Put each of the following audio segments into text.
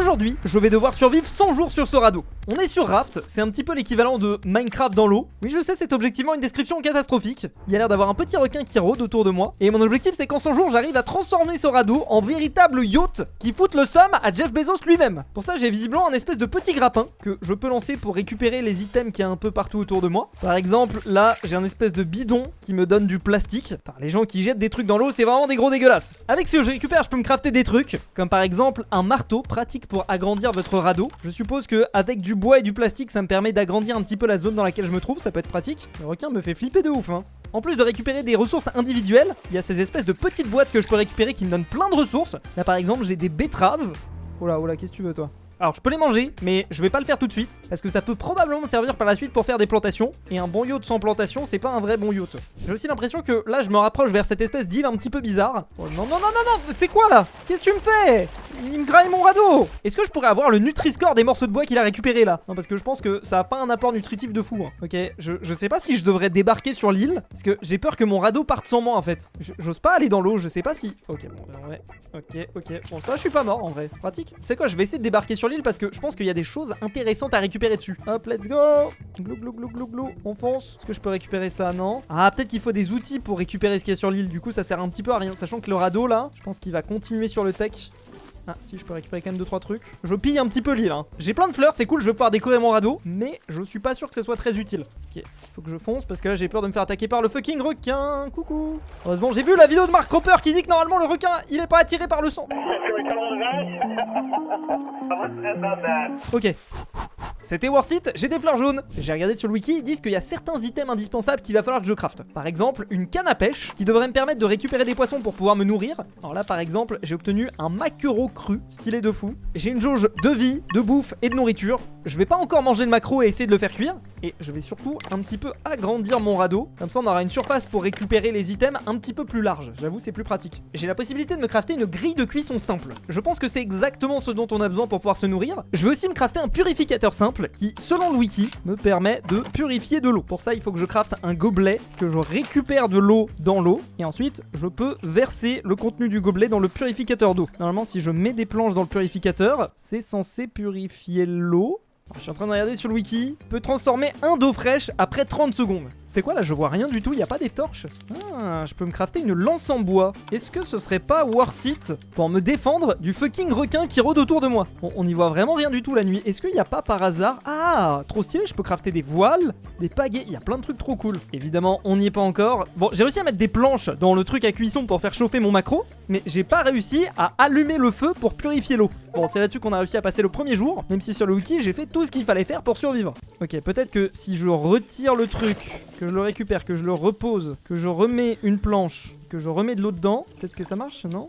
Aujourd'hui, je vais devoir survivre 100 jours sur ce radeau. On est sur Raft, c'est un petit peu l'équivalent de Minecraft dans l'eau. Oui, je sais, c'est objectivement une description catastrophique. Il y a l'air d'avoir un petit requin qui rôde autour de moi. Et mon objectif, c'est qu'en 100 jours, j'arrive à transformer ce radeau en véritable yacht qui foute le seum à Jeff Bezos lui-même. Pour ça, j'ai visiblement un espèce de petit grappin que je peux lancer pour récupérer les items qu'il y a un peu partout autour de moi. Par exemple, là, j'ai un espèce de bidon qui me donne du plastique. Putain, les gens qui jettent des trucs dans l'eau, c'est vraiment des gros dégueulasses. Avec ce que je récupère, je peux me crafter des trucs, comme par exemple un marteau pratique pour agrandir votre radeau. Je suppose que avec du bois et du plastique, ça me permet d'agrandir un petit peu la zone dans laquelle je me trouve, ça peut être pratique. Le requin me fait flipper de ouf, hein. En plus de récupérer des ressources individuelles, il y a ces espèces de petites boîtes que je peux récupérer qui me donnent plein de ressources. Là par exemple, j'ai des betteraves. Oh là, qu'est-ce que tu veux toi ? Alors je peux les manger, mais je vais pas le faire tout de suite, parce que ça peut probablement me servir par la suite pour faire des plantations, et un bon yacht sans plantation, c'est pas un vrai bon yacht. J'ai aussi l'impression que là je me rapproche vers cette espèce d'île un petit peu bizarre. Oh non, c'est quoi là ? Qu'est-ce que tu me fais ? Il me graille mon radeau. Est-ce que je pourrais avoir le Nutri-Score des morceaux de bois qu'il a récupéré là ? Non, parce que je pense que ça a pas un apport nutritif de fou, hein. Ok, je sais pas si je devrais débarquer sur l'île, parce que j'ai peur que mon radeau parte sans moi en fait. J'ose pas aller dans l'eau, je sais pas si... Ok, bon, ouais, ok. Bon, ça je suis pas mort en vrai, c'est pratique. Tu sais quoi, je vais essayer de débarquer sur l'île parce que je pense qu'il y a des choses intéressantes à récupérer dessus. Hop, let's go. Glou, on fonce. Est-ce que je peux récupérer ça? Non. Ah, peut-être qu'il faut des outils pour récupérer ce qu'il y a sur l'île. Du coup, ça sert un petit peu à rien. Sachant que le radeau, là, je pense qu'il va continuer sur le tech. Ah, si, je peux récupérer quand même 2-3 trucs. Je pille un petit peu l'île, hein. J'ai plein de fleurs, c'est cool, je vais pouvoir décorer mon radeau. Mais je suis pas sûr que ce soit très utile. Ok, faut que je fonce parce que là, j'ai peur de me faire attaquer par le fucking requin. Coucou. Heureusement, j'ai vu la vidéo de Mark Roper qui dit que normalement, le requin, il est pas attiré par le sang. Ok. C'était worth it, j'ai des fleurs jaunes. J'ai regardé sur le wiki, ils disent qu'il y a certains items indispensables qu'il va falloir que je crafte. Par exemple, une canne à pêche qui devrait me permettre de récupérer des poissons pour pouvoir me nourrir. Alors là, par exemple, j'ai obtenu un maquereau cru, stylé de fou. J'ai une jauge de vie, de bouffe et de nourriture. Je vais pas encore manger le maquereau et essayer de le faire cuire. Et je vais surtout un petit peu agrandir mon radeau. Comme ça, on aura une surface pour récupérer les items un petit peu plus large. J'avoue, c'est plus pratique. J'ai la possibilité de me crafter une grille de cuisson simple. Je pense que c'est exactement ce dont on a besoin pour pouvoir se nourrir. Je vais aussi me crafter un purificateur simple qui, selon le wiki, me permet de purifier de l'eau. Pour ça, il faut que je crafte un gobelet, que je récupère de l'eau dans l'eau. Et ensuite, je peux verser le contenu du gobelet dans le purificateur d'eau. Normalement, si je mets des planches dans le purificateur, c'est censé purifier l'eau. Alors, je suis en train de regarder sur le wiki. Peut transformer un d'eau fraîche après 30 secondes. C'est quoi là? Je vois rien du tout, il n'y a pas des torches. Ah, je peux me crafter une lance en bois. Est-ce que ce serait pas worth it pour me défendre du fucking requin qui rôde autour de moi? Bon, on n'y voit vraiment rien du tout la nuit. Est-ce qu'il n'y a pas par hasard... Ah, trop stylé, je peux crafter des voiles, des pagaies, il y a plein de trucs trop cool. Évidemment, on n'y est pas encore. Bon, j'ai réussi à mettre des planches dans le truc à cuisson pour faire chauffer mon maquereau, mais j'ai pas réussi à allumer le feu pour purifier l'eau. Bon, c'est là-dessus qu'on a réussi à passer le premier jour, même si sur le wiki, j'ai fait tout ce qu'il fallait faire pour survivre. Ok, peut-être que si je retire le truc, que je le récupère, que je le repose, que je remets une planche, que je remets de l'eau dedans, peut-être que ça marche, non?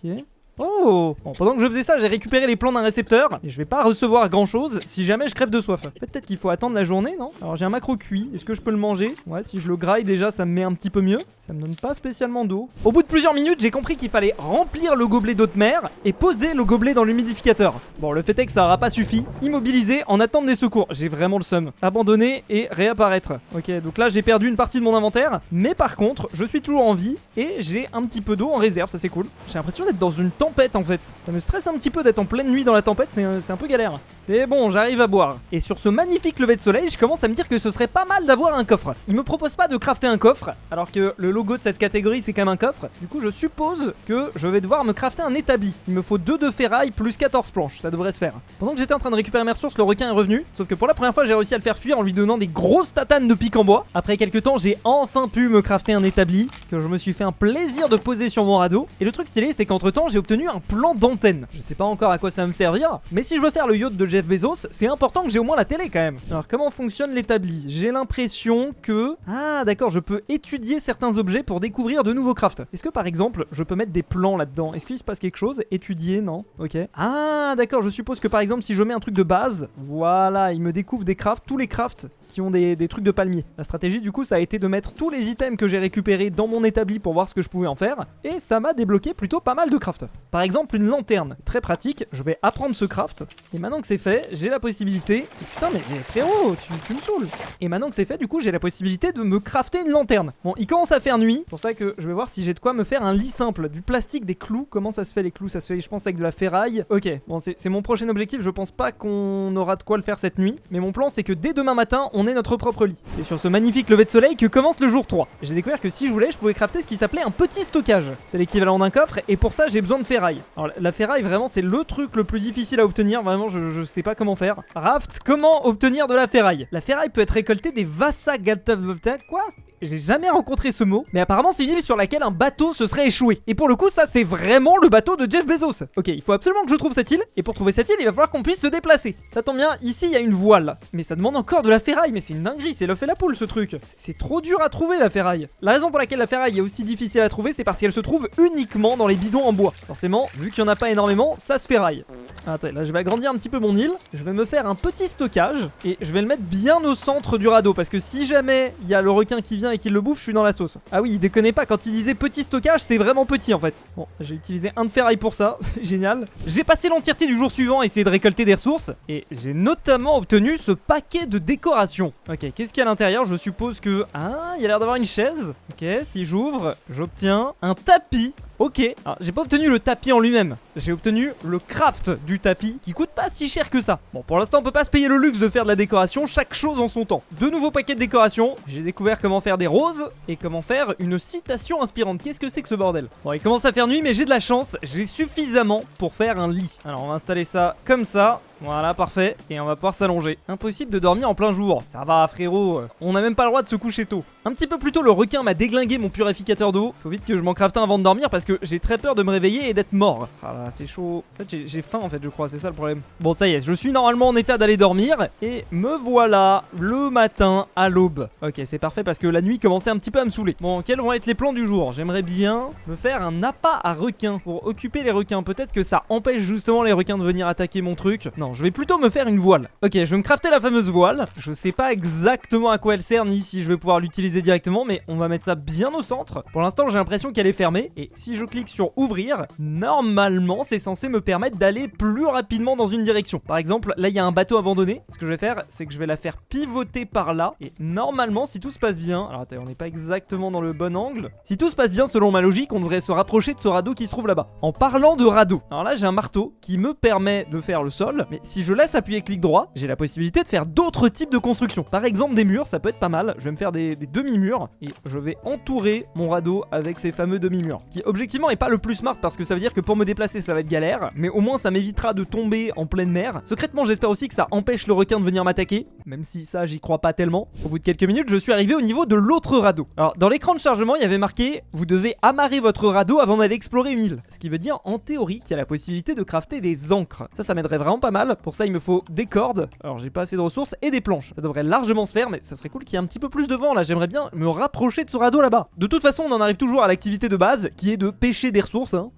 Ok. Oh! Bon, pendant que je faisais ça, j'ai récupéré les plans d'un récepteur et je vais pas recevoir grand chose si jamais je crève de soif. Peut-être qu'il faut attendre la journée, non? Alors j'ai un macro cuit, est-ce que je peux le manger? Ouais, si je le graille déjà, ça me met un petit peu mieux. Ça me donne pas spécialement d'eau. Au bout de plusieurs minutes, j'ai compris qu'il fallait remplir le gobelet d'eau de mer et poser le gobelet dans l'humidificateur. Bon, le fait est que ça aura pas suffi. Immobilisé en attente des secours. J'ai vraiment le seum. Abandonner et réapparaître. Ok, donc là j'ai perdu une partie de mon inventaire, mais par contre, je suis toujours en vie et j'ai un petit peu d'eau en réserve, ça c'est cool. J'ai l'impression d'être dans une tempête en fait. Ça me stresse un petit peu d'être en pleine nuit dans la tempête, c'est un peu galère. C'est bon, j'arrive à boire. Et sur ce magnifique lever de soleil, je commence à me dire que ce serait pas mal d'avoir un coffre. Il me propose pas de crafter un coffre, alors que le logo de cette catégorie c'est quand même un coffre. Du coup je suppose que je vais devoir me crafter un établi. Il me faut 2 de ferraille plus 14 planches, ça devrait se faire. Pendant que j'étais en train de récupérer mes ressources, le requin est revenu. Sauf que pour la première fois j'ai réussi à le faire fuir en lui donnant des grosses tatanes de pic en bois. Après quelques temps j'ai enfin pu me crafter un établi, que je me suis fait un plaisir de poser sur mon radeau. Et le truc stylé c'est qu'entre temps j'ai obtenu un plan d'antenne. Je sais pas encore à quoi ça va me servir, mais si je veux faire le yacht de Jeff Bezos, c'est important que j'ai au moins la télé quand même. Alors comment fonctionne l'établi? J'ai l'impression que... Ah d'accord, je peux étudier certains objets pour découvrir de nouveaux crafts. Est-ce que par exemple, je peux mettre des plans là-dedans? Est-ce qu'il se passe quelque chose? Étudier, non? Ok. Ah d'accord, je suppose que par exemple, si je mets un truc de base, voilà, il me découvre des crafts, tous les crafts qui ont des trucs de palmier. La stratégie du coup ça a été de mettre tous les items que j'ai récupérés dans mon établi pour voir ce que je pouvais en faire. Et ça m'a débloqué plutôt pas mal de craft. Par exemple une lanterne, très pratique, je vais apprendre ce craft. Et maintenant que c'est fait, j'ai la possibilité... Putain mais frérot, tu me saoules. Et maintenant que c'est fait, du coup j'ai la possibilité de me crafter une lanterne. Bon, il commence à faire nuit, c'est pour ça que je vais voir si j'ai de quoi me faire un lit simple. Du plastique, des clous, comment ça se fait les clous? Ça se fait je pense avec de la ferraille. Ok, bon c'est mon prochain objectif, je pense pas qu'on aura de quoi le faire cette nuit. Mais mon plan c'est que dès demain matin, on ait notre propre lit. Et sur ce magnifique lever de soleil que commence le jour 3. J'ai découvert que si je voulais, je pouvais crafter ce qui s'appelait un petit stockage. C'est l'équivalent d'un coffre et pour ça j'ai besoin de ferraille. Alors la ferraille vraiment c'est le truc le plus difficile à obtenir, vraiment je sais pas comment faire. Raft, comment obtenir de la ferraille? La ferraille peut être récoltée des Vassagatavta, quoi? J'ai jamais rencontré ce mot, mais apparemment c'est une île sur laquelle un bateau se serait échoué. Et pour le coup, ça c'est vraiment le bateau de Jeff Bezos. Ok, il faut absolument que je trouve cette île, et pour trouver cette île, il va falloir qu'on puisse se déplacer. Ça tombe bien, ici il y a une voile. Mais ça demande encore de la ferraille, mais c'est une dinguerie, c'est l'œuf et la poule ce truc. C'est trop dur à trouver la ferraille. La raison pour laquelle la ferraille est aussi difficile à trouver, c'est parce qu'elle se trouve uniquement dans les bidons en bois. Forcément, vu qu'il n'y en a pas énormément, ça se ferraille. Attends, là je vais agrandir un petit peu mon île, je vais me faire un petit stockage, et je vais le mettre bien au centre du radeau, parce que si jamais il y a le requin qui vient et qui le bouffe, je suis dans la sauce. Ah oui, il déconnait pas, quand il disait petit stockage, c'est vraiment petit en fait. Bon, j'ai utilisé un de ferraille pour ça, génial. J'ai passé l'entièreté du jour suivant à essayer de récolter des ressources, et j'ai notamment obtenu ce paquet de décoration. Ok, qu'est-ce qu'il y a à l'intérieur? Je suppose que... Ah, il y a l'air d'avoir une chaise. Ok, si j'ouvre, j'obtiens un tapis. Ok, alors j'ai pas obtenu le tapis en lui-même, j'ai obtenu le craft du tapis qui coûte pas si cher que ça. Bon, pour l'instant on peut pas se payer le luxe de faire de la décoration, chaque chose en son temps. Deux nouveaux paquets de décoration, j'ai découvert comment faire des roses et comment faire une citation inspirante. Qu'est-ce que c'est que ce bordel? Bon, il commence à faire nuit mais j'ai de la chance, j'ai suffisamment pour faire un lit. Alors on va installer ça comme ça. Voilà, parfait. Et on va pouvoir s'allonger. Impossible de dormir en plein jour. Ça va, frérot. On n'a même pas le droit de se coucher tôt. Un petit peu plus tôt, le requin m'a déglingué mon purificateur d'eau. Faut vite que je m'en crafte un avant de dormir parce que j'ai très peur de me réveiller et d'être mort. Ah là, c'est chaud. En fait, j'ai faim en fait, je crois. C'est ça le problème. Bon, ça y est, je suis normalement en état d'aller dormir. Et me voilà le matin à l'aube. Ok, c'est parfait parce que la nuit commençait un petit peu à me saouler. Bon, quels vont être les plans du jour? J'aimerais bien me faire un appât à requins pour occuper les requins. Peut-être que ça empêche justement les requins de venir attaquer mon truc. Non, je vais plutôt me faire une voile. Ok, je vais me crafter la fameuse voile. Je sais pas exactement à quoi elle sert ni si je vais pouvoir l'utiliser directement, mais on va mettre ça bien au centre. Pour l'instant, j'ai l'impression qu'elle est fermée. Et si je clique sur ouvrir, normalement, c'est censé me permettre d'aller plus rapidement dans une direction. Par exemple, là, il y a un bateau abandonné. Ce que je vais faire, c'est que je vais la faire pivoter par là. Et normalement, si tout se passe bien... Alors, attends, on n'est pas exactement dans le bon angle. Si tout se passe bien, selon ma logique, on devrait se rapprocher de ce radeau qui se trouve là-bas. En parlant de radeau, alors là, j'ai un marteau qui me permet de faire le sol. Mais si je laisse appuyer clic droit, j'ai la possibilité de faire d'autres types de constructions. Par exemple des murs, ça peut être pas mal. Je vais me faire des demi-murs et je vais entourer mon radeau avec ces fameux demi-murs. Ce qui objectivement est pas le plus smart parce que ça veut dire que pour me déplacer ça va être galère, mais au moins ça m'évitera de tomber en pleine mer. Secrètement j'espère aussi que ça empêche le requin de venir m'attaquer, même si ça j'y crois pas tellement. Au bout de quelques minutes je suis arrivé au niveau de l'autre radeau. Alors dans l'écran de chargement il y avait marqué vous devez amarrer votre radeau avant d'aller explorer une île. Ce qui veut dire en théorie qu'il y a la possibilité de crafter des ancres. Ça m'aiderait vraiment pas mal. Pour ça il me faut des cordes, alors j'ai pas assez de ressources, et des planches. Ça devrait largement se faire, mais ça serait cool qu'il y ait un petit peu plus de vent là, j'aimerais bien me rapprocher de ce radeau là-bas. De toute façon on en arrive toujours à l'activité de base, qui est de pêcher des ressources hein.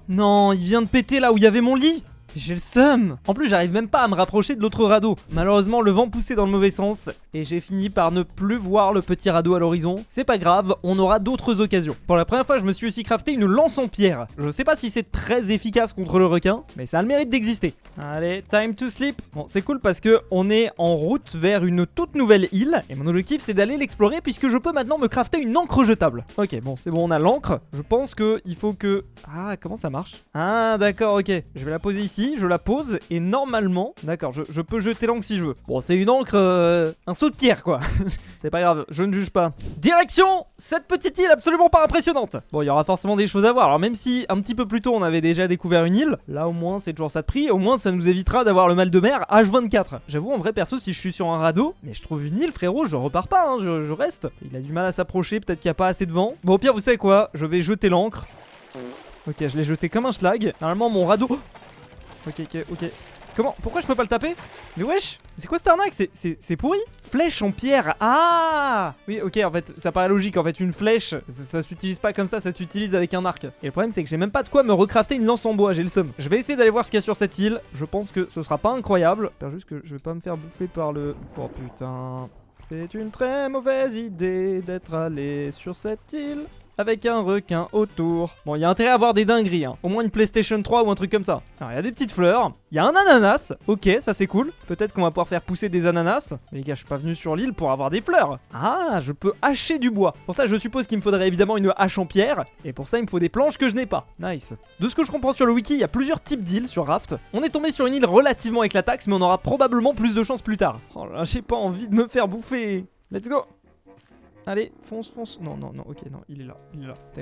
Non, il vient de péter là où il y avait mon lit. J'ai le seum. En plus j'arrive même pas à me rapprocher de l'autre radeau. Malheureusement le vent poussait dans le mauvais sens et j'ai fini par ne plus voir le petit radeau à l'horizon. C'est pas grave, on aura d'autres occasions. Pour la première fois je me suis aussi crafté une lance en pierre. Je sais pas si c'est très efficace contre le requin, mais ça a le mérite d'exister. Allez, time to sleep. Bon c'est cool parce que on est en route vers une toute nouvelle île. Et mon objectif c'est d'aller l'explorer puisque je peux maintenant me crafter une encre jetable. Ok bon c'est bon, on a l'encre. Je pense que il faut que... Ah comment ça marche? Ah d'accord, ok. Je vais la poser ici. Je la pose et normalement, d'accord, je peux jeter l'encre si je veux. Bon, c'est une encre, un saut de pierre quoi. C'est pas grave, je ne juge pas. Direction cette petite île absolument pas impressionnante. Bon, il y aura forcément des choses à voir. Alors même si un petit peu plus tôt on avait déjà découvert une île, là au moins c'est toujours ça de prix. Au moins ça nous évitera d'avoir le mal de mer H24. J'avoue en vrai perso si je suis sur un radeau, mais je trouve une île frérot, je repars pas, hein, je reste. Il a du mal à s'approcher, peut-être qu'il n'y a pas assez de vent. Bon au pire vous savez quoi, je vais jeter l'encre. Ok, je l'ai jeté comme un schlag. Normalement mon radeau... Ok. Comment? Pourquoi je peux pas le taper? Mais wesh, c'est quoi cette arnaque? C'est pourri. Flèche en pierre. Ah oui, ok, en fait, ça paraît logique. En fait, une flèche, ça s'utilise pas comme ça s'utilise avec un arc. Et le problème, c'est que j'ai même pas de quoi me recrafter une lance en bois, j'ai le seum. Je vais essayer d'aller voir ce qu'il y a sur cette île. Je pense que ce sera pas incroyable. J'espère juste que je vais pas me faire bouffer par le... Oh putain... C'est une très mauvaise idée d'être allé sur cette île avec un requin autour. Bon, il y a intérêt à avoir des dingueries, hein. Au moins une PlayStation 3 ou un truc comme ça. Alors, il y a des petites fleurs. Il y a un ananas. Ok, ça c'est cool. Peut-être qu'on va pouvoir faire pousser des ananas. Mais les gars, je suis pas venu sur l'île pour avoir des fleurs. Ah, je peux hacher du bois. Pour ça, je suppose qu'il me faudrait évidemment une hache en pierre. Et pour ça, il me faut des planches que je n'ai pas. Nice. De ce que je comprends sur le wiki, il y a plusieurs types d'îles sur Raft. On est tombé sur une île relativement éclataxe, mais on aura probablement plus de chance plus tard. Oh là, j'ai pas envie de me faire bouffer. Let's go. Allez, fonce. Non, ok, non, il est là.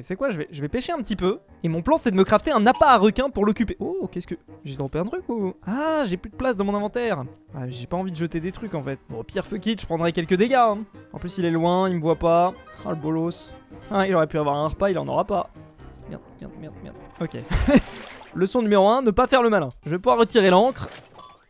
C'est quoi, je vais pêcher un petit peu. Et mon plan, c'est de me crafter un appât à requin pour l'occuper. Oh, qu'est-ce que... J'ai droppé un truc ou... Ah, j'ai plus de place dans mon inventaire. Ah, j'ai pas envie de jeter des trucs, en fait. Bon, au pire, fuck it, je prendrai quelques dégâts, hein. En plus, il est loin, il me voit pas. Ah, le bolos. Ah, il aurait pu avoir un repas, il en aura pas. Merde. Ok. Leçon numéro 1, ne pas faire le malin. Je vais pouvoir retirer l'encre.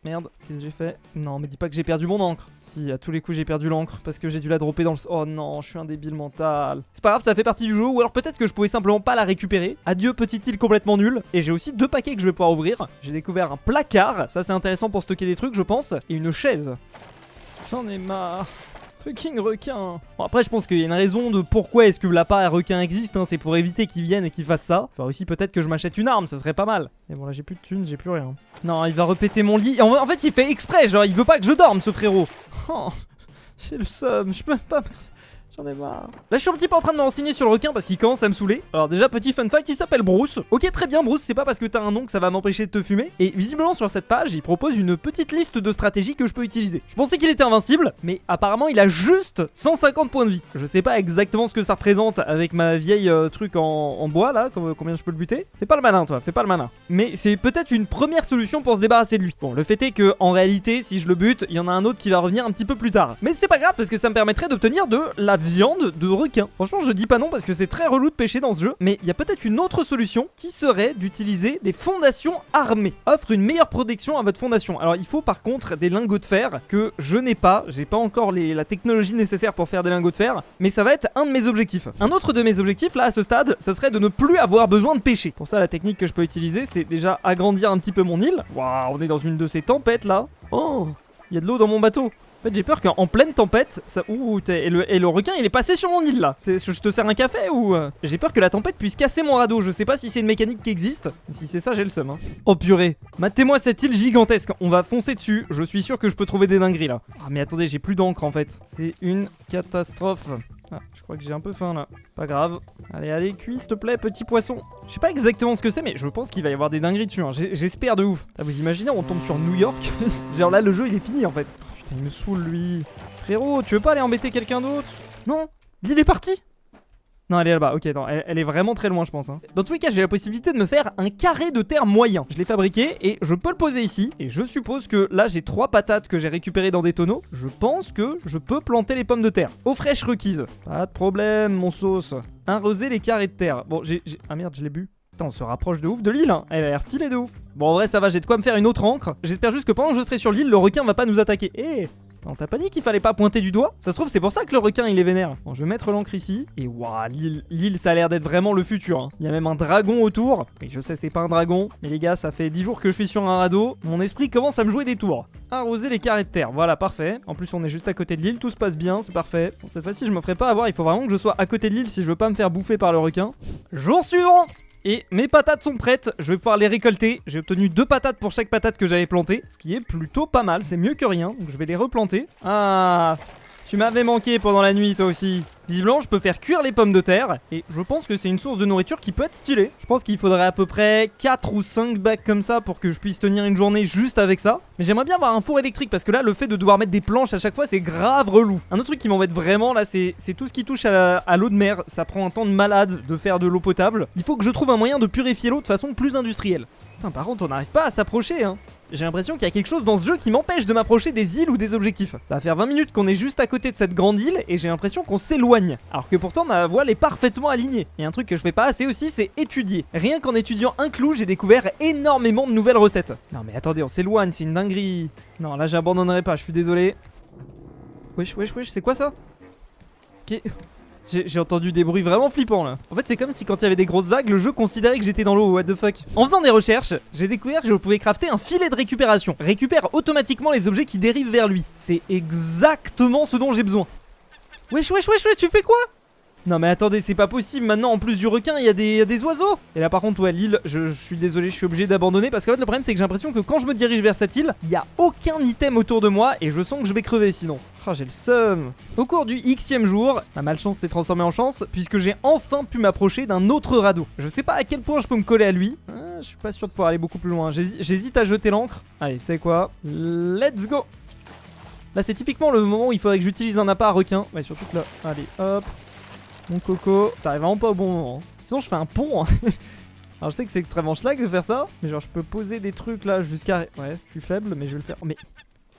Merde, qu'est-ce que j'ai fait? Non, me dis pas que j'ai perdu mon encre. Si, à tous les coups j'ai perdu l'encre parce que j'ai dû la dropper dans le... Oh non, je suis un débile mental. C'est pas grave, ça fait partie du jeu. Ou alors peut-être que je pouvais simplement pas la récupérer. Adieu petite île complètement nulle. Et j'ai aussi 2 paquets que je vais pouvoir ouvrir. J'ai découvert un placard, ça c'est intéressant pour stocker des trucs je pense. Et une chaise. J'en ai marre. Fucking requin. Bon après je pense qu'il y a une raison de pourquoi est-ce que l'appât à requin existe, hein. C'est pour éviter qu'ils viennent et qu'ils fassent ça. Enfin aussi peut-être que je m'achète une arme, ça serait pas mal. Et bon là j'ai plus de thunes, j'ai plus rien. Non, il va répéter mon lit. En fait il fait exprès, genre il veut pas que je dorme ce frérot. Oh, j'ai le seum, je peux pas... J'en ai marre. Là je suis un petit peu en train de me renseigner sur le requin parce qu'il commence à me saouler. Alors déjà petit fun fact, il s'appelle Bruce. Ok très bien Bruce, c'est pas parce que t'as un nom que ça va m'empêcher de te fumer. Et visiblement sur cette page il propose une petite liste de stratégies que je peux utiliser. Je pensais qu'il était invincible, mais apparemment il a juste 150 points de vie. Je sais pas exactement ce que ça représente avec ma vieille truc en bois là, combien je peux le buter. Fais pas le malin toi, fais pas le malin. Mais c'est peut-être une première solution pour se débarrasser de lui. Bon le fait est que en réalité si je le bute, il y en a un autre qui va revenir un petit peu plus tard. Mais c'est pas grave parce que ça me permettrait d'obtenir de la viande de requin. Franchement je dis pas non parce que c'est très relou de pêcher dans ce jeu. Mais il y a peut-être une autre solution qui serait d'utiliser des fondations armées. Offre une meilleure protection à votre fondation. Alors il faut par contre des lingots de fer que je n'ai pas. J'ai pas encore la technologie nécessaire pour faire des lingots de fer. Mais ça va être un de mes objectifs. Un autre de mes objectifs là à ce stade, ce serait de ne plus avoir besoin de pêcher. Pour ça la technique que je peux utiliser c'est déjà agrandir un petit peu mon île. Waouh, on est dans une de ces tempêtes là. Oh, il y a de l'eau dans mon bateau. En fait j'ai peur qu'en pleine tempête ça... Ouh, et le requin il est passé sur mon île là. Je te sers un café ou... J'ai peur que la tempête puisse casser mon radeau. Je sais pas si c'est une mécanique qui existe. Si c'est ça j'ai le seum hein. Oh purée. Matez-moi cette île gigantesque. On va foncer dessus. Je suis sûr que je peux trouver des dingueries là. Ah mais attendez j'ai plus d'encre en fait. C'est une catastrophe. Ah, je crois que j'ai un peu faim là. Pas grave. Allez, cuis s'il te plaît, petit poisson. Je sais pas exactement ce que c'est, mais je pense qu'il va y avoir des dingueries dessus. Hein. J'espère de ouf. Ah, vous imaginez, on tombe sur New York. Genre là, le jeu il est fini en fait. Oh, putain, il me saoule lui. Frérot, tu veux pas aller embêter quelqu'un d'autre? Non, l'île est partie. Non, elle est là-bas. Ok, non, elle est vraiment très loin, je pense. Hein. Dans tous les cas, j'ai la possibilité de me faire un carré de terre moyen. Je l'ai fabriqué et je peux le poser ici. Et je suppose que là, j'ai 3 patates que j'ai récupérées dans des tonneaux. Je pense que je peux planter les pommes de terre. Eau fraîche requise. Pas de problème, mon sauce. Arroser les carrés de terre. Bon, Ah merde, je l'ai bu. Putain, on se rapproche de ouf de l'île. Hein. Elle a l'air stylée de ouf. Bon, en vrai, ça va, j'ai de quoi me faire une autre encre. J'espère juste que pendant que je serai sur l'île, le requin va pas nous attaquer. Eh non, t'as pas dit qu'il fallait pas pointer du doigt? Ça se trouve, c'est pour ça que le requin il est vénère. Bon, je vais mettre l'encre ici. Et waouh, l'île, ça a l'air d'être vraiment le futur. Hein. Il y a même un dragon autour. Oui, je sais, c'est pas un dragon. Mais les gars, ça fait 10 jours que je suis sur un radeau. Mon esprit commence à me jouer des tours. Arroser les carrés de terre. Voilà, parfait. En plus, on est juste à côté de l'île. Tout se passe bien, c'est parfait. Bon, cette fois-ci, je me ferai pas avoir. Il faut vraiment que je sois à côté de l'île si je veux pas me faire bouffer par le requin. Jour suivant! Et mes patates sont prêtes, je vais pouvoir les récolter. J'ai obtenu 2 patates pour chaque patate que j'avais plantée, ce qui est plutôt pas mal, c'est mieux que rien. Donc je vais les replanter. Ah, tu m'avais manqué pendant la nuit toi aussi. Visiblement je peux faire cuire les pommes de terre. Et je pense que c'est une source de nourriture qui peut être stylée. Je pense qu'il faudrait à peu près 4 ou 5 bacs comme ça pour que je puisse tenir une journée juste avec ça. Mais j'aimerais bien avoir un four électrique parce que là le fait de devoir mettre des planches à chaque fois c'est grave relou. Un autre truc qui m'embête vraiment là c'est tout ce qui touche à l'eau de mer. Ça prend un temps de malade de faire de l'eau potable. Il faut que je trouve un moyen de purifier l'eau de façon plus industrielle. Putain, par contre, on n'arrive pas à s'approcher, hein. J'ai l'impression qu'il y a quelque chose dans ce jeu qui m'empêche de m'approcher des îles ou des objectifs. Ça va faire 20 minutes qu'on est juste à côté de cette grande île et j'ai l'impression qu'on s'éloigne. Alors que pourtant ma voile est parfaitement alignée. Et un truc que je fais pas assez aussi, c'est étudier. Rien qu'en étudiant un clou, j'ai découvert énormément de nouvelles recettes. Non mais attendez, on s'éloigne, c'est une dinguerie. Non, là j'abandonnerai pas, je suis désolé. Wesh, c'est quoi ça? Ok. J'ai entendu des bruits vraiment flippants là. En fait c'est comme si quand il y avait des grosses vagues, le jeu considérait que j'étais dans l'eau, what the fuck. En faisant des recherches, j'ai découvert que je pouvais crafter un filet de récupération. Récupère automatiquement les objets qui dérivent vers lui. C'est exactement ce dont j'ai besoin. Wesh, tu fais quoi? Non mais attendez, c'est pas possible, maintenant en plus du requin il y a des oiseaux. Et là par contre ouais, l'île, je suis désolé, je suis obligé d'abandonner. Parce qu'en fait le problème c'est que j'ai l'impression que quand je me dirige vers cette île, il y a aucun item autour de moi. Et je sens que je vais crever sinon. Oh, j'ai le seum. Au cours du Xème jour, ma malchance s'est transformée en chance, puisque j'ai enfin pu m'approcher d'un autre radeau. Je sais pas à quel point je peux me coller à lui. Je suis pas sûr de pouvoir aller beaucoup plus loin. J'hésite à jeter l'ancre. Allez, vous savez quoi? Let's go. Là c'est typiquement le moment où il faudrait que j'utilise un appât à requin. Ouais, surtout que là, allez hop. Mon coco, t'arrives vraiment pas au bon moment. Hein. Sinon je fais un pont. Hein. Alors je sais que c'est extrêmement schlag de faire ça. Mais genre je peux poser des trucs là jusqu'à... Ouais, je suis faible mais je vais le faire. Mais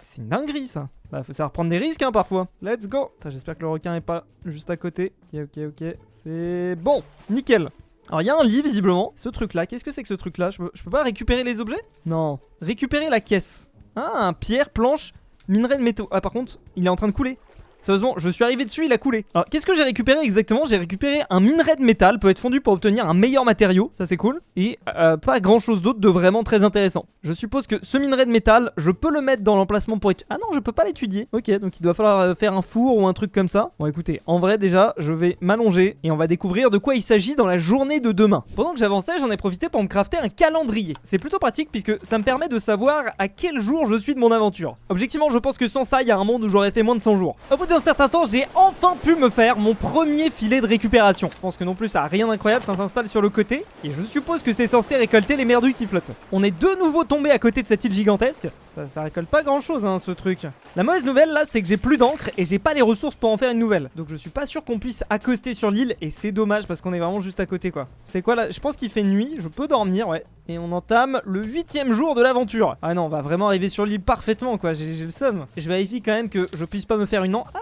c'est une dinguerie ça. Bah faut savoir prendre des risques hein parfois. Let's go. J'espère que le requin est pas juste à côté. Ok. C'est bon. Nickel. Alors il y a un lit visiblement. Ce truc là, qu'est-ce que c'est que ce truc là? Je peux pas récupérer les objets? Non. Récupérer la caisse. Ah, pierre, planche, minerai de métaux. Ah par contre, il est en train de couler. Sérieusement, je suis arrivé dessus, il a coulé. Alors, qu'est-ce que j'ai récupéré exactement? J'ai récupéré un minerai de métal, peut être fondu pour obtenir un meilleur matériau, ça c'est cool. Et pas grand chose d'autre de vraiment très intéressant. Je suppose que ce minerai de métal, je peux le mettre dans l'emplacement pour étudier. Ah non, je peux pas l'étudier. Ok, donc il doit falloir faire un four ou un truc comme ça. Bon écoutez, en vrai déjà, je vais m'allonger et on va découvrir de quoi il s'agit dans la journée de demain. Pendant que j'avançais, j'en ai profité pour me crafter un calendrier. C'est plutôt pratique puisque ça me permet de savoir à quel jour je suis de mon aventure. Objectivement, je pense que sans ça, il y a un monde où j'aurais fait moins de 100 jours. Au bout d'un certain temps, j'ai enfin pu me faire mon premier filet de récupération. Je pense que non plus ça a rien d'incroyable, ça s'installe sur le côté. Et je suppose que c'est censé récolter les merdouilles qui flottent. On est de nouveau tombé à côté de cette île gigantesque. Ça récolte pas grand chose hein ce truc. La mauvaise nouvelle là c'est que j'ai plus d'encre et j'ai pas les ressources pour en faire une nouvelle. Donc je suis pas sûr qu'on puisse accoster sur l'île. Et c'est dommage parce qu'on est vraiment juste à côté quoi. C'est quoi là? Je pense qu'il fait nuit, je peux dormir ouais. Et on entame le 8ème jour de l'aventure. Ah non on va vraiment arriver sur l'île parfaitement quoi, j'ai le seum. Je vérifie quand même que je puisse pas me faire une encre. Ah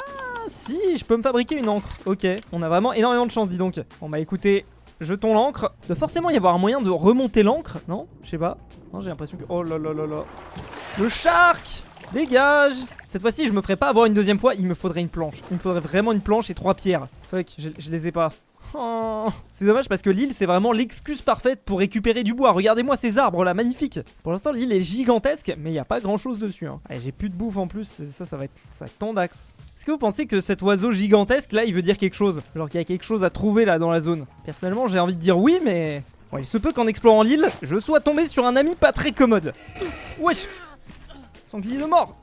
si, je peux me fabriquer une encre. Ok, on a vraiment énormément de chance dis donc. Bon bah écoutez, jetons l'encre. Il doit forcément y avoir un moyen de remonter l'encre, non? Je sais pas. Non j'ai l'impression que... Oh là là là là. Le shark! Dégage! Cette fois-ci je me ferai pas avoir une deuxième fois, il me faudrait une planche. Il me faudrait vraiment une planche et 3 pierres. Fuck, je les ai pas. Oh. C'est dommage parce que l'île c'est vraiment l'excuse parfaite pour récupérer du bois. Regardez-moi ces arbres là, magnifiques. Pour l'instant l'île est gigantesque mais il n'y a pas grand chose dessus hein. Allez, j'ai plus de bouffe en plus, ça va être tant d'axes. Est-ce que vous pensez que cet oiseau gigantesque là il veut dire quelque chose? Genre qu'il y a quelque chose à trouver là dans la zone? Personnellement j'ai envie de dire oui mais... Bon, il se peut qu'en explorant l'île, je sois tombé sur un ami pas très commode. Wesh! Sanglier de mort!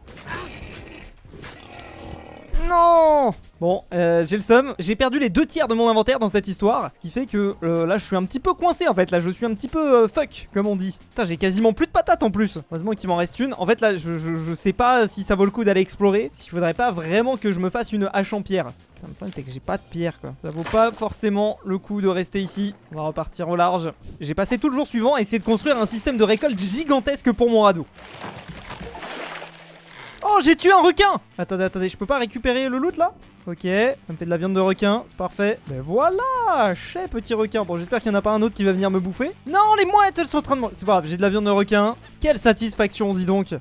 Non! Bon, j'ai le seum. J'ai perdu les 2/3 de mon inventaire dans cette histoire. Ce qui fait que là, je suis un petit peu coincé en fait. Là, je suis un petit peu fuck, comme on dit. Putain, j'ai quasiment plus de patates en plus. Heureusement qu'il m'en reste une. En fait, là, je sais pas si ça vaut le coup d'aller explorer. S'il faudrait pas vraiment que je me fasse une hache en pierre. Putain, le problème, c'est que j'ai pas de pierre quoi. Ça vaut pas forcément le coup de rester ici. On va repartir au large. J'ai passé tout le jour suivant à essayer de construire un système de récolte gigantesque pour mon radeau. Oh, j'ai tué un requin! Attendez, je peux pas récupérer le loot là? Ok, ça me fait de la viande de requin, c'est parfait. Ben voilà, chez petit requin. Bon, j'espère qu'il y en a pas un autre qui va venir me bouffer. Non, les mouettes, elles sont en train de... C'est pas grave, j'ai de la viande de requin. Quelle satisfaction, dis donc.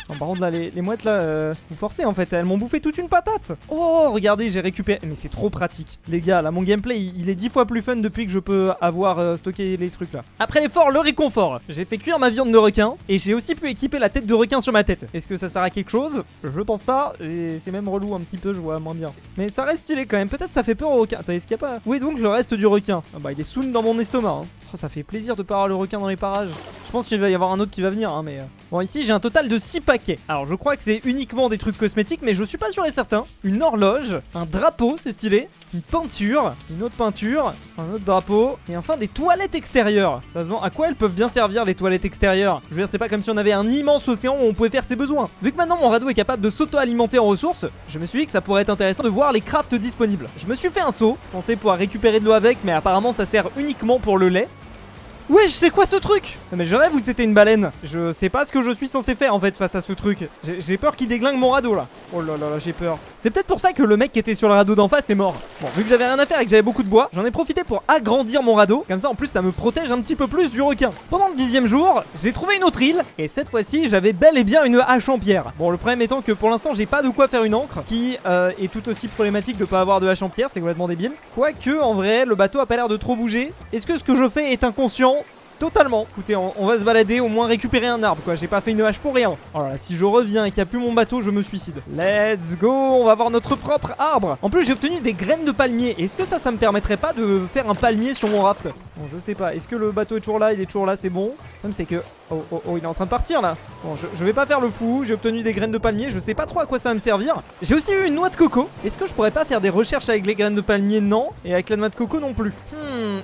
Non, par contre là les mouettes là vous forcez en fait, elles m'ont bouffé toute une patate. Oh regardez j'ai récupéré, mais c'est trop pratique. Les gars là mon gameplay il est 10 fois plus fun depuis que je peux avoir stocké les trucs là. Après l'effort, le réconfort. J'ai fait cuire ma viande de requin et j'ai aussi pu équiper la tête de requin sur ma tête. Est-ce que ça sert à quelque chose? Je pense pas, et c'est même relou un petit peu, je vois moins bien. Mais ça reste stylé quand même, peut-être ça fait peur au requin. Attends, est-ce qu'il y a pas... Oui donc le reste du requin. Ah bah il est soon dans mon estomac hein. Oh, ça fait plaisir de pas avoir le requin dans les parages. Je pense qu'il va y avoir un autre qui va venir hein, mais... Bon ici j'ai un total de 6 paquets. Alors je crois que c'est uniquement des trucs cosmétiques mais je suis pas sûr et certain. Une horloge, un drapeau, c'est stylé. Une peinture, une autre peinture, un autre drapeau, et enfin des toilettes extérieures. Sérieusement, à quoi elles peuvent bien servir les toilettes extérieures? Je veux dire, c'est pas comme si on avait un immense océan où on pouvait faire ses besoins. Vu que maintenant mon radeau est capable de s'auto-alimenter en ressources, je me suis dit que ça pourrait être intéressant de voir les crafts disponibles. Je me suis fait un seau, je pensais pouvoir récupérer de l'eau avec, mais apparemment ça sert uniquement pour le lait. Wesh, c'est quoi ce truc? Non mais je rêve ou c'était une baleine? Je sais pas ce que je suis censé faire en fait face à ce truc. J'ai peur qu'il déglingue mon radeau là. Oh là là là, j'ai peur. C'est peut-être pour ça que le mec qui était sur le radeau d'en face est mort. Bon, vu que j'avais rien à faire et que j'avais beaucoup de bois, j'en ai profité pour agrandir mon radeau. Comme ça en plus ça me protège un petit peu plus du requin. Pendant le 10e jour, j'ai trouvé une autre île. Et cette fois-ci, j'avais bel et bien une hache en pierre. Bon, le problème étant que pour l'instant, j'ai pas de quoi faire une ancre, qui est tout aussi problématique de pas avoir de hache en pierre. C'est complètement débile. Quoique, en vrai, le bateau a pas l'air de trop bouger. Est-ce que ce que je fais est inconscient? Totalement. Écoutez, on va se balader, au moins récupérer un arbre quoi. J'ai pas fait une hache pour rien. Oh là là, si je reviens et qu'il n'y a plus mon bateau, je me suicide. Let's go, on va avoir notre propre arbre. En plus, j'ai obtenu des graines de palmier. Est-ce que ça me permettrait pas de faire un palmier sur mon raft? Bon, je sais pas. Est-ce que le bateau est toujours là? Il est toujours là, c'est bon. Le problème, c'est que... Oh, il est en train de partir là. Bon, je vais pas faire le fou. J'ai obtenu des graines de palmier. Je sais pas trop à quoi ça va me servir. J'ai aussi eu une noix de coco. Est-ce que je pourrais pas faire des recherches avec les graines de palmier? Non. Et avec la noix de coco non plus.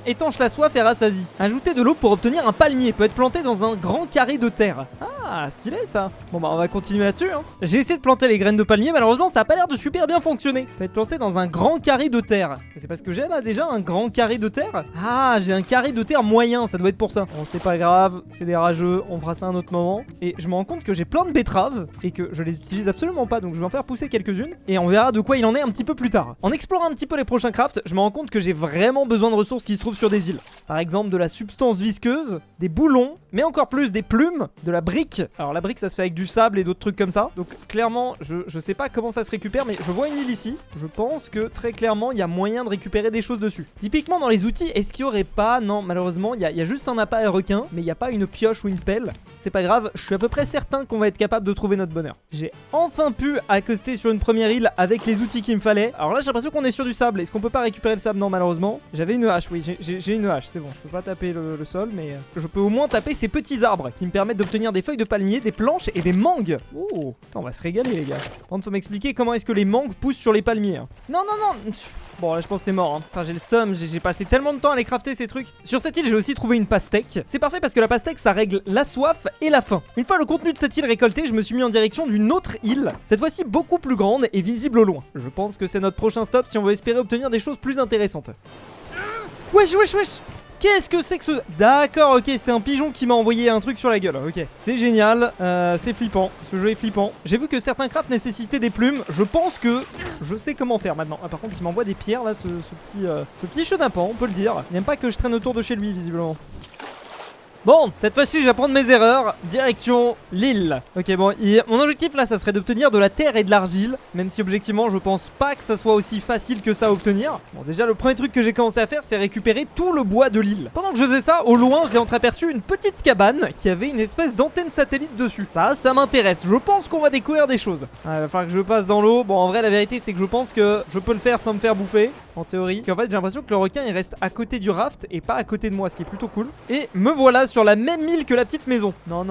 Étanche la soif et rassasie. Ajouter de l'eau pour obtenir un palmier. Peut être planté dans un grand carré de terre. Ah, stylé ça. Bon bah on va continuer là-dessus hein. J'ai essayé de planter les graines de palmier. Malheureusement ça a pas l'air de super bien fonctionner. Peut être planté dans un grand carré de terre. C'est parce que j'ai là déjà un grand carré de terre. Ah, j'ai un carré de terre moyen. Ça doit être pour ça. Bon, c'est pas grave. C'est des rageux. On fera ça un autre moment. Et je me rends compte que j'ai plein de betteraves et que je les utilise absolument pas. Donc je vais en faire pousser quelques-unes. Et on verra de quoi il en est un petit peu plus tard. En explorant un petit peu les prochains crafts, je me rends compte que j'ai vraiment besoin de ressources qui se trouvent sur des îles. Par exemple de la substance visqueuse, des boulons, mais encore plus des plumes, de la brique. Alors la brique ça se fait avec du sable et d'autres trucs comme ça. Donc clairement je sais pas comment ça se récupère, mais je vois une île ici. Je pense que très clairement il y a moyen de récupérer des choses dessus. Typiquement dans les outils, est-ce qu'il y aurait pas... Non malheureusement il y a juste un appât à requin, mais il n'y a pas une pioche ou une pelle. C'est pas grave, je suis à peu près certain qu'on va être capable de trouver notre bonheur. J'ai enfin pu accoster sur une première île avec les outils qu'il me fallait. Alors là j'ai l'impression qu'on est sur du sable. Est-ce qu'on peut pas récupérer le sable? Non malheureusement. J'avais une hache, oui j'ai une hache, c'est bon. Je peux pas taper le sol, mais je peux au moins taper ces petits arbres qui me permettent d'obtenir des feuilles de palmier, des planches et des mangues. Oh, attends, on va se régaler les gars. Par contre faut m'expliquer comment est-ce que les mangues poussent sur les palmiers hein. Non. Bon là je pense que c'est mort hein. Enfin j'ai le seum, j'ai passé tellement de temps à les crafter ces trucs. Sur cette île j'ai aussi trouvé une pastèque. C'est parfait parce que la pastèque ça règle la soif et la faim. Une fois le contenu de cette île récolté, je me suis mis en direction d'une autre île. Cette fois-ci beaucoup plus grande et visible au loin. Je pense que c'est notre prochain stop si on veut espérer obtenir des choses plus intéressantes. Wesh. Qu'est-ce que c'est que ce... D'accord, ok, c'est un pigeon qui m'a envoyé un truc sur la gueule, ok. C'est génial, c'est flippant, ce jeu est flippant. J'ai vu que certains crafts nécessitaient des plumes, je pense que je sais comment faire maintenant. Ah, par contre, il m'envoie des pierres là, ce petit chenapan, on peut le dire. Il n'aime pas que je traîne autour de chez lui, visiblement. Bon, cette fois-ci j'apprends de mes erreurs. Direction l'île. Ok, bon, mon objectif là ça serait d'obtenir de la terre et de l'argile. Même si objectivement je pense pas que ça soit aussi facile que ça à obtenir. Bon, déjà le premier truc que j'ai commencé à faire c'est récupérer tout le bois de l'île. Pendant que je faisais ça, au loin j'ai entreaperçu une petite cabane qui avait une espèce d'antenne satellite dessus. Ça m'intéresse, je pense qu'on va découvrir des choses. Il va falloir que je passe dans l'eau. Bon, en vrai la vérité c'est que je pense que je peux le faire sans me faire bouffer. En théorie. En fait j'ai l'impression que le requin il reste à côté du raft et pas à côté de moi, ce qui est plutôt cool. Et me voilà sur la même île que la petite maison. Non.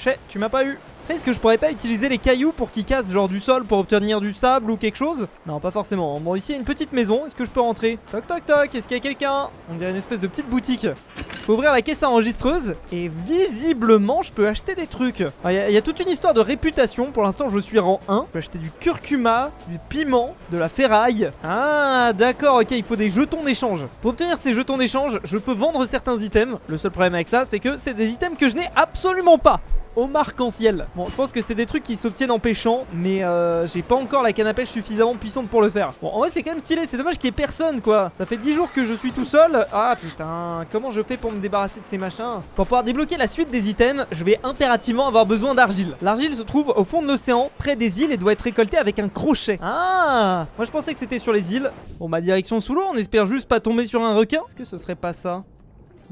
Chais, tu m'as pas eu. Est-ce que je pourrais pas utiliser les cailloux pour qu'ils cassent genre du sol pour obtenir du sable ou quelque chose? Non, pas forcément. Bon, ici il y a une petite maison. Est-ce que je peux rentrer? Toc toc toc. Est-ce qu'il y a quelqu'un? On dirait une espèce de petite boutique. Faut ouvrir la caisse enregistreuse et visiblement je peux acheter des trucs. Il y a toute une histoire de réputation. Pour l'instant je suis rang 1. Je peux acheter du curcuma, du piment, de la ferraille. Ah d'accord, ok, il faut des jetons d'échange. Pour obtenir ces jetons d'échange, je peux vendre certains items. Le seul problème avec ça c'est que c'est des items que je n'ai absolument pas au marc-en-ciel. Bon, je pense que c'est des trucs qui s'obtiennent en pêchant, mais j'ai pas encore la canne à pêche suffisamment puissante pour le faire. Bon, en vrai, c'est quand même stylé. C'est dommage qu'il y ait personne, quoi. Ça fait 10 jours que je suis tout seul. Ah, putain. Comment je fais pour me débarrasser de ces machins? Pour pouvoir débloquer la suite des items, je vais impérativement avoir besoin d'argile. L'argile se trouve au fond de l'océan, près des îles, et doit être récoltée avec un crochet. Ah, moi, je pensais que c'était sur les îles. Bon, ma direction sous l'eau. On espère juste pas tomber sur un requin. Est-ce que ce serait pas ça?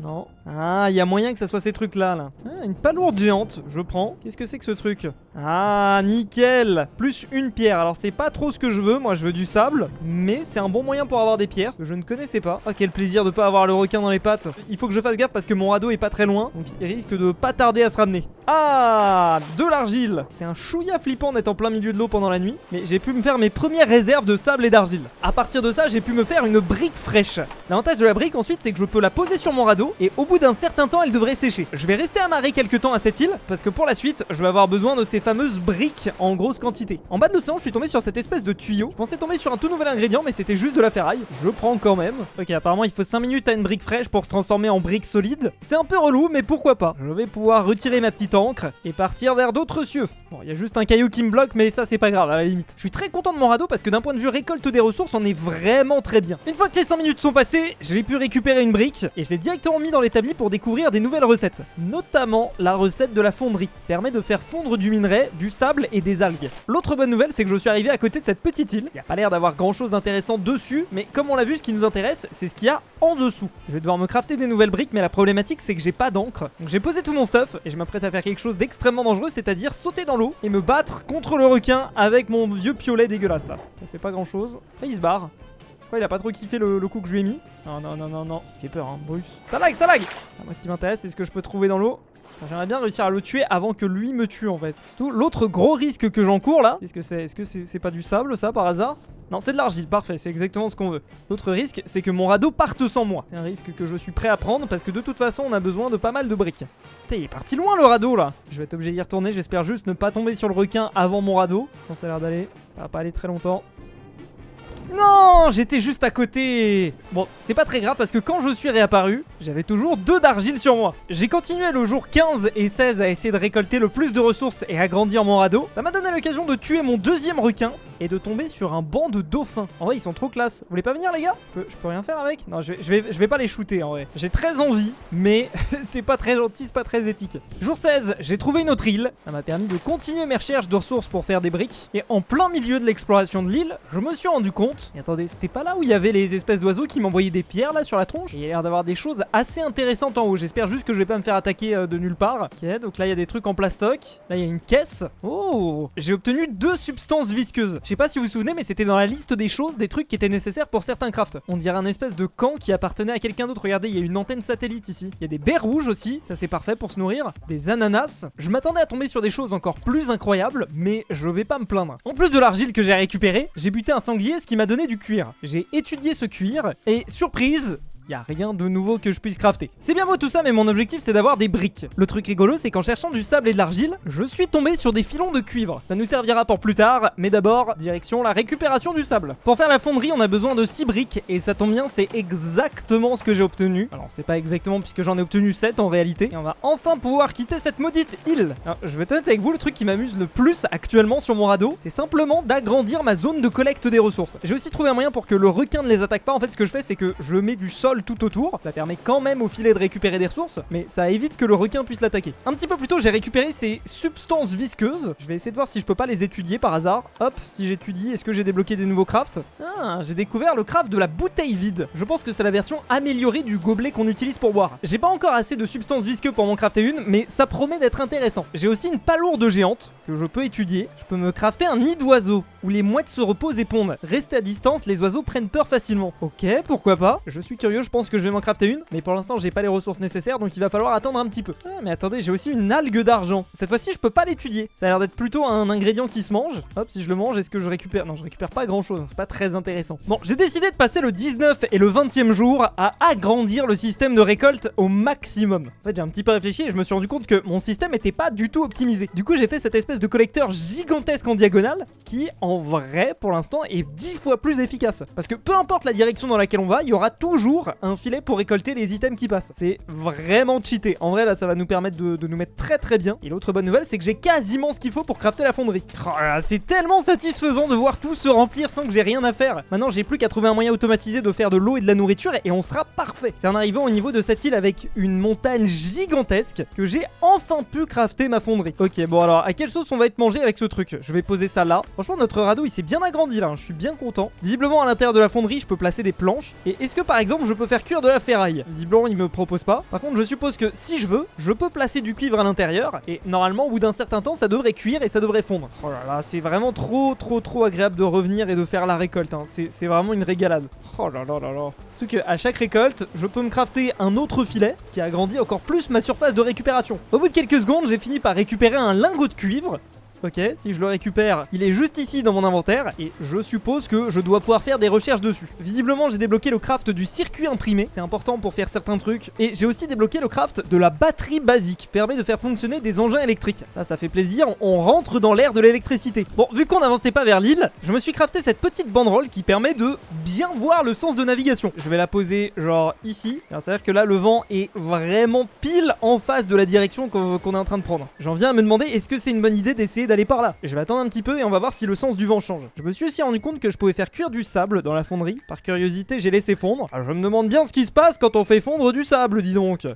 Non. Ah, il y a moyen que ça soit ces trucs-là, là. Ah, une palourde géante, je prends. Qu'est-ce que c'est que ce truc? Ah, nickel. Plus une pierre. Alors, c'est pas trop ce que je veux. Moi, je veux du sable. Mais c'est un bon moyen pour avoir des pierres que je ne connaissais pas. Oh, quel plaisir de pas avoir le requin dans les pattes. Il faut que je fasse gaffe parce que mon radeau est pas très loin. Donc, il risque de pas tarder à se ramener. Ah, de l'argile. C'est un chouïa flippant d'être en plein milieu de l'eau pendant la nuit. Mais j'ai pu me faire mes premières réserves de sable et d'argile. À partir de ça, j'ai pu me faire une brique fraîche. L'avantage de la brique, ensuite, c'est que je peux la poser sur mon radeau. Et au bout d'un certain temps elle devrait sécher. Je vais rester amarré quelques temps à cette île parce que pour la suite je vais avoir besoin de ces ces fameuses briques en grosse quantité. En bas de l'océan, je suis tombé sur cette espèce de tuyau. Je pensais tomber sur un tout nouvel ingrédient, mais c'était juste de la ferraille. Je prends quand même. Ok, apparemment il faut 5 minutes à une brique fraîche pour se transformer en brique solide. C'est un peu relou, mais pourquoi pas. Je vais pouvoir retirer ma petite encre et partir vers d'autres cieux. Bon, il y a juste un caillou qui me bloque, mais ça c'est pas grave à la limite. Je suis très content de mon radeau parce que d'un point de vue récolte des ressources, on est vraiment très bien. Une fois que les 5 minutes sont passées, j'ai pu récupérer une brique et je l'ai directement mis dans l'établi pour découvrir des nouvelles recettes. Notamment la recette de la fonderie. Permet de faire fondre du minerai, du sable et des algues. L'autre bonne nouvelle, c'est que je suis arrivé à côté de cette petite île. Il n'y a pas l'air d'avoir grand chose d'intéressant dessus, mais comme on l'a vu, ce qui nous intéresse, c'est ce qu'il y a en dessous. Je vais devoir me crafter des nouvelles briques, mais la problématique, c'est que j'ai pas d'encre. Donc j'ai posé tout mon stuff et je m'apprête à faire quelque chose d'extrêmement dangereux, c'est-à-dire sauter dans l'eau et me battre contre le requin avec mon vieux piolet dégueulasse là. Ça fait pas grand chose. Là, il se barre. Pourquoi il a pas trop kiffé le coup que je lui ai mis? Non, non, non, non, non. Il fait peur, hein, Bruce. Ça lag, ça lag. Moi, ce qui m'intéresse, c'est ce que je peux trouver dans l'eau. J'aimerais bien réussir à le tuer avant que lui me tue en fait. L'autre gros risque que j'encours là, est-ce que c'est pas du sable ça par hasard? Non, c'est de l'argile, parfait, c'est exactement ce qu'on veut. L'autre risque, c'est que mon radeau parte sans moi. C'est un risque que je suis prêt à prendre parce que de toute façon, on a besoin de pas mal de briques. Putain, il est parti loin le radeau là. Je vais être obligé d'y retourner, j'espère juste ne pas tomber sur le requin avant mon radeau. Ça a l'air d'aller, ça va pas aller très longtemps. Non, j'étais juste à côté. Bon, c'est pas très grave parce que quand je suis réapparu, j'avais toujours 2 d'argile sur moi. J'ai continué le jour 15 et 16 à essayer de récolter le plus de ressources et agrandir mon radeau. Ça m'a donné l'occasion de tuer mon 2e requin et de tomber sur un banc de dauphins. En vrai, ils sont trop classe. Vous voulez pas venir les gars? Je peux rien faire avec? Non, je vais pas les shooter en vrai. J'ai très envie, mais c'est pas très gentil, c'est pas très éthique. Jour 16, j'ai trouvé une autre île. Ça m'a permis de continuer mes recherches de ressources pour faire des briques. Et en plein milieu de l'exploration de l'île, je me suis rendu compte. Et attendez, c'était pas là où il y avait les espèces d'oiseaux qui m'envoyaient des pierres là sur la tronche? Et il y a l'air d'avoir des choses assez intéressantes en haut. J'espère juste que je vais pas me faire attaquer de nulle part. Ok, donc là il y a des trucs en plastoc. Là il y a une caisse. Oh, j'ai obtenu 2 substances visqueuses. Je sais pas si vous vous souvenez, mais c'était dans la liste des choses, des trucs qui étaient nécessaires pour certains crafts. On dirait un espèce de camp qui appartenait à quelqu'un d'autre. Regardez, il y a une antenne satellite ici. Il y a des baies rouges aussi, ça c'est parfait pour se nourrir. Des ananas. Je m'attendais à tomber sur des choses encore plus incroyables, mais je vais pas me plaindre. En plus de l'argile que j'ai récupérée, j'ai buté un sanglier, ce qui m'a donné du cuir. J'ai étudié ce cuir et surprise, y a rien de nouveau que je puisse crafter. C'est bien beau tout ça, mais mon objectif c'est d'avoir des briques. Le truc rigolo, c'est qu'en cherchant du sable et de l'argile, je suis tombé sur des filons de cuivre. Ça nous servira pour plus tard, mais d'abord, direction la récupération du sable. Pour faire la fonderie, on a besoin de 6 briques, et ça tombe bien, c'est exactement ce que j'ai obtenu. Alors c'est pas exactement puisque j'en ai obtenu 7 en réalité. Et on va enfin pouvoir quitter cette maudite île. Alors, je vais être honnête avec vous, le truc qui m'amuse le plus actuellement sur mon radeau, c'est simplement d'agrandir ma zone de collecte des ressources. J'ai aussi trouvé un moyen pour que le requin ne les attaque pas. En fait, ce que je fais, c'est que je mets du sol tout autour. Ça permet quand même au filet de récupérer des ressources, mais ça évite que le requin puisse l'attaquer. Un petit peu plus tôt, j'ai récupéré ces substances visqueuses. Je vais essayer de voir si je peux pas les étudier par hasard. Hop, si j'étudie, est-ce que j'ai débloqué des nouveaux crafts? Ah, j'ai découvert le craft de la bouteille vide. Je pense que c'est la version améliorée du gobelet qu'on utilise pour boire. J'ai pas encore assez de substances visqueuses pour m'en crafter une, mais ça promet d'être intéressant. J'ai aussi une palourde géante que je peux étudier. Je peux me crafter un nid d'oiseaux où les mouettes se reposent et pondent. Restez à distance, les oiseaux prennent peur facilement. Ok, pourquoi pas? Je suis curieux, je pense que je vais m'en crafter une, mais pour l'instant j'ai pas les ressources nécessaires, donc il va falloir attendre un petit peu. Ah mais attendez, j'ai aussi une algue d'argent. Cette fois-ci je peux pas l'étudier. Ça a l'air d'être plutôt un ingrédient qui se mange. Hop, si je le mange, est-ce que je récupère? Non, je récupère pas grand chose, c'est pas très intéressant. Bon, j'ai décidé de passer le 19 et le 20e jour à agrandir le système de récolte au maximum. En fait j'ai un petit peu réfléchi et je me suis rendu compte que mon système était pas du tout optimisé. Du coup j'ai fait cette espèce de collecteur gigantesque en diagonale qui en vrai pour l'instant est 10 fois plus efficace. Parce que peu importe la direction dans laquelle on va, il y aura toujours un filet pour récolter les items qui passent. C'est vraiment cheaté. En vrai là ça va nous permettre de nous mettre très bien. Et l'autre bonne nouvelle c'est que j'ai quasiment ce qu'il faut pour crafter la fonderie. Oh là là, c'est tellement satisfaisant de voir tout se remplir sans que j'ai rien à faire. Maintenant j'ai plus qu'à trouver un moyen automatisé de faire de l'eau et de la nourriture et on sera parfait. C'est en arrivant au niveau de cette île avec une montagne gigantesque que j'ai enfin pu crafter ma fonderie. Ok, bon alors à quelle sauce on va être mangé avec ce truc? Je vais poser ça là. Franchement notre radeau il s'est bien agrandi là, hein. Je suis bien content. Visiblement à l'intérieur de la fonderie je peux placer des planches. Et est-ce que par exemple je peux faire cuire de la ferraille? Visiblement il me propose pas. Par contre je suppose que si je veux, je peux placer du cuivre à l'intérieur. Et normalement au bout d'un certain temps ça devrait cuire et ça devrait fondre. Oh là là, c'est vraiment trop agréable de revenir et de faire la récolte, hein. C'est vraiment une régalade. Oh là là là là. Surtout qu'à chaque récolte, je peux me crafter un autre filet, ce qui agrandit encore plus ma surface de récupération. Au bout de quelques secondes, j'ai fini par récupérer un lingot de cuivre. Ok, si je le récupère, il est juste ici dans mon inventaire et je suppose que je dois pouvoir faire des recherches dessus. Visiblement, j'ai débloqué le craft du circuit imprimé, c'est important pour faire certains trucs. Et j'ai aussi débloqué le craft de la batterie basique, permet de faire fonctionner des engins électriques. Ça fait plaisir, on rentre dans l'ère de l'électricité. Bon, vu qu'on n'avançait pas vers l'île, je me suis crafté cette petite banderole qui permet de bien voir le sens de navigation. Je vais la poser genre ici. Alors, c'est-à-dire que là, le vent est vraiment pile en face de la direction qu'on est en train de prendre. J'en viens à me demander, est-ce que c'est une bonne idée d'essayer d'aller par là? Je vais attendre un petit peu et on va voir si le sens du vent change. Je me suis aussi rendu compte que je pouvais faire cuire du sable dans la fonderie. Par curiosité, j'ai laissé fondre. Alors, je me demande bien ce qui se passe quand on fait fondre du sable, dis donc.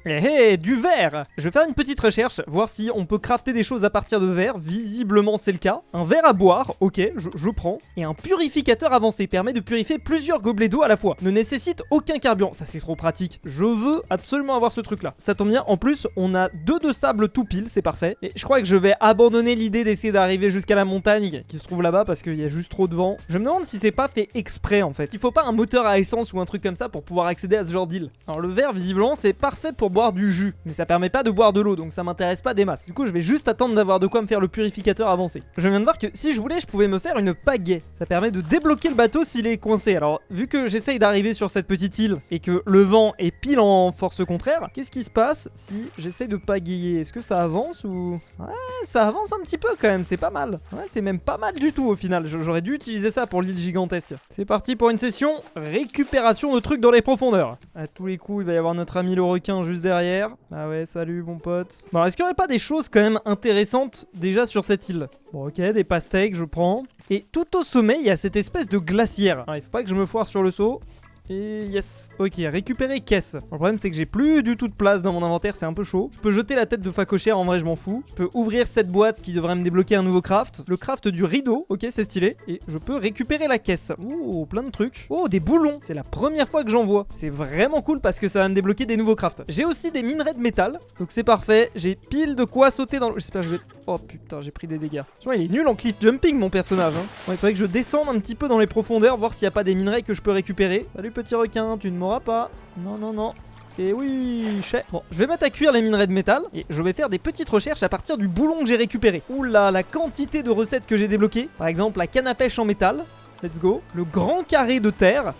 Du verre! Je vais faire une petite recherche, voir si on peut crafter des choses à partir de verre. Visiblement c'est le cas. Un verre à boire, ok, je prends. Et un purificateur avancé permet de purifier plusieurs gobelets d'eau à la fois. Ne nécessite aucun carburant, ça c'est trop pratique. Je veux absolument avoir ce truc là. Ça tombe bien, en plus on a 2 de sable tout pile, c'est parfait. Et je crois que je vais abandonner l'idée d'essayer d'arriver jusqu'à la montagne qui se trouve là-bas parce qu'il y a juste trop de vent. Je me demande si c'est pas fait exprès en fait. Il faut pas un moteur à essence ou un truc comme ça pour pouvoir accéder à ce genre d'île. Alors le verre visiblement c'est parfait pour boire du jus, mais ça permet pas de boire de l'eau, donc ça m'intéresse pas des masses. Du coup je vais juste attendre d'avoir de quoi me faire le purificateur avancé. Je viens de voir que si je voulais je pouvais me faire une pagaie. Ça permet de débloquer le bateau s'il est coincé. Alors vu que j'essaye d'arriver sur cette petite île et que le vent est pile en force contraire, qu'est-ce qui se passe si j'essaye de pagayer? Est-ce que ça avance ou... Ouais, ça avance un petit peu quand même, c'est pas mal. Ouais, c'est même pas mal du tout au final. J'aurais dû utiliser ça pour l'île gigantesque. C'est parti pour une session récupération de trucs dans les profondeurs. À tous les coups il va y avoir notre ami le requin juste derrière. Ah ouais, salut mon pote. Bon, est-ce qu'il n'y aurait pas des choses quand même intéressantes déjà sur cette île? Bon, ok, des pastèques, je prends. Et tout au sommet, il y a cette espèce de glacière. Alors, il faut pas que je me foire sur le saut. Et yes, ok, récupérer caisse. Le problème c'est que j'ai plus du tout de place dans mon inventaire, c'est un peu chaud. Je peux jeter la tête de facochère, en vrai je m'en fous. Je peux ouvrir cette boîte qui devrait me débloquer un nouveau craft. Le craft du rideau, ok c'est stylé. Et je peux récupérer la caisse. Oh, plein de trucs. Oh, des boulons, c'est la première fois que j'en vois. C'est vraiment cool parce que ça va me débloquer des nouveaux crafts. J'ai aussi des minerais de métal, donc c'est parfait. J'ai pile de quoi sauter dans le... J'espère que je vais... Oh putain, j'ai pris des dégâts. Tu vois, il est nul en cliff jumping mon personnage, hein. Bon, il faudrait que je descende un petit peu dans les profondeurs, voir s'il n'y a pas des minerais que je peux récupérer. Salut petit requin, tu ne m'auras pas. Non, non, non. Et oui, chais. Bon, je vais mettre à cuire les minerais de métal et je vais faire des petites recherches à partir du boulon que j'ai récupéré. Oula, la quantité de recettes que j'ai débloquées. Par exemple, la canne à pêche en métal. Let's go. Le grand carré de terre.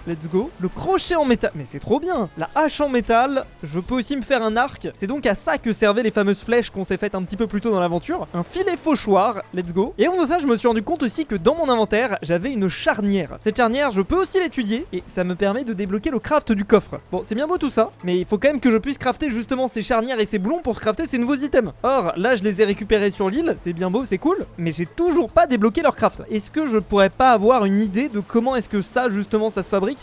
Let's go. Le crochet en métal. Mais c'est trop bien. La hache en métal. Je peux aussi me faire un arc. C'est donc à ça que servaient les fameuses flèches qu'on s'est faites un petit peu plus tôt dans l'aventure. Un filet fauchoir. Let's go. Et en faisant ça, je me suis rendu compte aussi que dans mon inventaire, j'avais une charnière. Cette charnière, je peux aussi l'étudier. Et ça me permet de débloquer le craft du coffre. Bon, c'est bien beau tout ça. Mais il faut quand même que je puisse crafter justement ces charnières et ces boulons pour crafter ces nouveaux items. Or, là, je les ai récupérés sur l'île. C'est bien beau, c'est cool. Mais j'ai toujours pas débloqué leur craft. Est-ce que je pourrais pas avoir une idée de comment est-ce que ça, justement, ça se fabrique?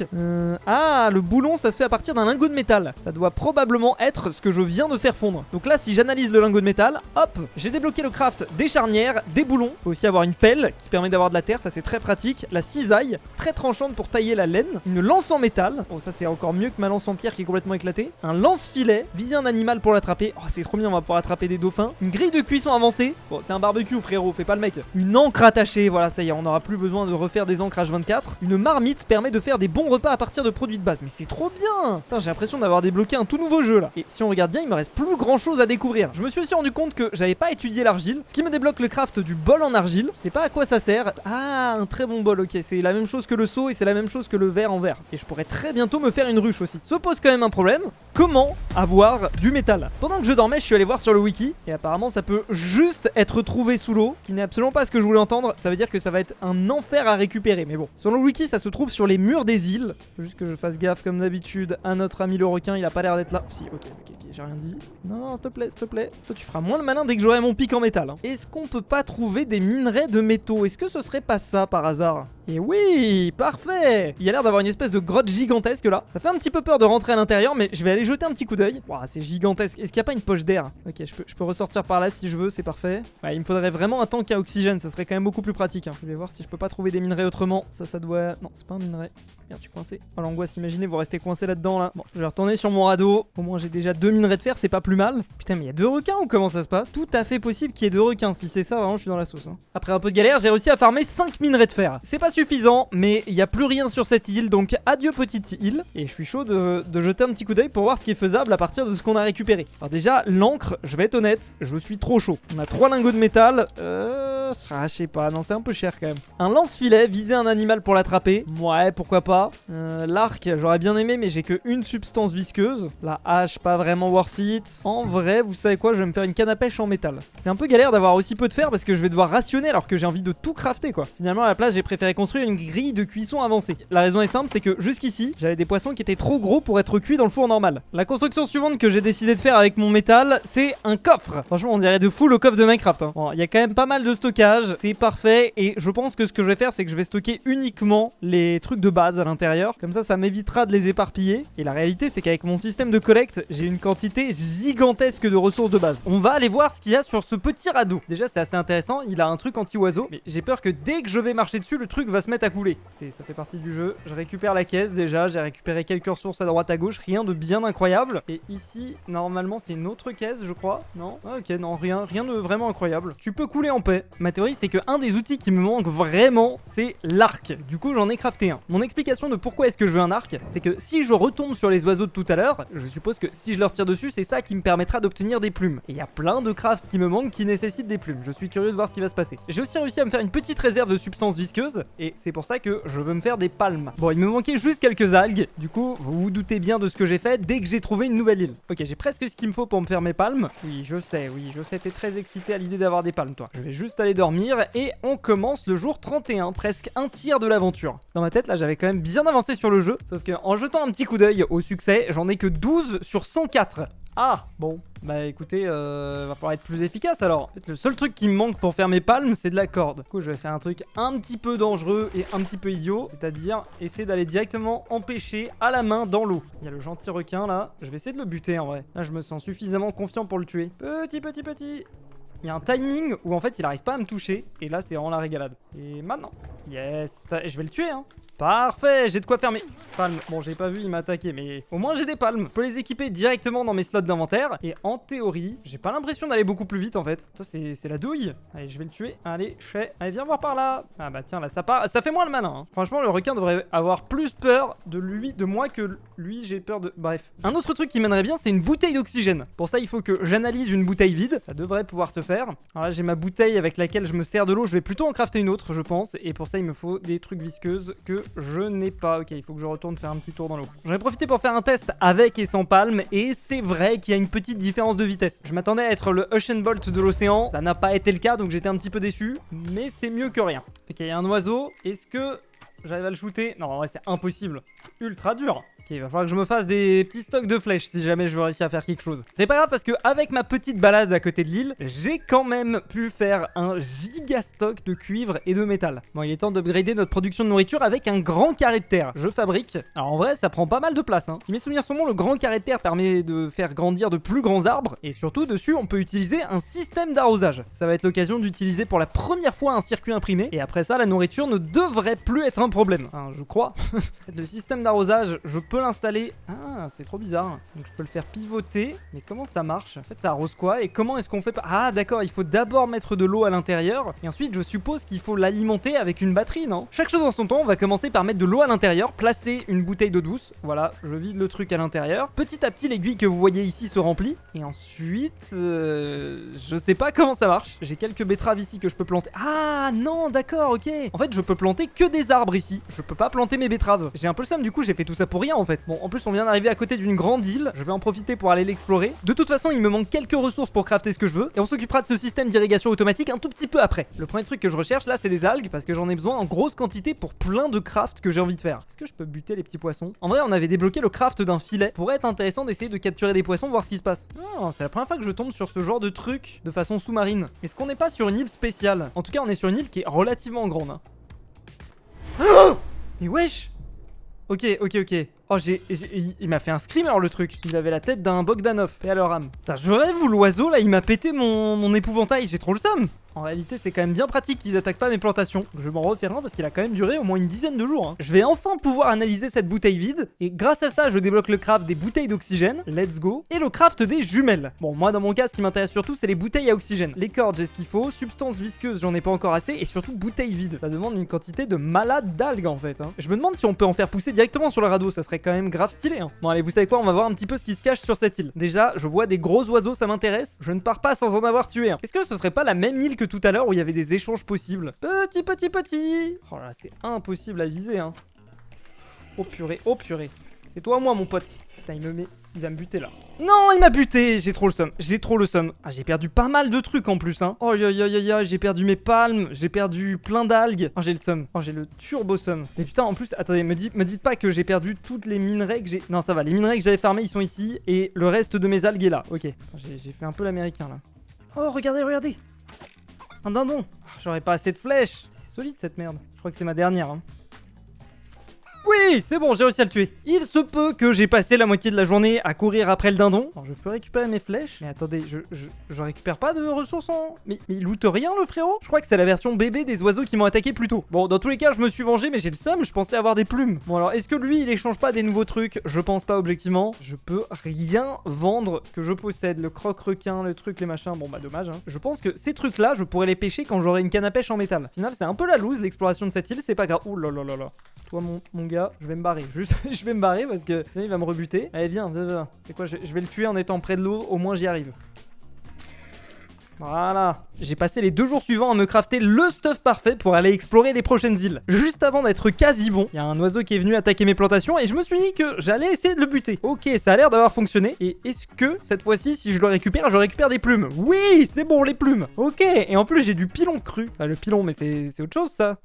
Ah, le boulon, ça se fait à partir d'un lingot de métal. Ça doit probablement être ce que je viens de faire fondre. Donc là, si j'analyse le lingot de métal, hop, j'ai débloqué le craft des charnières, des boulons. Faut aussi avoir une pelle qui permet d'avoir de la terre, ça c'est très pratique. La cisaille, très tranchante pour tailler la laine. Une lance en métal. Oh, ça c'est encore mieux que ma lance en pierre qui est complètement éclatée. Un lance-filet, viser un animal pour l'attraper. Oh, c'est trop bien, on va pouvoir attraper des dauphins. Une grille de cuisson avancée. Bon, c'est un barbecue, frérot, fais pas le mec. Une encre attachée, voilà, ça y est, on n'aura plus besoin de refaire des encres H24. Une marmite permet de faire des bons repas à partir de produits de base. Mais c'est trop bien. Putain, j'ai l'impression d'avoir débloqué un tout nouveau jeu là. Et si on regarde bien, il me reste plus grand chose à découvrir. Je me suis aussi rendu compte que j'avais pas étudié l'argile, ce qui me débloque le craft du bol en argile. Je sais pas à quoi ça sert. Ah, un très bon bol, ok. C'est la même chose que le seau et c'est la même chose que le verre en verre. Et je pourrais très bientôt me faire une ruche aussi. Se pose quand même un problème. Comment avoir du métal? Pendant que je dormais, je suis allé voir sur le wiki et apparemment ça peut juste être trouvé sous l'eau, qui n'est absolument pas ce que je voulais entendre. Ça veut dire que ça va être un enfer à récupérer. Mais bon, sur le wiki, ça se trouve sur les murs des îles. Faut juste que je fasse gaffe comme d'habitude à notre ami le requin, il a pas l'air d'être là. Si, ok, j'ai rien dit. Non, s'il te plaît, s'il te plaît. Toi, tu feras moins le malin dès que j'aurai mon pic en métal. Hein. Est-ce qu'on peut pas trouver des minerais de métaux? Est-ce que ce serait pas ça par hasard? Et oui, parfait. Il y a l'air d'avoir une espèce de grotte gigantesque là. Ça fait un petit peu peur de rentrer à l'intérieur, mais je vais aller jeter un petit coup d'œil. Waouh, c'est gigantesque. Est-ce qu'il n'y a pas une poche d'air? Ok, je peux ressortir par là si je veux, c'est parfait. Ouais, il me faudrait vraiment un tank à oxygène, ça serait quand même beaucoup plus pratique. Hein. Je vais voir si je peux pas trouver des minerais autrement. Ça doit... Non, c'est pas un minerai. Merde, je suis coincé. Oh l'angoisse, imaginez, vous restez coincé là-dedans là. Bon, je vais retourner sur mon radeau. Au moins j'ai déjà 2 minerais de fer, c'est pas plus mal. Putain, mais il y a 2 requins ou comment ça se passe? Tout à fait possible qu'il y ait 2 requins. Si c'est ça, vraiment, je suis dans la sauce. Hein. Après un peu de galère, j'ai réussi à farmer 5 minerais de fer. C'est pas suffisant, mais il n'y a plus rien sur cette île, donc adieu petite île. Et je suis chaud de jeter un petit coup d'œil pour voir ce qui est faisable à partir de ce qu'on a récupéré. Alors déjà, l'encre, je vais être honnête, je suis trop chaud. On a 3 lingots de métal, je sais pas, non c'est un peu cher quand même. Un lance-filet, viser un animal pour l'attraper, ouais pourquoi pas. L'arc, j'aurais bien aimé mais j'ai qu'une substance visqueuse. La hache, pas vraiment worth it. En vrai, vous savez quoi, je vais me faire une canne à pêche en métal. C'est un peu galère d'avoir aussi peu de fer parce que je vais devoir rationner alors que j'ai envie de tout crafter quoi. Finalement à la place j'ai préféré construire une grille de cuisson avancée. La raison est simple, c'est que jusqu'ici j'avais des poissons qui étaient trop gros pour être cuits dans le four normal. La construction suivante que j'ai décidé de faire avec mon métal, c'est un coffre. Franchement on dirait de fou le coffre de Minecraft hein. Bon, il y a quand même pas mal de stockage, c'est parfait et je pense que ce que je vais faire c'est que je vais stocker uniquement les trucs de base à l'intérieur. Comme ça m'évitera de les éparpiller. Et la réalité c'est qu'avec mon système de collecte, j'ai une quantité gigantesque de ressources de base. On va aller voir ce qu'il y a sur ce petit radeau. Déjà c'est assez intéressant, il a un truc anti-oiseau, mais j'ai peur que dès que je vais marcher dessus, le truc va se mettre à couler. Et ça fait partie du jeu. Je récupère la caisse déjà, j'ai récupéré quelques ressources à droite à gauche, rien de bien incroyable. Et ici, normalement c'est une autre caisse je crois. Non ah, ok, non, rien de vraiment incroyable. Tu peux couler en paix. Ma théorie c'est que un des outils qui me manque vraiment, c'est l'arc. Du coup j'en ai crafté un. Mon explication de pourquoi est-ce que je veux un arc, c'est que si je retombe sur les oiseaux de tout à l'heure, je suppose que si je leur tire dessus, c'est ça qui me permettra d'obtenir des plumes. Et il y a plein de crafts qui me manquent qui nécessitent des plumes. Je suis curieux de voir ce qui va se passer. J'ai aussi réussi à me faire une petite réserve de substances visqueuses et c'est pour ça que je veux me faire des palmes. Bon, il me manquait juste quelques algues. Du coup, vous vous doutez bien de ce que j'ai fait dès que j'ai trouvé une nouvelle île. Ok, j'ai presque ce qu'il me faut pour me faire mes palmes. Oui, je sais, t'es très excité à l'idée d'avoir des palmes, toi. Je vais juste aller dormir et on commence le jour 31, presque un tiers de l'aventure. Dans ma tête, là, j'avais quand même bien avancé sur le jeu, sauf qu'en jetant un petit coup d'œil au succès, j'en ai que 12 sur 104. Ah, bon, bah écoutez, va falloir être plus efficace alors. En fait, le seul truc qui me manque pour faire mes palmes, c'est de la corde. Du coup, je vais faire un truc un petit peu dangereux et un petit peu idiot, c'est-à-dire essayer d'aller directement empêcher à la main dans l'eau. Il y a le gentil requin là, je vais essayer de le buter en vrai. Là, je me sens suffisamment confiant pour le tuer. Petit. Il y a un timing où en fait il arrive pas à me toucher et là c'est vraiment la régalade. Et maintenant, yes, je vais le tuer hein. Parfait, j'ai de quoi faire mes palmes. Bon, j'ai pas vu, il m'a attaqué, mais au moins j'ai des palmes. Je peux les équiper directement dans mes slots d'inventaire. Et en théorie, j'ai pas l'impression d'aller beaucoup plus vite en fait. Ça, c'est la douille. Allez, je vais le tuer. Allez, allez, viens voir par là. Ah bah tiens, là, ça part. Ça fait moins le malin. Hein. Franchement, le requin devrait avoir plus peur de moi que lui. J'ai peur de. Bref. Un autre truc qui mènerait bien, c'est une bouteille d'oxygène. Pour ça, il faut que j'analyse une bouteille vide. Ça devrait pouvoir se faire. Alors là, j'ai ma bouteille avec laquelle je me sers de l'eau. Je vais plutôt en crafter une autre, je pense. Et pour ça, il me faut des trucs visqueuses que je n'ai pas. Ok, il faut que je retourne faire un petit tour dans l'eau. J'en ai profité pour faire un test avec et sans palme et c'est vrai qu'il y a une petite différence de vitesse. Je m'attendais à être le Usain Bolt de l'océan, ça n'a pas été le cas donc j'étais un petit peu déçu, mais c'est mieux que rien. Ok, il y a un oiseau, est-ce que j'arrive à le shooter? Non, en vrai c'est impossible, ultra dur. Ok, il va falloir que je me fasse des petits stocks de flèches si jamais je veux réussir à faire quelque chose. C'est pas grave parce que avec ma petite balade à côté de l'île, j'ai quand même pu faire un giga stock de cuivre et de métal. Bon, il est temps d'upgrader notre production de nourriture avec un grand carré de terre. Je fabrique. Alors en vrai, ça prend pas mal de place. Hein. Si mes souvenirs sont bons, le grand carré de terre permet de faire grandir de plus grands arbres. Et surtout, dessus, on peut utiliser un système d'arrosage. Ça va être l'occasion d'utiliser pour la première fois un circuit imprimé. Et après ça, la nourriture ne devrait plus être un problème. Enfin, je crois. Le système d'arrosage, je peux l'installer. Ah, c'est trop bizarre. Donc je peux le faire pivoter. Mais comment ça marche? En fait, ça arrose quoi? Et comment est-ce qu'on fait? Ah, d'accord, il faut d'abord mettre de l'eau à l'intérieur. Et ensuite, je suppose qu'il faut l'alimenter avec une batterie, non? Chaque chose en son temps, on va commencer par mettre de l'eau à l'intérieur, placer une bouteille d'eau douce. Voilà, je vide le truc à l'intérieur. Petit à petit, l'aiguille que vous voyez ici se remplit. Et ensuite, je sais pas comment ça marche. J'ai quelques betteraves ici que je peux planter. Ah, non, d'accord, ok. En fait, je peux planter que des arbres ici. Je peux pas planter mes betteraves. J'ai un peu le seum, du coup, j'ai fait tout ça pour rien en fait. Bon, en plus, on vient d'arriver à côté d'une grande île. Je vais en profiter pour aller l'explorer. De toute façon, il me manque quelques ressources pour crafter ce que je veux. Et on s'occupera de ce système d'irrigation automatique un tout petit peu après. Le premier truc que je recherche là, c'est des algues parce que j'en ai besoin en grosse quantité pour plein de crafts que j'ai envie de faire. Est-ce que je peux buter les petits poissons? En vrai, on avait débloqué le craft d'un filet. Pourrait être intéressant d'essayer de capturer des poissons, voir ce qui se passe. Oh, c'est la première fois que je tombe sur ce genre de truc de façon sous-marine. Est-ce qu'on n'est pas sur une île spéciale? En tout cas, on est sur une île qui est relativement grande. Hein. Oh, mais wesh! Ok. Oh, il m'a fait un screamer le truc. Il avait la tête d'un Bogdanov. Et alors âme. Putain, je rêve où l'oiseau là, il m'a pété mon épouvantail. J'ai trop le seum. En réalité, c'est quand même bien pratique qu'ils attaquent pas mes plantations. Je vais m'en refaire un parce qu'il a quand même duré au moins une dizaine de jours. Je vais enfin pouvoir analyser cette bouteille vide. Et grâce à ça, je débloque le craft des bouteilles d'oxygène. Let's go. Et le craft des jumelles. Bon, moi, dans mon cas, ce qui m'intéresse surtout, c'est les bouteilles à oxygène. Les cordes, j'ai ce qu'il faut. Substance visqueuse, j'en ai pas encore assez. Et surtout, bouteilles vides. Ça demande une quantité de malade d'algues, en fait. Je me demande si on peut en faire pousser directement sur le radeau. Ça serait quand même grave stylé. Bon, allez, vous savez quoi? On va voir un petit peu ce qui se cache sur cette île. Déjà, je vois des gros oiseaux, ça m'intéresse. Je ne pars pas sans en avoir tué un. Est-ce que ce serait pas la même île que tout à l'heure où il y avait des échanges possibles? Petit. Oh là, c'est impossible à viser, hein. Oh purée, oh purée. C'est toi ou moi, mon pote? Putain, il va me buter là. Non, il m'a buté. J'ai trop le seum. Ah, j'ai perdu pas mal de trucs en plus, hein. Oh, j'ai perdu mes palmes. J'ai perdu plein d'algues. Oh, j'ai le seum. Oh, j'ai le turbo seum. Mais putain, en plus, attendez, me dites pas que j'ai perdu toutes les minerais que j'ai... Non, ça va, les minerais que j'avais farmés, ils sont ici. Et le reste de mes algues est là. Ok, j'ai fait un peu l'américain, là. Oh, regardez. Un dindon. J'aurais pas assez de flèches. C'est solide, cette merde. Je crois que c'est ma dernière, hein. Oui, c'est bon, j'ai réussi à le tuer. Il se peut que j'ai passé la moitié de la journée à courir après le dindon. Alors, je peux récupérer mes flèches. Mais attendez, je récupère pas de ressources en... Mais il loot rien, le frérot? Je crois que c'est la version bébé des oiseaux qui m'ont attaqué plus tôt. Bon, dans tous les cas, je me suis vengé, mais j'ai le seum, je pensais avoir des plumes. Bon, alors, est-ce que lui, il échange pas des nouveaux trucs? Je pense pas, objectivement. Je peux rien vendre que je possède. Le croque-requin, le truc, les machins. Bon, bah, dommage, hein. Je pense que ces trucs-là, je pourrais les pêcher quand j'aurai une canne à pêche en métal. Au final, c'est un peu la loose, l'exploration de cette île, c'est pas grave. Ouh là là là là. Toi, mon gars, je vais me barrer. Juste, je vais me barrer parce que il va me rebuter. Allez, viens. C'est quoi, je vais le tuer en étant près de l'eau. Au moins, j'y arrive. Voilà. J'ai passé les 2 jours suivants à me crafter le stuff parfait pour aller explorer les prochaines îles. Juste avant d'être quasi bon, il y a un oiseau qui est venu attaquer mes plantations et je me suis dit que j'allais essayer de le buter. Ok, ça a l'air d'avoir fonctionné. Et est-ce que cette fois-ci, si je le récupère, je récupère des plumes? Oui, c'est bon, les plumes. Ok, et en plus j'ai du pilon cru. Enfin, le pilon, mais c'est autre chose ça.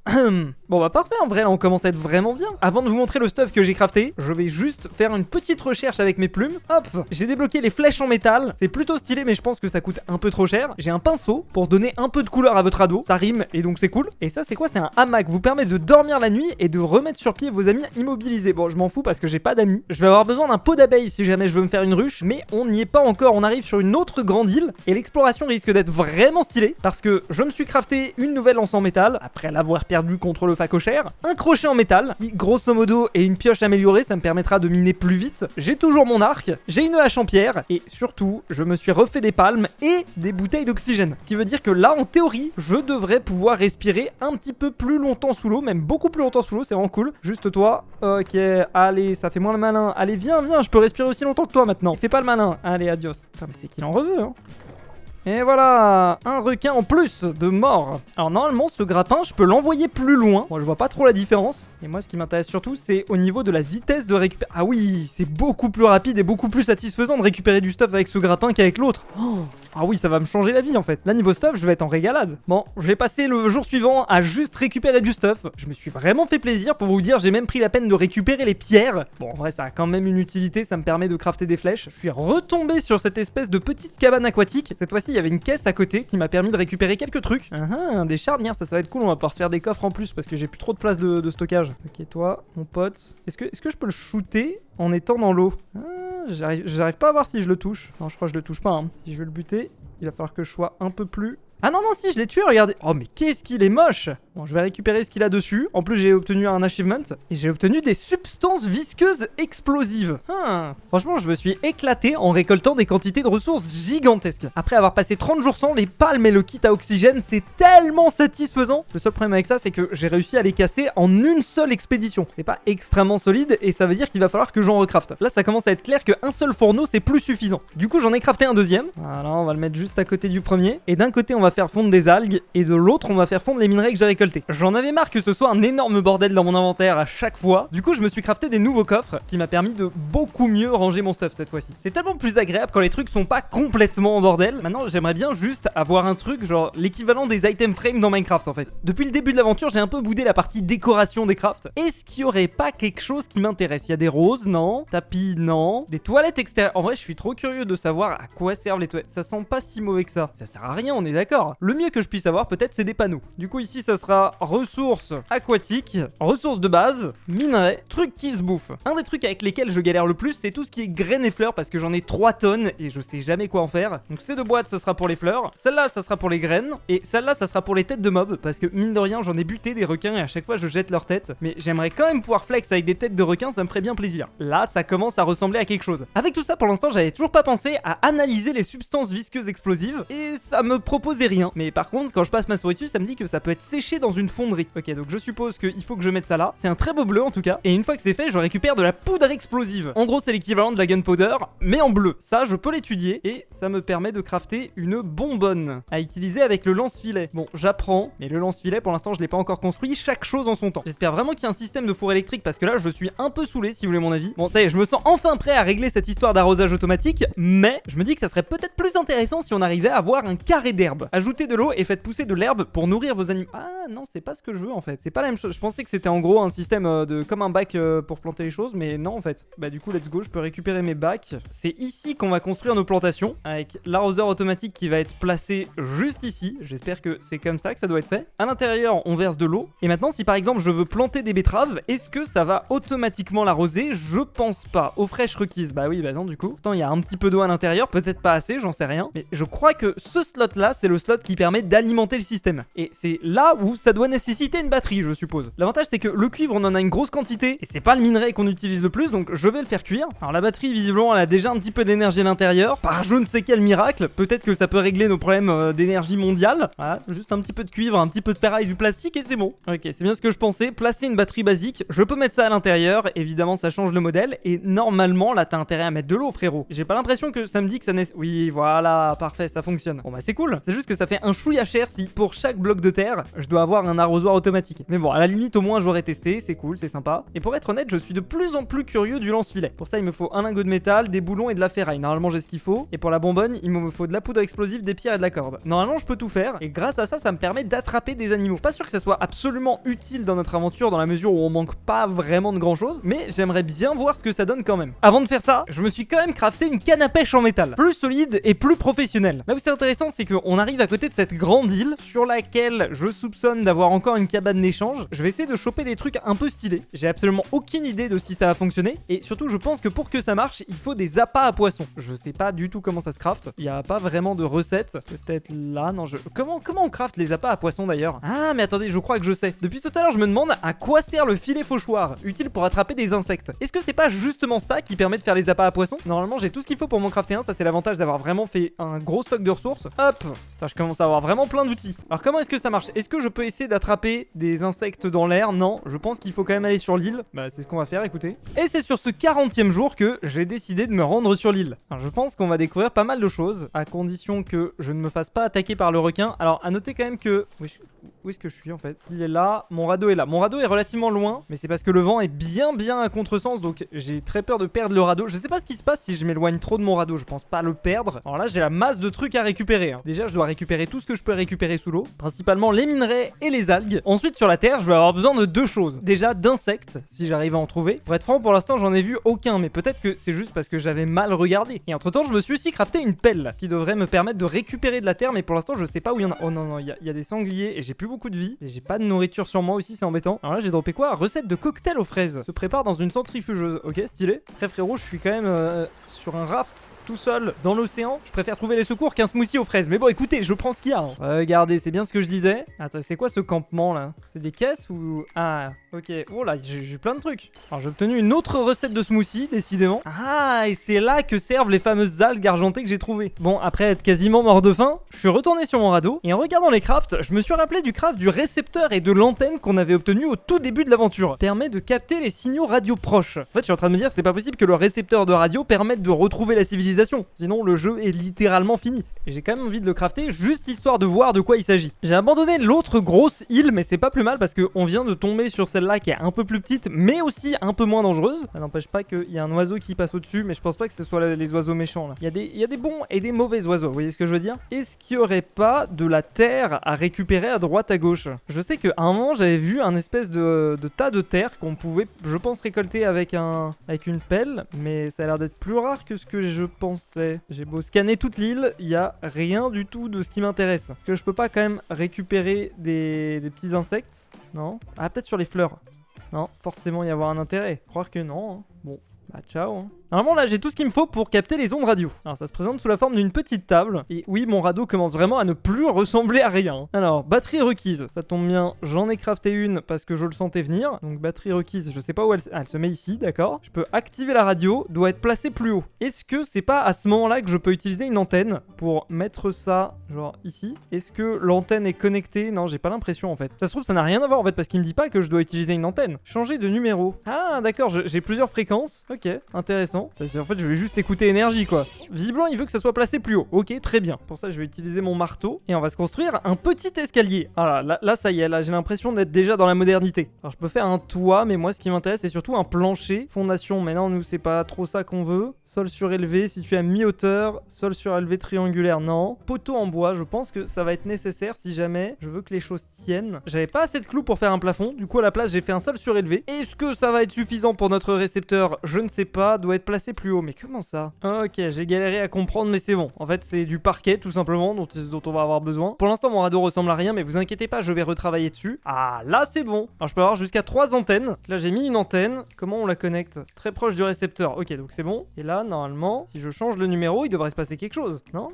Bon bah parfait, en vrai là on commence à être vraiment bien. Avant de vous montrer le stuff que j'ai crafté, je vais juste faire une petite recherche avec mes plumes. Hop, j'ai débloqué les flèches en métal. C'est plutôt stylé, mais je pense que ça coûte un peu trop cher. J'ai un pinceau pour donner un peu de couleur à votre ado. Ça rime et donc c'est cool. Et ça c'est quoi? C'est un hamac, vous permet de dormir la nuit et de remettre sur pied vos amis immobilisés. Bon, je m'en fous parce que j'ai pas d'amis. Je vais avoir besoin d'un pot d'abeilles si jamais je veux me faire une ruche, mais on n'y est pas encore. On arrive sur une autre grande île et l'exploration risque d'être vraiment stylée parce que je me suis crafté une nouvelle lance en métal après l'avoir perdu contre le facochère, un crochet en métal qui grosso modo est une pioche améliorée, ça me permettra de miner plus vite. J'ai toujours mon arc, j'ai une hache en pierre et surtout je me suis refait des palmes et des bouteilles d'oxygène. Ce qui veut dire que là en théorie je devrais pouvoir respirer un petit peu plus longtemps sous l'eau, même beaucoup plus longtemps sous l'eau, c'est vraiment cool. Juste toi, ok, allez, ça fait moins le malin. Allez, viens, je peux respirer aussi longtemps que toi maintenant. Fais pas le malin, allez, adios. Putain, mais c'est qu'il en veut, hein. Et voilà, un requin en plus de mort. Alors normalement ce grappin je peux l'envoyer plus loin. Moi je vois pas trop la différence. Et moi ce qui m'intéresse surtout c'est au niveau de la vitesse de récupération. Ah oui, c'est beaucoup plus rapide et beaucoup plus satisfaisant de récupérer du stuff avec ce grappin qu'avec l'autre. Oh. Ah oui, ça va me changer la vie en fait. Là niveau stuff je vais être en régalade. Bon, je vais passer le jour suivant à juste récupérer du stuff. Je me suis vraiment fait plaisir pour vous dire, j'ai même pris la peine de récupérer les pierres. Bon en vrai ça a quand même une utilité, ça me permet de crafter des flèches. Je suis retombé sur cette espèce de petite cabane aquatique. Cette fois-ci il y avait une caisse à côté qui m'a permis de récupérer quelques trucs. Des charnières, ça va être cool, on va pouvoir se faire des coffres en plus parce que j'ai plus trop de place de stockage. Ok toi, mon pote, est-ce que je peux le shooter en étant dans l'eau? J'arrive pas à voir si je le touche. Non, je crois que je le touche pas, hein. Si je veux le buter, il va falloir que je sois un peu plus... Ah non, si, je l'ai tué, regardez. Oh, mais qu'est-ce qu'il est moche. Bon, je vais récupérer ce qu'il a dessus. En plus, j'ai obtenu un achievement. Et j'ai obtenu des substances visqueuses explosives. Franchement, je me suis éclaté en récoltant des quantités de ressources gigantesques. Après avoir passé 30 jours sans, les palmes et le kit à oxygène, c'est tellement satisfaisant. Le seul problème avec ça, c'est que j'ai réussi à les casser en une seule expédition. C'est pas extrêmement solide et ça veut dire qu'il va falloir que j'en recrafte. Là, ça commence à être clair qu'un seul fourneau, c'est plus suffisant. Du coup, j'en ai crafté un deuxième. Voilà, on va le mettre juste à côté du premier. Et d'un côté, on va faire fondre des algues et de l'autre on va faire fondre les minerais que j'ai récoltés. J'en avais marre que ce soit un énorme bordel dans mon inventaire à chaque fois. Du coup je me suis crafté des nouveaux coffres, ce qui m'a permis de beaucoup mieux ranger mon stuff cette fois-ci. C'est tellement plus agréable quand les trucs sont pas complètement en bordel. Maintenant j'aimerais bien juste avoir un truc genre l'équivalent des item frames dans Minecraft en fait. Depuis le début de l'aventure j'ai un peu boudé la partie décoration des crafts. Est-ce qu'il y aurait pas quelque chose qui m'intéresse? Il y a des roses, non? Tapis, non? Des toilettes extérieures. En vrai je suis trop curieux de savoir à quoi servent les toilettes. Ça sent pas si mauvais que ça. Ça sert à rien, on est d'accord. Le mieux que je puisse avoir peut-être c'est des panneaux. Du coup ici ça sera a ressources aquatiques, ressources de base, minerais, trucs qui se bouffent. Un des trucs avec lesquels je galère le plus, c'est tout ce qui est graines et fleurs parce que j'en ai 3 tonnes et je sais jamais quoi en faire. Donc ces 2 boîtes, ce sera pour les fleurs, celle-là, ça sera pour les graines et celle-là, ça sera pour les têtes de mobs parce que mine de rien, j'en ai buté des requins et à chaque fois, je jette leurs têtes. Mais j'aimerais quand même pouvoir flex avec des têtes de requins, ça me ferait bien plaisir. Là, ça commence à ressembler à quelque chose. Avec tout ça, pour l'instant, j'avais toujours pas pensé à analyser les substances visqueuses explosives et ça me proposait rien. Mais par contre, quand je passe ma souris dessus, ça me dit que ça peut être séché dans une fonderie. Ok, donc je suppose qu'il faut que je mette ça là. C'est un très beau bleu en tout cas. Et une fois que c'est fait, je récupère de la poudre explosive. En gros, c'est l'équivalent de la gunpowder, mais en bleu. Ça, je peux l'étudier et ça me permet de crafter une bonbonne à utiliser avec le lance-filet. Bon, j'apprends, mais le lance-filet, pour l'instant, je l'ai pas encore construit. Chaque chose en son temps. J'espère vraiment qu'il y a un système de four électrique parce que là, je suis un peu saoulé, si vous voulez mon avis. Bon, ça y est, je me sens enfin prêt à régler cette histoire d'arrosage automatique, mais je me dis que ça serait peut-être plus intéressant si on arrivait à avoir un carré d'herbe. Ajoutez de l'eau et faites pousser de l'herbe pour nourrir vos animaux. Ah non, c'est pas ce que je veux en fait. C'est pas la même chose. Je pensais que c'était en gros un système de comme un bac pour planter les choses, mais non en fait. Bah du coup, let's go, je peux récupérer mes bacs. C'est ici qu'on va construire nos plantations avec l'arroseur automatique qui va être placé juste ici. J'espère que c'est comme ça que ça doit être fait. À l'intérieur, on verse de l'eau. Et maintenant, si par exemple je veux planter des betteraves, est-ce que ça va automatiquement l'arroser? Je pense pas. Eau fraîche requise. Bah oui, bah non du coup. Pourtant, il y a un petit peu d'eau à l'intérieur, peut-être pas assez, j'en sais rien. Mais je crois que ce slot là, c'est le slot qui permet d'alimenter le système. Et c'est là où ça doit nécessiter une batterie, je suppose. L'avantage, c'est que le cuivre, on en a une grosse quantité et c'est pas le minerai qu'on utilise le plus, donc je vais le faire cuire. Alors la batterie, visiblement, elle a déjà un petit peu d'énergie à l'intérieur. Par je ne sais quel miracle, peut-être que ça peut régler nos problèmes d'énergie mondiale. Voilà, juste un petit peu de cuivre, un petit peu de ferraille, du plastique et c'est bon. Ok, c'est bien ce que je pensais. Placer une batterie basique, je peux mettre ça à l'intérieur. Évidemment, ça change le modèle et normalement, là, t'as intérêt à mettre de l'eau, frérot. J'ai pas l'impression que ça me dit que ça n'est... Oui, voilà, parfait, ça fonctionne. Bon bah c'est cool. C'est juste que ça fait un chouïa cher si pour chaque bloc de terre, je dois avoir un arrosoir automatique. Mais bon, à la limite, au moins, j'aurais testé. C'est cool, c'est sympa. Et pour être honnête, je suis de plus en plus curieux du lance-filet. Pour ça, il me faut un lingot de métal, des boulons et de la ferraille. Normalement, j'ai ce qu'il faut. Et pour la bonbonne, il me faut de la poudre explosive, des pierres et de la corde. Normalement, je peux tout faire. Et grâce à ça, ça me permet d'attraper des animaux. Pas sûr que ça soit absolument utile dans notre aventure, dans la mesure où on manque pas vraiment de grand chose. Mais j'aimerais bien voir ce que ça donne quand même. Avant de faire ça, je me suis quand même crafté une canne à pêche en métal. Plus solide et plus professionnelle. Là où c'est intéressant, c'est qu'on arrive à côté de cette grande île sur laquelle je soupçonne d'avoir encore une cabane d'échange. Je vais essayer de choper des trucs un peu stylés. J'ai absolument aucune idée de si ça va fonctionner. Et surtout, je pense que pour que ça marche, il faut des appâts à poissons. Je sais pas du tout comment ça se crafte. Il y a pas vraiment de recette. Peut-être là, non, Comment on crafte les appâts à poissons d'ailleurs? Ah, mais attendez, je crois que je sais. Depuis tout à l'heure, je me demande à quoi sert le filet fauchoir, utile pour attraper des insectes. Est-ce que c'est pas justement ça qui permet de faire les appâts à poissons? Normalement, j'ai tout ce qu'il faut pour m'en crafter un. Ça, c'est l'avantage d'avoir vraiment fait un gros stock de ressources. Hop. Putain, je commence à avoir vraiment plein d'outils. Alors, comment est-ce que ça marche? Est-ce que je peux essayer d'attraper des insectes dans l'air? Non, je pense qu'il faut quand même aller sur l'île. Bah, c'est ce qu'on va faire, écoutez. Et c'est sur ce 40e jour que j'ai décidé de me rendre sur l'île. Alors, je pense qu'on va découvrir pas mal de choses, à condition que je ne me fasse pas attaquer par le requin. Alors, à noter quand même que... Où est-ce que je suis en fait? Il est là, mon radeau est là. Mon radeau est relativement loin, mais c'est parce que le vent est bien à contresens, donc j'ai très peur de perdre le radeau. Je sais pas ce qui se passe si je m'éloigne trop de mon radeau, je pense pas le perdre. Alors là, j'ai la masse de trucs à récupérer. Déjà, je dois récupérer tout ce que je peux récupérer sous l'eau, principalement les minerais et les algues. Ensuite, sur la terre, je vais avoir besoin de 2 choses. Déjà, d'insectes, si j'arrive à en trouver. Pour être franc, pour l'instant, j'en ai vu aucun, mais peut-être que c'est juste parce que j'avais mal regardé. Et entre temps, je me suis aussi crafté une pelle qui devrait me permettre de récupérer de la terre, mais pour l'instant, je sais pas où il y en a. Oh non, il y a des sangliers et j'ai plus beaucoup de vie. Et j'ai pas de nourriture sur moi aussi, c'est embêtant. Alors là, j'ai droppé quoi? Recette de cocktail aux fraises. Se prépare dans une centrifugeuse. Ok, stylé. Après, frérot, je suis quand même sur un raft tout seul dans l'océan. Je préfère trouver les secours qu'un smoothie aux fraises. Mais bon, écoutez, je prends ce qu'il y a. Hein. Regardez, c'est bien ce que je disais. Attends, c'est quoi ce campement là? C'est des caisses ou... Ah, ok. Oh là, j'ai plein de trucs. Alors, j'ai obtenu une autre recette de smoothie, décidément. Ah, et c'est là que servent les fameuses algues argentées que j'ai trouvées. Bon, après être quasiment mort de faim, je suis retourné sur mon radeau. Et en regardant les crafts, je me suis rappelé du craft du récepteur et de l'antenne qu'on avait obtenu au tout début de l'aventure. Permet de capter les signaux radio proches. En fait, je suis en train de me dire que c'est pas possible que le récepteur de radio permette de retrouver la civilisation. Sinon, le jeu est littéralement fini. Et j'ai quand même envie de le crafter juste histoire de voir de quoi il s'agit. J'ai abandonné l'autre grosse île, mais c'est pas plus mal parce qu'on vient de tomber sur celle-là qui est un peu plus petite, mais aussi un peu moins dangereuse. Ça n'empêche pas qu'il y a un oiseau qui passe au-dessus, mais je pense pas que ce soit les oiseaux méchants là. Il y a des bons et des mauvais oiseaux, vous voyez ce que je veux dire? Est-ce qu'il y aurait pas de la terre à récupérer à droite à gauche? Je sais qu'à un moment j'avais vu un espèce de tas de terre qu'on pouvait, je pense, récolter avec une pelle, mais ça a l'air d'être plus rare croire que ce que je pensais. J'ai beau scanner toute l'île, il y a rien du tout de ce qui m'intéresse. Est-ce que je peux pas quand même récupérer des petits insectes? Non. Ah, peut-être sur les fleurs. Non, forcément y avoir un intérêt. Croire que non. Hein. Bon, bah ciao. Hein. Normalement là j'ai tout ce qu'il me faut pour capter les ondes radio. Alors ça se présente sous la forme d'une petite table. Et oui, mon radeau commence vraiment à ne plus ressembler à rien. Alors, batterie requise, ça tombe bien, j'en ai crafté une parce que je le sentais venir. Donc batterie requise, je sais pas où elle... Ah, elle se met ici, d'accord. Je peux activer la radio, doit être placée plus haut. Est-ce que c'est pas à ce moment là que je peux utiliser une antenne pour mettre ça genre ici? Est-ce que l'antenne est connectée? Non, j'ai pas l'impression en fait. Ça se trouve ça n'a rien à voir en fait parce qu'il me dit pas que je dois utiliser une antenne. Changer de numéro. Ah d'accord, j'ai plusieurs fréquences. Ok, intéressant. En fait je vais juste écouter énergie quoi. Visiblement il veut que ça soit placé plus haut. Ok, très bien. Pour ça je vais utiliser mon marteau et on va se construire un petit escalier. Ah là ça y est, là j'ai l'impression d'être déjà dans la modernité. Alors je peux faire un toit, mais moi ce qui m'intéresse c'est surtout un plancher. Fondation, mais non nous c'est pas trop ça qu'on veut. Sol surélevé, situé à mi-hauteur. Sol surélevé triangulaire, non. Poteau en bois, je pense que ça va être nécessaire si jamais je veux que les choses tiennent. J'avais pas assez de clous pour faire un plafond, du coup à la place j'ai fait un sol surélevé. Est-ce que ça va être suffisant pour notre récepteur? Je ne sais pas, doit être placé plus haut, mais comment ça? Ok, j'ai galéré à comprendre, mais c'est bon. En fait, c'est du parquet, tout simplement, dont on va avoir besoin. Pour l'instant, mon radeau ressemble à rien, mais vous inquiétez pas, je vais retravailler dessus. Ah, là, c'est bon. Alors, je peux avoir jusqu'à 3 antennes. Là, j'ai mis une antenne. Comment on la connecte? Très proche du récepteur. Ok, donc c'est bon. Et là, normalement, si je change le numéro, il devrait se passer quelque chose, non?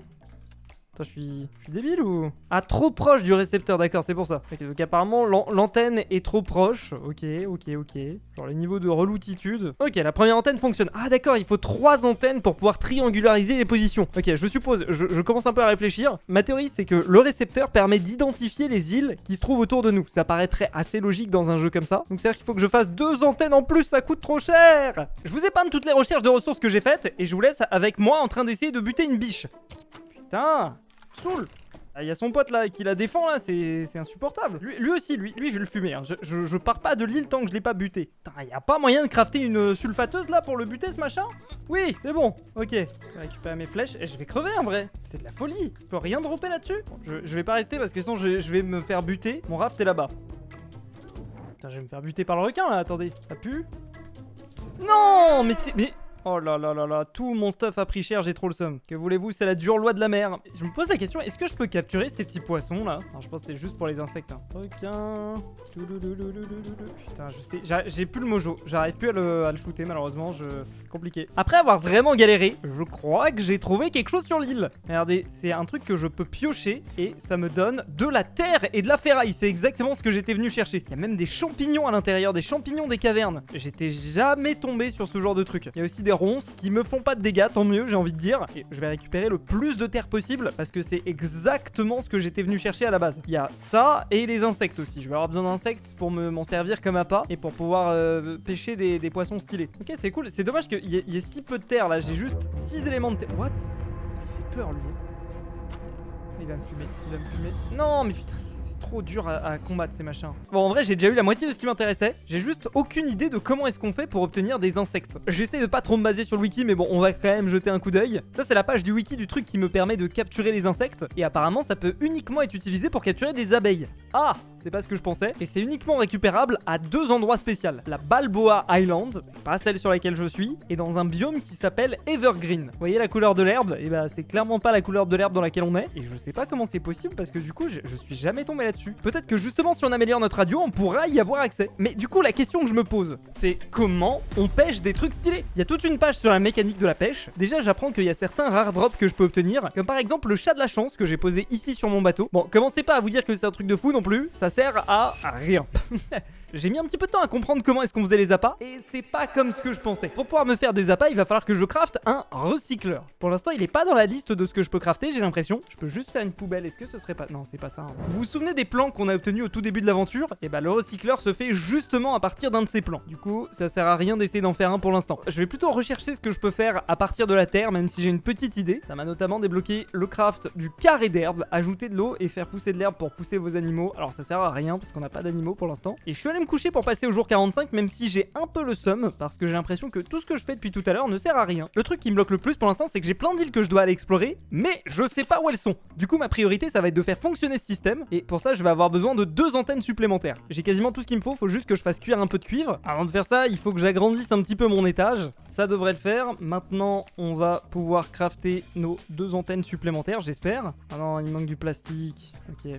Attends, je suis débile ou... Ah, trop proche du récepteur, d'accord, c'est pour ça. Ok, donc apparemment, l'antenne est trop proche. Ok. Genre le niveau de reloutitude. Ok, la première antenne fonctionne. Ah, d'accord, il faut 3 antennes pour pouvoir triangulariser les positions. Ok, je suppose, je commence un peu à réfléchir. Ma théorie, c'est que le récepteur permet d'identifier les îles qui se trouvent autour de nous. Ça paraîtrait assez logique dans un jeu comme ça. Donc c'est-à-dire qu'il faut que je fasse 2 antennes en plus, ça coûte trop cher. Je vous épargne toutes les recherches de ressources que j'ai faites et je vous laisse avec moi en train d'essayer de buter une biche. Putain, saoul. Il y a son pote là qui la défend là, c'est insupportable. Lui aussi, lui je vais le fumer. Hein. Je pars pas de l'île tant que je l'ai pas buté. Putain, y a pas moyen de crafter une sulfateuse là pour le buter ce machin? Oui, c'est bon. Ok, je vais récupérer mes flèches et je vais crever en vrai. C'est de la folie. Je peux rien dropper là-dessus. Bon, je vais pas rester parce que sinon je vais me faire buter. Mon raft est là-bas. Putain, je vais me faire buter par le requin là, attendez. Ça pue? Non, mais c'est... Mais... Oh là là là là, tout mon stuff a pris cher, j'ai trop le seum. Que voulez-vous, c'est la dure loi de la mer. Je me pose la question, est-ce que je peux capturer ces petits poissons là? Alors, je pense que c'est juste pour les insectes. Hein. Requin. Putain, je sais, j'ai plus le mojo. J'arrive plus à le shooter malheureusement, compliqué. Après avoir vraiment galéré, je crois que j'ai trouvé quelque chose sur l'île. Regardez, c'est un truc que je peux piocher et ça me donne de la terre et de la ferraille. C'est exactement ce que j'étais venu chercher. Il y a même des champignons à l'intérieur, des champignons des cavernes. J'étais jamais tombé sur ce genre de truc. Il y a aussi des ronces qui me font pas de dégâts, tant mieux, j'ai envie de dire. Et je vais récupérer le plus de terre possible parce que c'est exactement ce que j'étais venu chercher à la base. Il y a ça et les insectes aussi. Je vais avoir besoin d'insectes pour m'en servir comme appât et pour pouvoir pêcher des poissons stylés. Ok, c'est cool. C'est dommage qu'il y ait si peu de terre là. J'ai juste 6 éléments de terre. What? Il fait peur lui. Il va me fumer. Non, mais putain. Trop dur à combattre ces machins. Bon, en vrai j'ai déjà eu la moitié de ce qui m'intéressait. J'ai juste aucune idée de comment est-ce qu'on fait pour obtenir des insectes. J'essaie de pas trop me baser sur le wiki, mais bon, on va quand même jeter un coup d'œil. Ça c'est la page du wiki du truc qui me permet de capturer les insectes. Et apparemment ça peut uniquement être utilisé pour capturer des abeilles. Ah, c'est pas ce que je pensais. Et c'est uniquement récupérable à 2 endroits spéciaux. La Balboa Island, c'est pas celle sur laquelle je suis, et dans un biome qui s'appelle Evergreen. Vous voyez la couleur de l'herbe? Et bah c'est clairement pas la couleur de l'herbe dans laquelle on est. Et je sais pas comment c'est possible parce que du coup je suis jamais tombé là-dessus. Peut-être que justement si on améliore notre radio on pourra y avoir accès. Mais du coup la question que je me pose c'est comment on pêche des trucs stylés. Il y a toute une page sur la mécanique de la pêche. Déjà j'apprends qu'il y a certains rares drops que je peux obtenir, comme par exemple le chat de la chance que j'ai posé ici sur mon bateau. Bon, commencez pas à vous dire que c'est un truc de fou non plus, ça sert à rien. J'ai mis un petit peu de temps à comprendre comment est-ce qu'on faisait les appâts et c'est pas comme ce que je pensais. Pour pouvoir me faire des appâts, il va falloir que je crafte un recycleur. Pour l'instant, il est pas dans la liste de ce que je peux crafter, j'ai l'impression. Je peux juste faire une poubelle. Est-ce que ce serait pas... Non, c'est pas ça. Hein. Vous vous souvenez des plans qu'on a obtenus au tout début de l'aventure? Et bah le recycleur se fait justement à partir d'un de ces plans. Du coup, ça sert à rien d'essayer d'en faire un pour l'instant. Je vais plutôt rechercher ce que je peux faire à partir de la terre, même si j'ai une petite idée. Ça m'a notamment débloqué le craft du carré d'herbe, ajouter de l'eau et faire pousser de l'herbe pour pousser vos animaux. Alors ça sert à rien parce qu'on n'a pas d'animaux pour l'instant. Et je suis allé me coucher pour passer au jour 45, même si j'ai un peu le seum, parce que j'ai l'impression que tout ce que je fais depuis tout à l'heure ne sert à rien. Le truc qui me bloque le plus pour l'instant, c'est que j'ai plein d'îles que je dois aller explorer, mais je sais pas où elles sont. Du coup, ma priorité, ça va être de faire fonctionner ce système, et pour ça, je vais avoir besoin de 2 antennes supplémentaires. J'ai quasiment tout ce qu'il me faut juste que je fasse cuire un peu de cuivre. Avant de faire ça, il faut que j'agrandisse un petit peu mon étage. Ça devrait le faire. Maintenant, on va pouvoir crafter nos 2 antennes supplémentaires, j'espère. Ah non, il manque du plastique. Ok,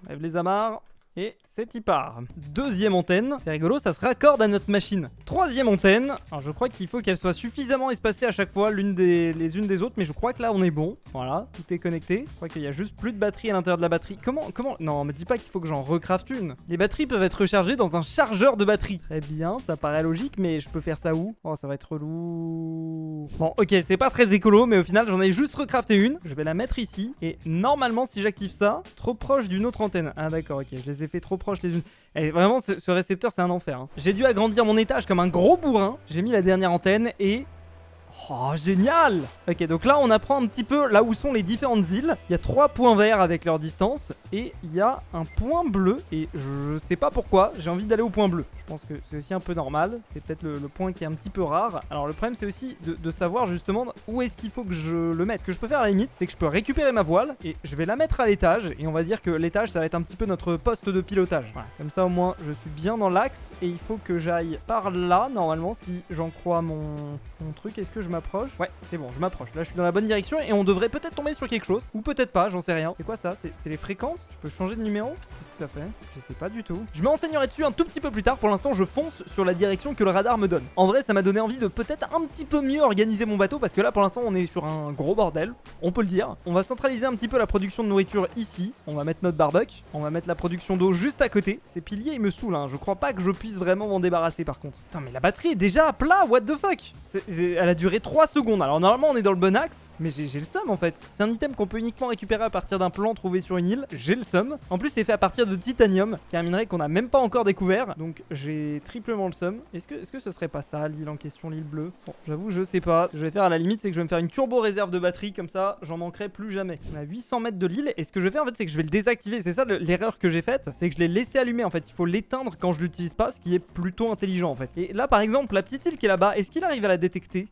lève les amarres. Et c'est y part. 2e antenne, c'est rigolo, ça se raccorde à notre machine. 3e antenne, alors je crois qu'il faut qu'elle soit suffisamment espacée à chaque fois les unes des autres, mais je crois que là on est bon. Voilà, tout est connecté. Je crois qu'il y a juste plus de batterie à l'intérieur de la batterie. Comment Non, me dis pas qu'il faut que j'en recrafte une. Les batteries peuvent être rechargées dans un chargeur de batterie. Très bien, ça paraît logique, mais je peux faire ça où? Oh, ça va être relou. Bon, ok, c'est pas très écolo, mais au final j'en ai juste recrafté une. Je vais la mettre ici, et normalement si j'active ça, trop proche d'une autre antenne. Ah d'accord, ok, je les ai fait trop proches les unes. Et vraiment, ce récepteur, c'est un enfer. Hein. J'ai dû agrandir mon étage comme un gros bourrin. J'ai mis la dernière antenne et... Oh, génial! Ok, donc là, on apprend un petit peu là où sont les différentes îles. Il y a 3 points verts avec leur distance. Et il y a un point bleu. Et je sais pas pourquoi, j'ai envie d'aller au point bleu. Je pense que c'est aussi un peu normal. C'est peut-être le point qui est un petit peu rare. Alors le problème, c'est aussi de savoir justement où est-ce qu'il faut que je le mette. Ce que je peux faire à la limite, c'est que je peux récupérer ma voile. Et je vais la mettre à l'étage. Et on va dire que l'étage, ça va être un petit peu notre poste de pilotage. Voilà. Comme ça, au moins, je suis bien dans l'axe. Et il faut que j'aille par là, normalement, si j'en crois mon truc. Est-ce que je m'approche? Ouais, c'est bon, je m'approche. Là, je suis dans la bonne direction et on devrait peut-être tomber sur quelque chose. Ou peut-être pas, j'en sais rien. C'est quoi ça? C'est les fréquences? Je peux changer de numéro? Qu'est-ce que ça fait? Je sais pas du tout. Je me renseignerai dessus un tout petit peu plus tard. Pour l'instant, je fonce sur la direction que le radar me donne. En vrai, ça m'a donné envie de peut-être un petit peu mieux organiser mon bateau parce que là, pour l'instant, on est sur un gros bordel. On peut le dire. On va centraliser un petit peu la production de nourriture ici. On va mettre notre barbecue. On va mettre la production d'eau juste à côté. Ces piliers, ils me saoulent. Hein. Je crois pas que je puisse vraiment m'en débarrasser par contre. Putain, mais la batterie est déjà à plat. What the fuck? Elle a duré 3 secondes. Alors normalement, on est dans le bon axe, mais j'ai le seum en fait. C'est un item qu'on peut uniquement récupérer à partir d'un plan trouvé sur une île. J'ai le seum. En plus, c'est fait à partir de titanium, qui est un minerai qu'on n'a même pas encore découvert. Donc j'ai triplement le seum. Est-ce que ce serait pas ça, l'île en question, l'île bleue? Bon, j'avoue, je sais pas. Ce que je vais faire à la limite, c'est que je vais me faire une turbo réserve de batterie, comme ça, j'en manquerai plus jamais. On a 800 mètres de l'île, et ce que je vais faire en fait, c'est que je vais le désactiver. C'est ça l'erreur que j'ai faite, c'est que je l'ai laissé allumer. En fait, il faut l'éteindre quand je l'utilise pas, ce qui est plutôt intelligent en fait. Et là, par exemple, la petite île qui est là-bas, est-ce qu'il arrive à la détecter?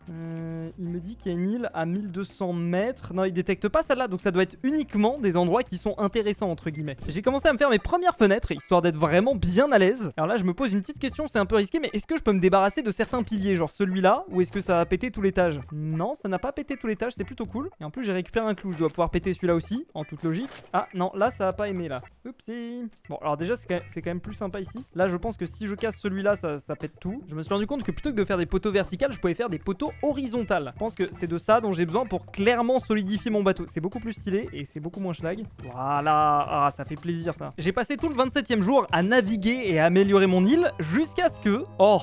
Il me dit qu'il y a une île à 1200 mètres. Non, il détecte pas celle-là, donc ça doit être uniquement des endroits qui sont intéressants entre guillemets. J'ai commencé à me faire mes premières fenêtres, histoire d'être vraiment bien à l'aise. Alors là, je me pose une petite question, c'est un peu risqué, mais est-ce que je peux me débarrasser de certains piliers, genre celui-là, ou est-ce que ça va péter tout l'étage? Non, ça n'a pas pété tout l'étage, c'est plutôt cool. Et en plus, j'ai récupéré un clou, je dois pouvoir péter celui-là aussi, en toute logique. Ah non, là, ça a pas aimé là. Oupsie. Bon, alors déjà, c'est quand même plus sympa ici. Là, je pense que si je casse celui-là, ça pète tout. Je me suis rendu compte que plutôt que de faire des poteaux verticales, je pouvais faire des poteaux horizontales. Je pense que c'est de ça dont j'ai besoin pour clairement solidifier mon bateau. C'est beaucoup plus stylé et c'est beaucoup moins schlag. Voilà, ah, ça fait plaisir ça. J'ai passé tout le 27e jour à naviguer et à améliorer mon île jusqu'à ce que... Oh,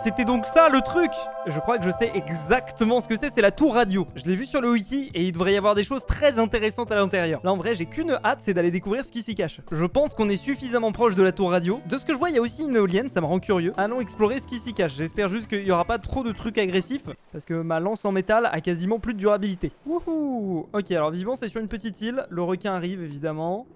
c'était donc ça le truc! Je crois que je sais exactement ce que c'est la tour radio. Je l'ai vu sur le wiki et il devrait y avoir des choses très intéressantes à l'intérieur. Là en vrai, j'ai qu'une hâte, c'est d'aller découvrir ce qui s'y cache. Je pense qu'on est suffisamment proche de la tour radio. De ce que je vois, il y a aussi une éolienne, ça me rend curieux. Allons explorer ce qui s'y cache. J'espère juste qu'il n'y aura pas trop de trucs agressifs parce que ma lance en métal a quasiment plus de durabilité. Wouhou! Ok, alors visiblement c'est sur une petite île. Le requin arrive évidemment.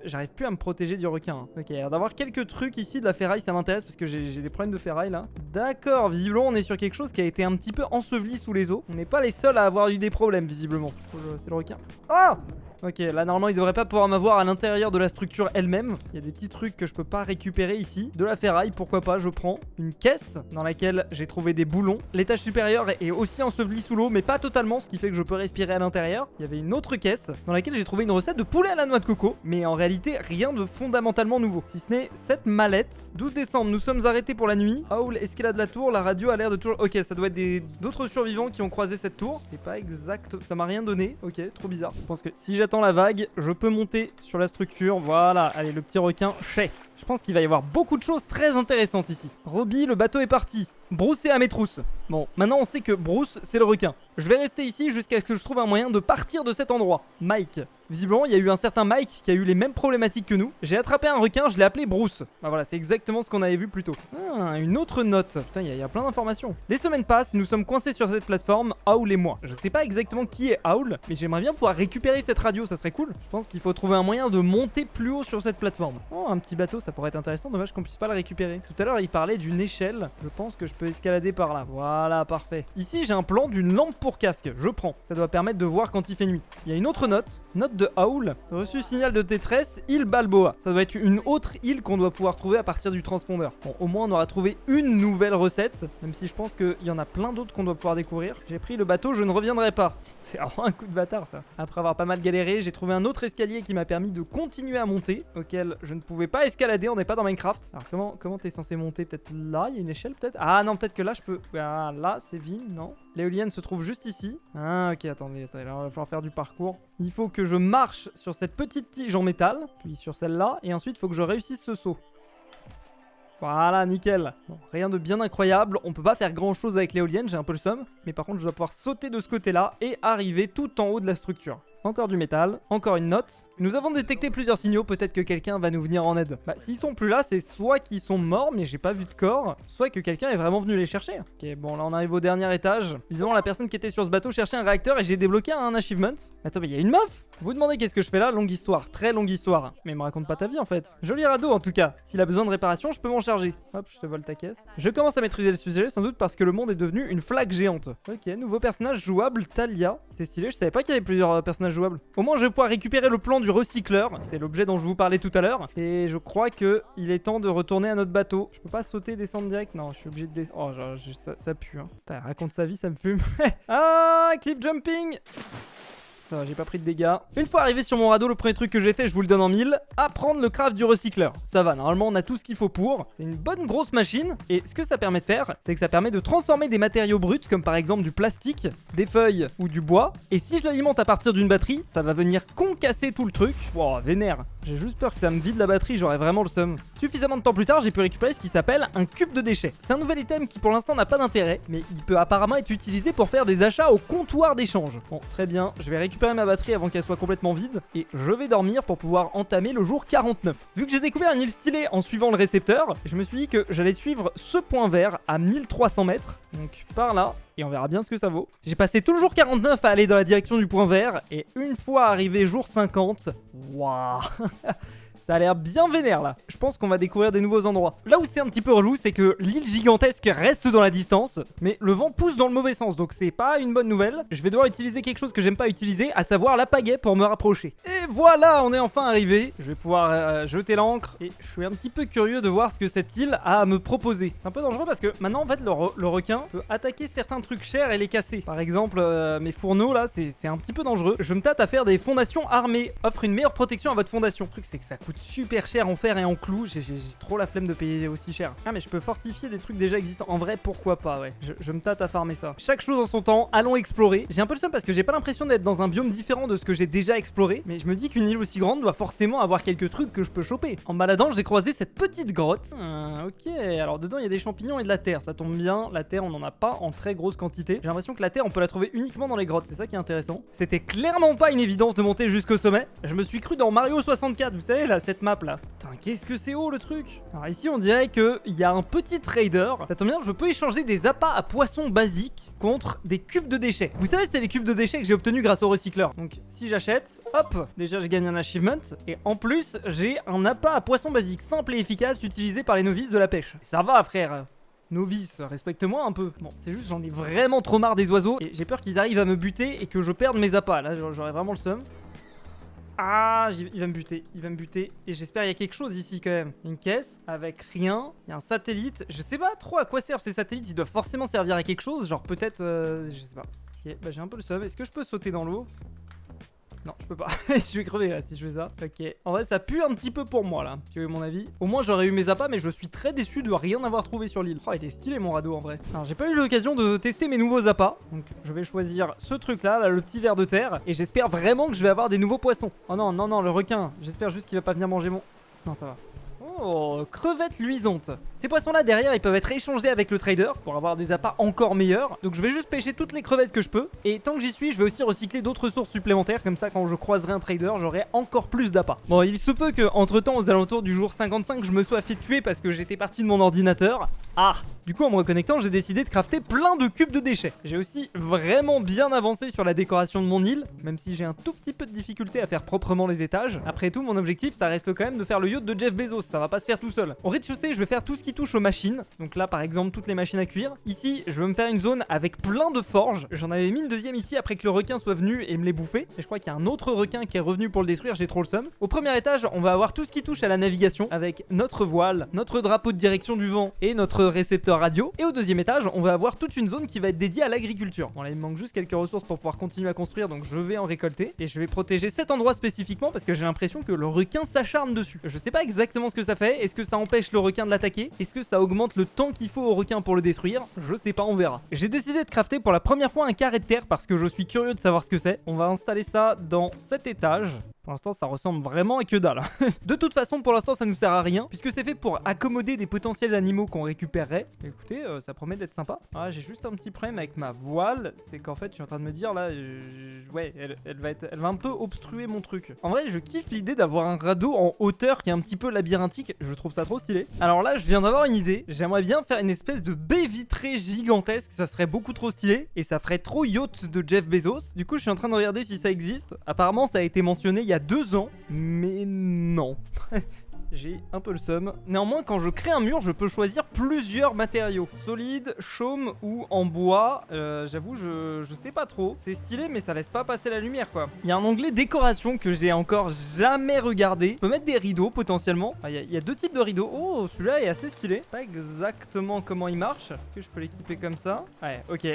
J'arrive plus à me protéger du requin. Hein. Ok, alors d'avoir quelques trucs ici de la ferraille, ça m'intéresse parce que j'ai des problèmes de ferraille là. D'accord, visiblement on est sur quelque chose qui a été un petit peu enseveli sous les eaux. On n'est pas les seuls à avoir eu des problèmes visiblement. C'est le requin. Ah! Ok, là normalement il devrait pas pouvoir m'avoir à l'intérieur de la structure elle-même. Il y a des petits trucs que je peux pas récupérer ici. De la ferraille, pourquoi pas, je prends. Une caisse dans laquelle j'ai trouvé des boulons. L'étage supérieur est aussi enseveli sous l'eau, mais pas totalement, ce qui fait que je peux respirer à l'intérieur. Il y avait une autre caisse dans laquelle j'ai trouvé une recette de poulet à la noix de coco. Mais en réalité, rien de fondamentalement nouveau. Si ce n'est cette mallette. 12 décembre, nous sommes arrêtés pour la nuit. Howl, escalade de la tour, la radio a l'air de toujours... Ok, ça doit être d'autres survivants qui ont croisé cette tour. C'est pas exact, ça m'a rien donné. Ok, trop bizarre. Je pense que si j'attends la vague, je peux monter sur la structure. Voilà, allez, le petit requin, chais. Je pense qu'il va y avoir beaucoup de choses très intéressantes ici. Robbie, le bateau est parti. Bruce est à mes trousses. Bon, maintenant on sait que Bruce, c'est le requin. Je vais rester ici jusqu'à ce que je trouve un moyen de partir de cet endroit. Mike. Visiblement, il y a eu un certain Mike qui a eu les mêmes problématiques que nous. J'ai attrapé un requin, je l'ai appelé Bruce. Bah voilà, c'est exactement ce qu'on avait vu plus tôt. Ah, une autre note. Putain, il y a plein d'informations. Les semaines passent, nous sommes coincés sur cette plateforme, Howl et moi. Je sais pas exactement qui est Howl, mais j'aimerais bien pouvoir récupérer cette radio, ça serait cool. Je pense qu'il faut trouver un moyen de monter plus haut sur cette plateforme. Oh, un petit bateau, ça pourrait être intéressant, dommage qu'on puisse pas le récupérer. Tout à l'heure il parlait d'une échelle, je pense que je peux escalader par là. Voilà, parfait. Ici j'ai un plan d'une lampe pour casque, je prends. Ça doit permettre de voir quand il fait nuit. Il y a une autre note de Howl. Reçu signal de détresse, île Balboa. Ça doit être une autre île qu'on doit pouvoir trouver à partir du transpondeur. Bon, au moins on aura trouvé une nouvelle recette, même si je pense qu'il y en a plein d'autres qu'on doit pouvoir découvrir. J'ai pris le bateau, je ne reviendrai pas. C'est vraiment un coup de bâtard ça. Après avoir pas mal galéré, j'ai trouvé un autre escalier qui m'a permis de continuer à monter, auquel je ne pouvais pas escalader, on n'est pas dans Minecraft. Alors comment t'es censé monter? Peut-être là, il y a une échelle peut-être? Ah non, peut-être que là je peux... Ah, là c'est vide, non? L'éolienne se trouve juste ici. Ah ok, attendez, là il va falloir faire du parcours. Il faut que je marche sur cette petite tige en métal, puis sur celle-là, et ensuite il faut que je réussisse ce saut. Voilà, nickel. Bon, rien de bien incroyable, on peut pas faire grand chose avec l'éolienne, j'ai un peu le seum. Mais par contre je dois pouvoir sauter de ce côté-là et arriver tout en haut de la structure. Encore du métal, encore une note. Nous avons détecté plusieurs signaux, peut-être que quelqu'un va nous venir en aide. Bah s'ils sont plus là, c'est soit qu'ils sont morts mais j'ai pas vu de corps, soit que quelqu'un est vraiment venu les chercher. Ok, bon là on arrive au dernier étage. Visiblement la personne qui était sur ce bateau cherchait un réacteur et j'ai débloqué un achievement. Attends, mais il y a une meuf. Vous vous demandez qu'est-ce que je fais là? Longue histoire, très longue histoire. Mais me raconte pas ta vie en fait. Joli radeau en tout cas. S'il a besoin de réparation, je peux m'en charger. Hop, je te vole ta caisse. Je commence à maîtriser le sujet, sans doute parce que le monde est devenu une flaque géante. Ok, nouveau personnage jouable, Talia. C'est stylé, je savais pas qu'il y avait plusieurs personnages jouables. Au moins je vais pouvoir récupérer le plan du recycleur. C'est l'objet dont je vous parlais tout à l'heure. Et je crois que il est temps de retourner à notre bateau. Je peux pas sauter, descendre direct? Non, je suis obligé de descendre. Oh, ça pue hein. Putain, raconte sa vie, ça me fume. Ah, cliff jumping. Ça va, j'ai pas pris de dégâts. Une fois arrivé sur mon radeau, le premier truc que j'ai fait, je vous le donne en mille, apprendre le craft du recycleur. Ça va, normalement on a tout ce qu'il faut pour. C'est une bonne grosse machine. Et ce que ça permet de faire, c'est que ça permet de transformer des matériaux bruts, comme par exemple du plastique, des feuilles ou du bois. Et si je l'alimente à partir d'une batterie, ça va venir concasser tout le truc. Wow, vénère. J'ai juste peur que ça me vide la batterie, j'aurais vraiment le seum. Suffisamment de temps plus tard, j'ai pu récupérer ce qui s'appelle un cube de déchets. C'est un nouvel item qui pour l'instant n'a pas d'intérêt, mais il peut apparemment être utilisé pour faire des achats au comptoir d'échange. Bon, très bien, je vais récupérer ma batterie avant qu'elle soit complètement vide, et je vais dormir pour pouvoir entamer le jour 49. Vu que j'ai découvert une île stylée en suivant le récepteur, je me suis dit que j'allais suivre ce point vert à 1300 mètres, donc par là, et on verra bien ce que ça vaut. J'ai passé tout le jour 49 à aller dans la direction du point vert, et une fois arrivé jour 50, waouh. Ça a l'air bien vénère là. Je pense qu'on va découvrir des nouveaux endroits. Là où c'est un petit peu relou, c'est que l'île gigantesque reste dans la distance, mais le vent pousse dans le mauvais sens, donc c'est pas une bonne nouvelle. Je vais devoir utiliser quelque chose que j'aime pas utiliser, à savoir la pagaie pour me rapprocher. Et voilà, on est enfin arrivé. Je vais pouvoir jeter l'ancre, et je suis un petit peu curieux de voir ce que cette île a à me proposer. C'est un peu dangereux parce que maintenant en fait le requin peut attaquer certains trucs chers et les casser. Par exemple, mes fourneaux là, c'est un petit peu dangereux. Je me tâte à faire des fondations armées. Offre une meilleure protection à votre fondation. Le truc c'est que ça coûte super cher en fer et en clous, j'ai trop la flemme de payer aussi cher. Ah mais je peux fortifier des trucs déjà existants. En vrai pourquoi pas, ouais. Je me tâte à farmer ça. Chaque chose en son temps, allons explorer. J'ai un peu le seum parce que j'ai pas l'impression d'être dans un biome différent de ce que j'ai déjà exploré, mais je me dis qu'une île aussi grande doit forcément avoir quelques trucs que je peux choper. En me baladant, j'ai croisé cette petite grotte. Ok, alors dedans il y a des champignons et de la terre, ça tombe bien. La terre on en a pas en très grosse quantité. J'ai l'impression que la terre on peut la trouver uniquement dans les grottes, c'est ça qui est intéressant. C'était clairement pas une évidence de monter jusqu'au sommet. Je me suis cru dans Mario 64, vous savez là, cette map là. Putain, qu'est-ce que c'est haut le truc. Alors ici on dirait qu'il y a un petit trader. Ça tombe bien, je peux échanger des appâts à poissons basiques contre des cubes de déchets. Vous savez, c'est les cubes de déchets que j'ai obtenus grâce au recycleur. Donc si j'achète, hop, déjà je gagne un achievement. Et en plus, j'ai un appât à poissons basique simple et efficace utilisé par les novices de la pêche. Ça va frère. Novice, respecte-moi un peu. Bon, c'est juste j'en ai vraiment trop marre des oiseaux et j'ai peur qu'ils arrivent à me buter et que je perde mes appâts. Là, j'aurais vraiment le seum. Ah, il va me buter, et j'espère il y a quelque chose ici quand même. Une caisse avec rien, il y a un satellite, je sais pas trop à quoi servent ces satellites, ils doivent forcément servir à quelque chose, genre peut-être, je sais pas. Ok, bah j'ai un peu le seum, est-ce que je peux sauter dans l'eau? Non, je peux pas. Je vais crever là si je fais ça. Ok. En vrai, ça pue un petit peu pour moi là. Tu veux mon avis? Au moins, j'aurais eu mes appâts, mais je suis très déçu de rien avoir trouvé sur l'île. Oh, il est stylé mon radeau en vrai. Alors, j'ai pas eu l'occasion de tester mes nouveaux appâts. Donc, je vais choisir ce truc là, le petit ver de terre. Et j'espère vraiment que je vais avoir des nouveaux poissons. Oh non, non, non, le requin. J'espère juste qu'il va pas venir manger mon. Non, ça va. Oh, crevettes luisantes. Ces poissons-là, derrière, ils peuvent être échangés avec le trader pour avoir des appâts encore meilleurs. Donc je vais juste pêcher toutes les crevettes que je peux. Et tant que j'y suis, je vais aussi recycler d'autres sources supplémentaires. Comme ça, quand je croiserai un trader, j'aurai encore plus d'appâts. Bon, il se peut que, entre temps, aux alentours du jour 55, je me sois fait tuer parce que j'étais parti de mon ordinateur. Ah! Du coup, en me reconnectant, j'ai décidé de crafter plein de cubes de déchets. J'ai aussi vraiment bien avancé sur la décoration de mon île, même si j'ai un tout petit peu de difficulté à faire proprement les étages. Après tout, mon objectif, ça reste quand même de faire le yacht de Jeff Bezos. Ça va va pas se faire tout seul. Au rez-de-chaussée, je vais faire tout ce qui touche aux machines. Donc là, par exemple, toutes les machines à cuire. Ici, je vais me faire une zone avec plein de forges. J'en avais mis une deuxième ici après que le requin soit venu et me l'ait bouffé. Et je crois qu'il y a un autre requin qui est revenu pour le détruire, j'ai trop le seum. Au premier étage, on va avoir tout ce qui touche à la navigation avec notre voile, notre drapeau de direction du vent et notre récepteur radio. Et au deuxième étage, on va avoir toute une zone qui va être dédiée à l'agriculture. Bon là, il me manque juste quelques ressources pour pouvoir continuer à construire, donc je vais en récolter. Et je vais protéger cet endroit spécifiquement parce que j'ai l'impression que le requin s'acharne dessus. Je sais pas exactement ce que ça fait. Est-ce que ça empêche le requin de l'attaquer? Est-ce que ça augmente le temps qu'il faut au requin pour le détruire? Je sais pas, on verra. J'ai décidé de crafter pour la première fois un carré de terre parce que je suis curieux de savoir ce que c'est. On va installer ça dans cet étage. Pour l'instant, ça ressemble vraiment à que dalle. De toute façon, pour l'instant, ça nous sert à rien puisque c'est fait pour accommoder des potentiels animaux qu'on récupérerait. Écoutez, ça promet d'être sympa. Ah, j'ai juste un petit problème avec ma voile. C'est qu'en fait, je suis en train de me dire là, ouais, elle va un peu obstruer mon truc. En vrai, je kiffe l'idée d'avoir un radeau en hauteur qui est un petit peu labyrinthique. Je trouve ça trop stylé. Alors là, je viens d'avoir une idée. J'aimerais bien faire une espèce de baie vitrée gigantesque. Ça serait beaucoup trop stylé et ça ferait trop yacht de Jeff Bezos. Du coup, je suis en train de regarder si ça existe. Apparemment, ça a été mentionné il y a 2 ans, mais non. J'ai un peu le seum. Néanmoins, quand je crée un mur, je peux choisir plusieurs matériaux. Solide, chaume ou en bois. J'avoue, je sais pas trop. C'est stylé, mais ça laisse pas passer la lumière, quoi. Il y a un onglet décoration que j'ai encore jamais regardé. Je peux mettre des rideaux, potentiellement. Il y a 2 types de rideaux. Oh, celui-là est assez stylé. Pas exactement comment il marche. Est-ce que je peux l'équiper comme ça? Ouais, ok.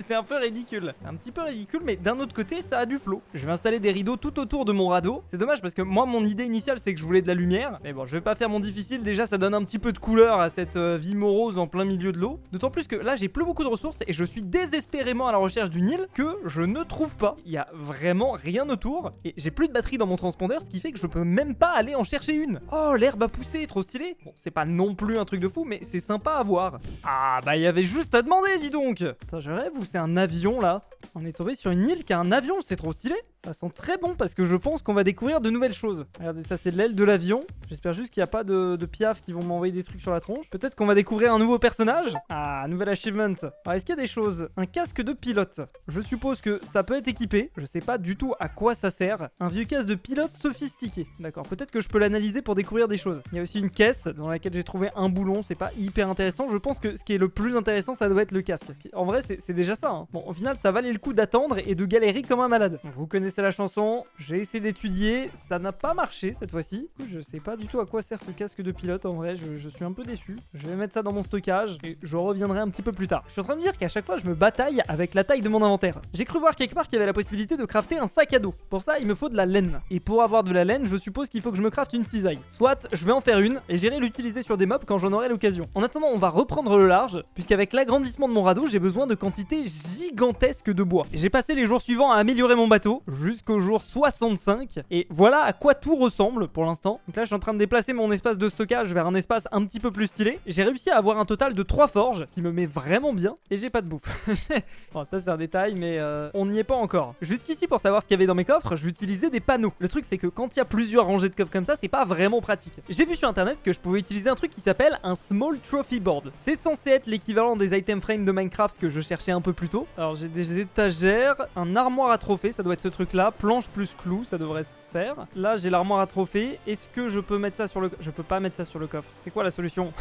C'est un peu ridicule. C'est un petit peu ridicule, mais d'un autre côté, ça a du flow. Je vais installer des rideaux tout autour de mon radeau. C'est dommage parce que moi, mon idée initiale, c'est que je voulais de la lumière. Mais bon, je vais pas faire mon difficile, déjà ça donne un petit peu de couleur à cette vie morose en plein milieu de l'eau. D'autant plus que là j'ai plus beaucoup de ressources et je suis désespérément à la recherche d'une île que je ne trouve pas. Il y a vraiment rien autour et j'ai plus de batterie dans mon transpondeur, ce qui fait que je peux même pas aller en chercher une. Oh, l'herbe a poussé, trop stylé. Bon, c'est pas non plus un truc de fou, mais c'est sympa à voir. Ah bah il y avait juste à demander, dis donc. Attends, je rêve ou c'est un avion là? On est tombé sur une île qui a un avion, c'est trop stylé. Ça sent très bon parce que je pense qu'on va découvrir de nouvelles choses. Regardez, ça c'est de l'aile de l'avion. J'espère juste qu'il n'y a pas de piaf qui vont m'envoyer des trucs sur la tronche. Peut-être qu'on va découvrir un nouveau personnage. Ah, nouvel achievement. Alors, est-ce qu'il y a des choses? Un casque de pilote. Je suppose que ça peut être équipé. Je sais pas du tout à quoi ça sert. Un vieux casque de pilote sophistiqué. D'accord, peut-être que je peux l'analyser pour découvrir des choses. Il y a aussi une caisse dans laquelle j'ai trouvé un boulon. C'est pas hyper intéressant. Je pense que ce qui est le plus intéressant, ça doit être le casque. En vrai, c'est déjà ça. Hein. Bon, au final, ça valait le coup d'attendre et de galérer comme un malade. Vous connaissez la chanson. J'ai essayé d'étudier. Ça n'a pas marché cette fois-ci. Je sais pas du tout à quoi sert ce casque de pilote. En vrai, je suis un peu déçu. Je vais mettre ça dans mon stockage et je reviendrai un petit peu plus tard. Je suis en train de me dire qu'à chaque fois, je me bataille avec la taille de mon inventaire. J'ai cru voir quelque part qu'il y avait la possibilité de crafter un sac à dos. Pour ça, il me faut de la laine. Et pour avoir de la laine, je suppose qu'il faut que je me crafte une cisaille. Soit je vais en faire une et j'irai l'utiliser sur des mobs quand j'en aurai l'occasion. En attendant, on va reprendre le large, puisqu'avec l'agrandissement de mon radeau, j'ai besoin de quantités gigantesques de bois. J'ai passé les jours suivants à améliorer mon bateau jusqu'au jour 65 et voilà à quoi tout ressemble pour l'instant. Donc là, je suis en train de déplacer mon espace de stockage vers un espace un petit peu plus stylé. J'ai réussi à avoir un total de 3 forges, ce qui me met vraiment bien et j'ai pas de bouffe. Bon, ça c'est un détail, mais on n'y est pas encore. Jusqu'ici, pour savoir ce qu'il y avait dans mes coffres, j'utilisais des panneaux. Le truc, c'est que quand il y a plusieurs rangées de coffres comme ça, c'est pas vraiment pratique. J'ai vu sur internet que je pouvais utiliser un truc qui s'appelle un Small Trophy Board. C'est censé être l'équivalent des item frames de Minecraft que je cherchais un peu plus tôt. Alors j'ai des étagères, un armoire à trophées, ça doit être ce truc là, planche plus clou, ça devrait se faire. Là j'ai l'armoire à trophées. Est-ce que je peux mettre ça sur le... Je peux pas mettre ça sur le coffre. C'est quoi la solution?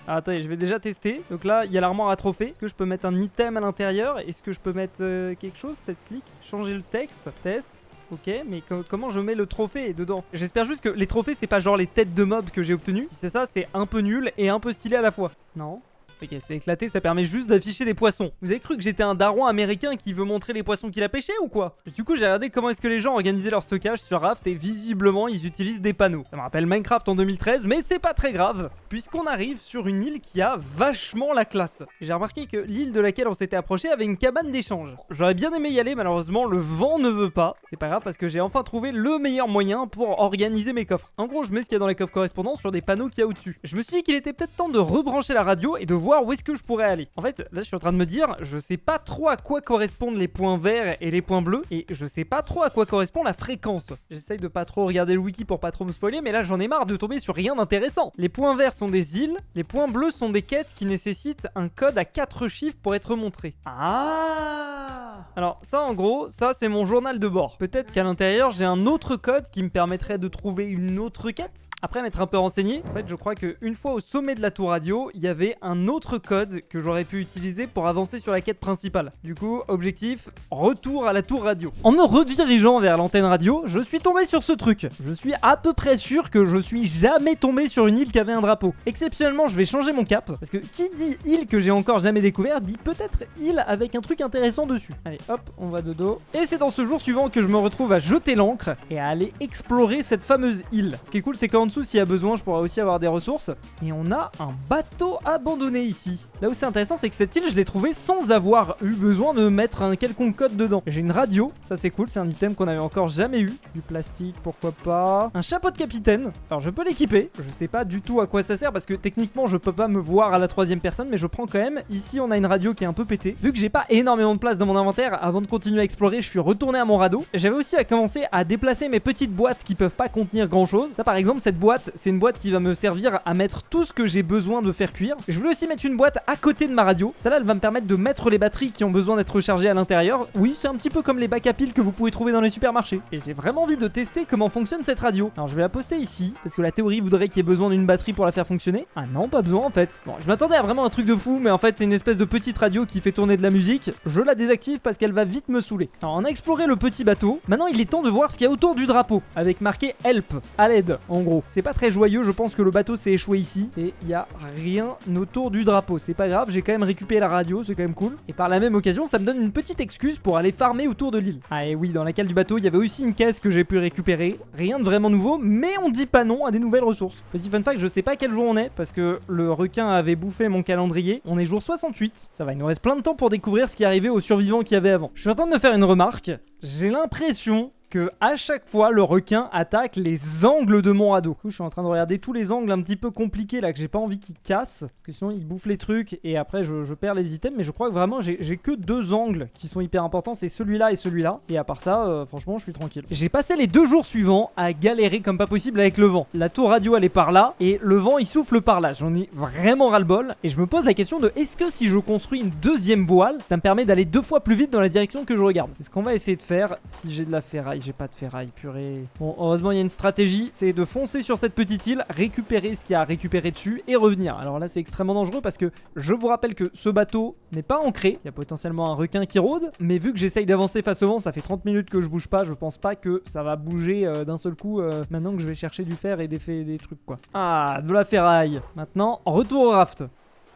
Ah, attendez, je vais déjà tester. Donc là il y a l'armoire à trophées. Est-ce que je peux mettre un item à l'intérieur? Est-ce que je peux mettre quelque chose? Peut-être clic, changer le texte, test. Ok, mais comment je mets le trophée dedans? J'espère juste que les trophées c'est pas genre les têtes de mobs que j'ai obtenues. Si c'est ça, c'est un peu nul et un peu stylé à la fois. Non? Ok, c'est éclaté, ça permet juste d'afficher des poissons. Vous avez cru que j'étais un daron américain qui veut montrer les poissons qu'il a pêchés ou quoi? Du coup, j'ai regardé comment est-ce que les gens organisaient leur stockage sur Raft et visiblement, ils utilisent des panneaux. Ça me rappelle Minecraft en 2013, mais c'est pas très grave, puisqu'on arrive sur une île qui a vachement la classe. J'ai remarqué que l'île de laquelle on s'était approché avait une cabane d'échange. J'aurais bien aimé y aller, malheureusement, le vent ne veut pas. C'est pas grave parce que j'ai enfin trouvé le meilleur moyen pour organiser mes coffres. En gros, je mets ce qu'il y a dans les coffres correspondants sur des panneaux qu'il y a au-dessus. Je me suis dit qu'il était peut-être temps de rebrancher la radio et de voir où est-ce que je pourrais aller. En fait, là je suis en train de me dire, je sais pas trop à quoi correspondent les points verts et les points bleus, et je sais pas trop à quoi correspond la fréquence. J'essaye de pas trop regarder le wiki pour pas trop me spoiler, mais là j'en ai marre de tomber sur rien d'intéressant. Les points verts sont des îles, les points bleus sont des quêtes qui nécessitent un code à 4 chiffres pour être montré. Ah! Alors ça en gros, ça c'est mon journal de bord. Peut-être qu'à l'intérieur j'ai un autre code qui me permettrait de trouver une autre quête. Après m'être un peu renseigné, en fait je crois qu'une fois au sommet de la tour radio, il y avait un autre code que j'aurais pu utiliser pour avancer sur la quête principale. Du coup, objectif, retour à la tour radio. En me redirigeant vers l'antenne radio, je suis tombé sur ce truc. Je suis à peu près sûr que je suis jamais tombé sur une île qui avait un drapeau. Exceptionnellement, je vais changer mon cap, parce que qui dit île que j'ai encore jamais découvert, dit peut-être île avec un truc intéressant dessus. Allez, hop, on va de dos. Et c'est dans ce jour suivant que je me retrouve à jeter l'ancre et à aller explorer cette fameuse île. Ce qui est cool, c'est qu'en dessous, s'il y a besoin, je pourrais aussi avoir des ressources. Et on a un bateau abandonné ici. Là où c'est intéressant, c'est que cette île, je l'ai trouvée sans avoir eu besoin de mettre un quelconque code dedans. J'ai une radio, ça c'est cool, c'est un item qu'on avait encore jamais eu. Du plastique, pourquoi pas. Un chapeau de capitaine. Alors je peux l'équiper. Je sais pas du tout à quoi ça sert parce que techniquement, je peux pas me voir à la troisième personne, mais je prends quand même. Ici, on a une radio qui est un peu pétée. Vu que j'ai pas énormément de place dans mon inventaire, avant de continuer à explorer, je suis retourné à mon radeau. J'avais aussi à commencer à déplacer mes petites boîtes qui peuvent pas contenir grand chose. Ça par exemple, cette boîte, c'est une boîte qui va me servir à mettre tout ce que j'ai besoin de faire cuire. Je voulais aussi mettre une boîte à côté de ma radio. Celle-là, elle va me permettre de mettre les batteries qui ont besoin d'être rechargées à l'intérieur. Oui, c'est un petit peu comme les bacs à piles que vous pouvez trouver dans les supermarchés. Et j'ai vraiment envie de tester comment fonctionne cette radio. Alors je vais la poster ici, parce que la théorie voudrait qu'il y ait besoin d'une batterie pour la faire fonctionner. Ah non, pas besoin en fait. Bon, je m'attendais à vraiment un truc de fou, mais en fait c'est une espèce de petite radio qui fait tourner de la musique. Je la désactive parce qu'elle va vite me saouler. Alors on a exploré le petit bateau. Maintenant il est temps de voir ce qu'il y a autour du drapeau, avec marqué Help, à l'aide en gros. C'est pas très joyeux, je pense que le bateau s'est échoué ici, et il y a rien autour du drapeau. C'est pas grave, j'ai quand même récupéré la radio, c'est quand même cool. Et par la même occasion, ça me donne une petite excuse pour aller farmer autour de l'île. Ah et oui, dans la cale du bateau, il y avait aussi une caisse que j'ai pu récupérer. Rien de vraiment nouveau, mais on dit pas non à des nouvelles ressources. Petit fun fact, je sais pas quel jour on est, parce que le requin avait bouffé mon calendrier. On est jour 68. Ça va, il nous reste plein de temps pour découvrir ce qui est arrivé aux survivants qu'il y avait avant. Je suis en train de me faire une remarque. J'ai l'impression que à chaque fois le requin attaque les angles de mon radeau. Du coup, je suis en train de regarder tous les angles un petit peu compliqués là que j'ai pas envie qu'ils cassent, parce que sinon ils bouffent les trucs et après je perds les items. Mais je crois que vraiment j'ai que 2 angles qui sont hyper importants, c'est celui-là et celui-là. Et à part ça, franchement je suis tranquille. J'ai passé les 2 jours suivants à galérer comme pas possible avec le vent. La tour radio elle est par là et le vent il souffle par là. J'en ai vraiment ras-le-bol et je me pose la question de est-ce que si je construis une deuxième voile, ça me permet d'aller 2 fois plus vite dans la direction que je regarde. C'est ce qu'on va essayer de faire si j'ai de la ferraille. J'ai pas de ferraille, purée. Bon, heureusement, il y a une stratégie, c'est de foncer sur cette petite île, récupérer ce qu'il y a à récupérer dessus et revenir. Alors là, c'est extrêmement dangereux parce que je vous rappelle que ce bateau n'est pas ancré. Il y a potentiellement un requin qui rôde, mais vu que j'essaye d'avancer face au vent, ça fait 30 minutes que je bouge pas, je pense pas que ça va bouger d'un seul coup maintenant que je vais chercher du fer et des trucs, quoi. Ah, de la ferraille. Maintenant, retour au raft.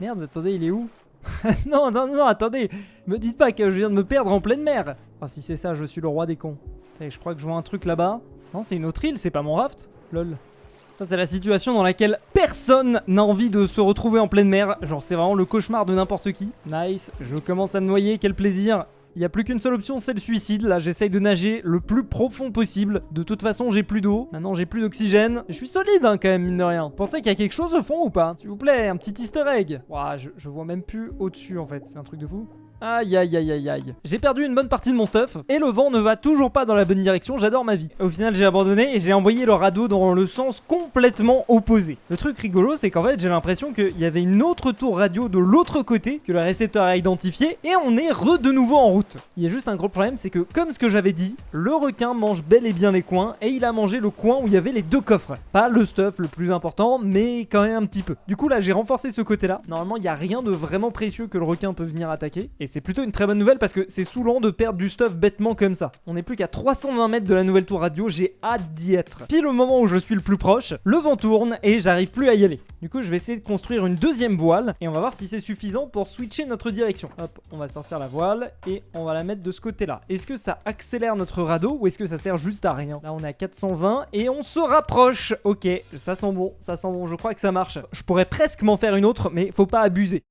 Merde, attendez, il est où? Non, non, non, attendez. Me dites pas que je viens de me perdre en pleine mer. Ah, si c'est ça, je suis le roi des cons. Je crois que je vois un truc là-bas. Non, c'est une autre île, c'est pas mon raft. Lol. Ça, c'est la situation dans laquelle personne n'a envie de se retrouver en pleine mer. Genre, c'est vraiment le cauchemar de n'importe qui. Nice, je commence à me noyer, quel plaisir. Il n'y a plus qu'une seule option, c'est le suicide. Là, j'essaye de nager le plus profond possible. De toute façon, j'ai plus d'eau. Maintenant, j'ai plus d'oxygène. Je suis solide, hein, quand même, mine de rien. Pensez qu'il y a quelque chose au fond ou pas? S'il vous plaît, un petit easter egg. Ouah, je vois même plus au-dessus, en fait. C'est un truc de fou. Aïe aïe aïe aïe aïe. J'ai perdu une bonne partie de mon stuff et le vent ne va toujours pas dans la bonne direction, j'adore ma vie. Au final j'ai abandonné et j'ai envoyé le radeau dans le sens complètement opposé. Le truc rigolo c'est qu'en fait j'ai l'impression qu'il y avait une autre tour radio de l'autre côté que le récepteur a identifié et on est de nouveau en route. Il y a juste un gros problème, c'est que comme ce que j'avais dit, le requin mange bel et bien les coins et il a mangé le coin où il y avait les 2 coffres. Pas le stuff le plus important mais quand même un petit peu. Du coup là j'ai renforcé ce côté là. Normalement il n'y a rien de vraiment précieux que le requin peut venir attaquer et c'est plutôt une très bonne nouvelle parce que c'est saoulant de perdre du stuff bêtement comme ça. On n'est plus qu'à 320 mètres de la nouvelle tour radio, j'ai hâte d'y être. Pile au moment où je suis le plus proche, le vent tourne et j'arrive plus à y aller. Du coup je vais essayer de construire une deuxième voile et on va voir si c'est suffisant pour switcher notre direction. Hop, on va sortir la voile et on va la mettre de ce côté là. Est-ce que ça accélère notre radeau ou est-ce que ça sert juste à rien? Là on est à 420 et on se rapproche. Ok, ça sent bon, je crois que ça marche. Je pourrais presque m'en faire une autre mais faut pas abuser.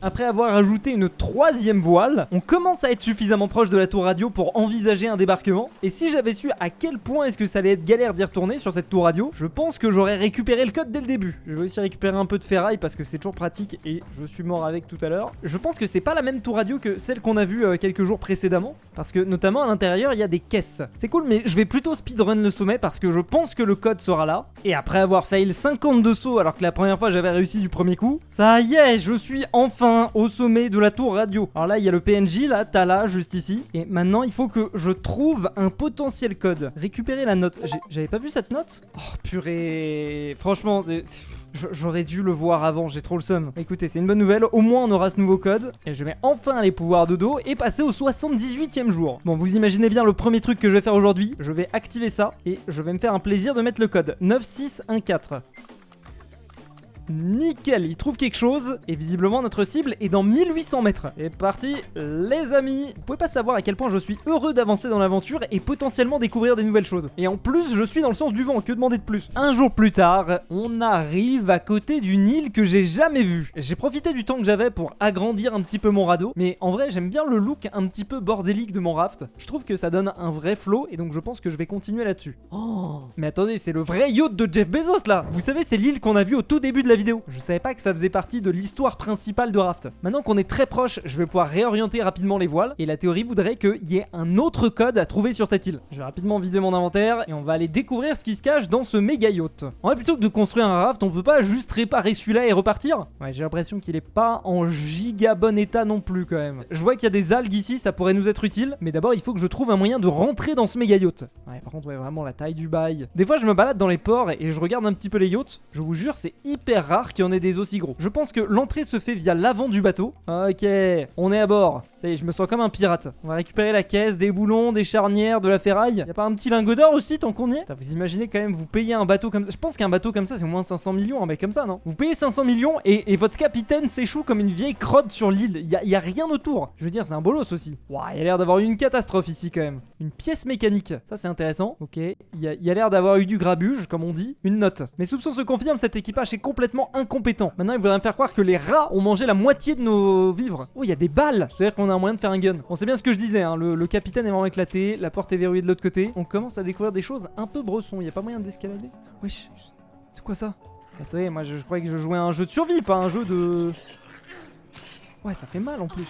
Après avoir ajouté une 3e voile, on commence à être suffisamment proche de la tour radio pour envisager un débarquement. Et si j'avais su à quel point est-ce que ça allait être galère d'y retourner sur cette tour radio, je pense que j'aurais récupéré le code dès le début. Je vais aussi récupérer un peu de ferraille parce que c'est toujours pratique et je suis mort avec tout à l'heure. Je pense que c'est pas la même tour radio que celle qu'on a vue quelques jours précédemment, parce que notamment à l'intérieur il y a des caisses. C'est cool, mais je vais plutôt speedrun le sommet parce que je pense que le code sera là. Et après avoir fail 52 sauts alors que la première fois j'avais réussi du premier coup, ça y est, je suis enfin au sommet de la tour radio. Alors là il y a le PNJ, là, Tala, juste ici. Et maintenant il faut que je trouve un potentiel code. Récupérer la note. J'avais pas vu cette note? Oh purée. Franchement, j'aurais dû le voir avant, j'ai trop le seum. Écoutez, c'est une bonne nouvelle, au moins on aura ce nouveau code. Et je vais enfin aller pouvoir dodo et passer au 78e jour. Bon, vous imaginez bien le premier truc que je vais faire aujourd'hui. Je vais activer ça et je vais me faire un plaisir de mettre le code 9614. Nickel, il trouve quelque chose et visiblement notre cible est dans 1800 mètres. Et parti les amis. Vous pouvez pas savoir à quel point je suis heureux d'avancer dans l'aventure et potentiellement découvrir des nouvelles choses. Et en plus je suis dans le sens du vent, que demander de plus? Un jour plus tard, on arrive à côté d'une île que j'ai jamais vue. J'ai profité du temps que j'avais pour agrandir un petit peu mon radeau, mais en vrai j'aime bien le look un petit peu bordélique de mon raft. Je trouve que ça donne un vrai flow et donc je pense que je vais continuer là-dessus. Oh, mais attendez, c'est le vrai yacht de Jeff Bezos là. Vous savez, c'est l'île qu'on a vue au tout début de la vidéo. Je savais pas que ça faisait partie de l'histoire principale de Raft. Maintenant qu'on est très proche, je vais pouvoir réorienter rapidement les voiles et la théorie voudrait qu'il y ait un autre code à trouver sur cette île. Je vais rapidement vider mon inventaire et on va aller découvrir ce qui se cache dans ce méga yacht. En vrai, plutôt que de construire un raft, on peut pas juste réparer celui-là et repartir? Ouais, j'ai l'impression qu'il est pas en giga bon état non plus quand même. Je vois qu'il y a des algues ici, ça pourrait nous être utile, mais d'abord il faut que je trouve un moyen de rentrer dans ce méga yacht. Ouais, par contre, ouais, vraiment la taille du bail. Des fois je me balade dans les ports et je regarde un petit peu les yachts. Je vous jure, c'est hyper rare qu'il y en ait des aussi gros. Je pense que l'entrée se fait via l'avant du bateau. Ok, on est à bord. Ça y est, je me sens comme un pirate. On va récupérer la caisse, des boulons, des charnières, de la ferraille. Y a pas un petit lingot d'or aussi tant qu'on y est? Putain, vous imaginez quand même, vous payez un bateau comme ça. Je pense qu'un bateau comme ça, c'est au moins 500 millions, un mec comme ça, non? Vous payez 500 millions et votre capitaine s'échoue comme une vieille crotte sur l'île. Y a rien autour. Je veux dire, c'est un bolos aussi. Ouah, y a l'air d'avoir eu une catastrophe ici quand même. Une pièce mécanique. Ça, c'est intéressant. Ok. Y a l'air d'avoir eu du grabuge, comme on dit. Une note. Mes soupçons se confirment, cet équipage est complètement incompétent. Maintenant, il voudrait me faire croire que les rats ont mangé la moitié de nos vivres. Oh, il y a des balles. C'est-à-dire qu'on a un moyen de faire un gun. On sait bien ce que je disais, hein. Le capitaine est vraiment éclaté. La porte est verrouillée de l'autre côté. On commence à découvrir des choses un peu bressons. Il y a pas moyen d'escalader? Wesh. C'est quoi ça? Attendez, moi je croyais que je jouais à un jeu de survie, pas un jeu de... Ouais, ça fait mal en plus.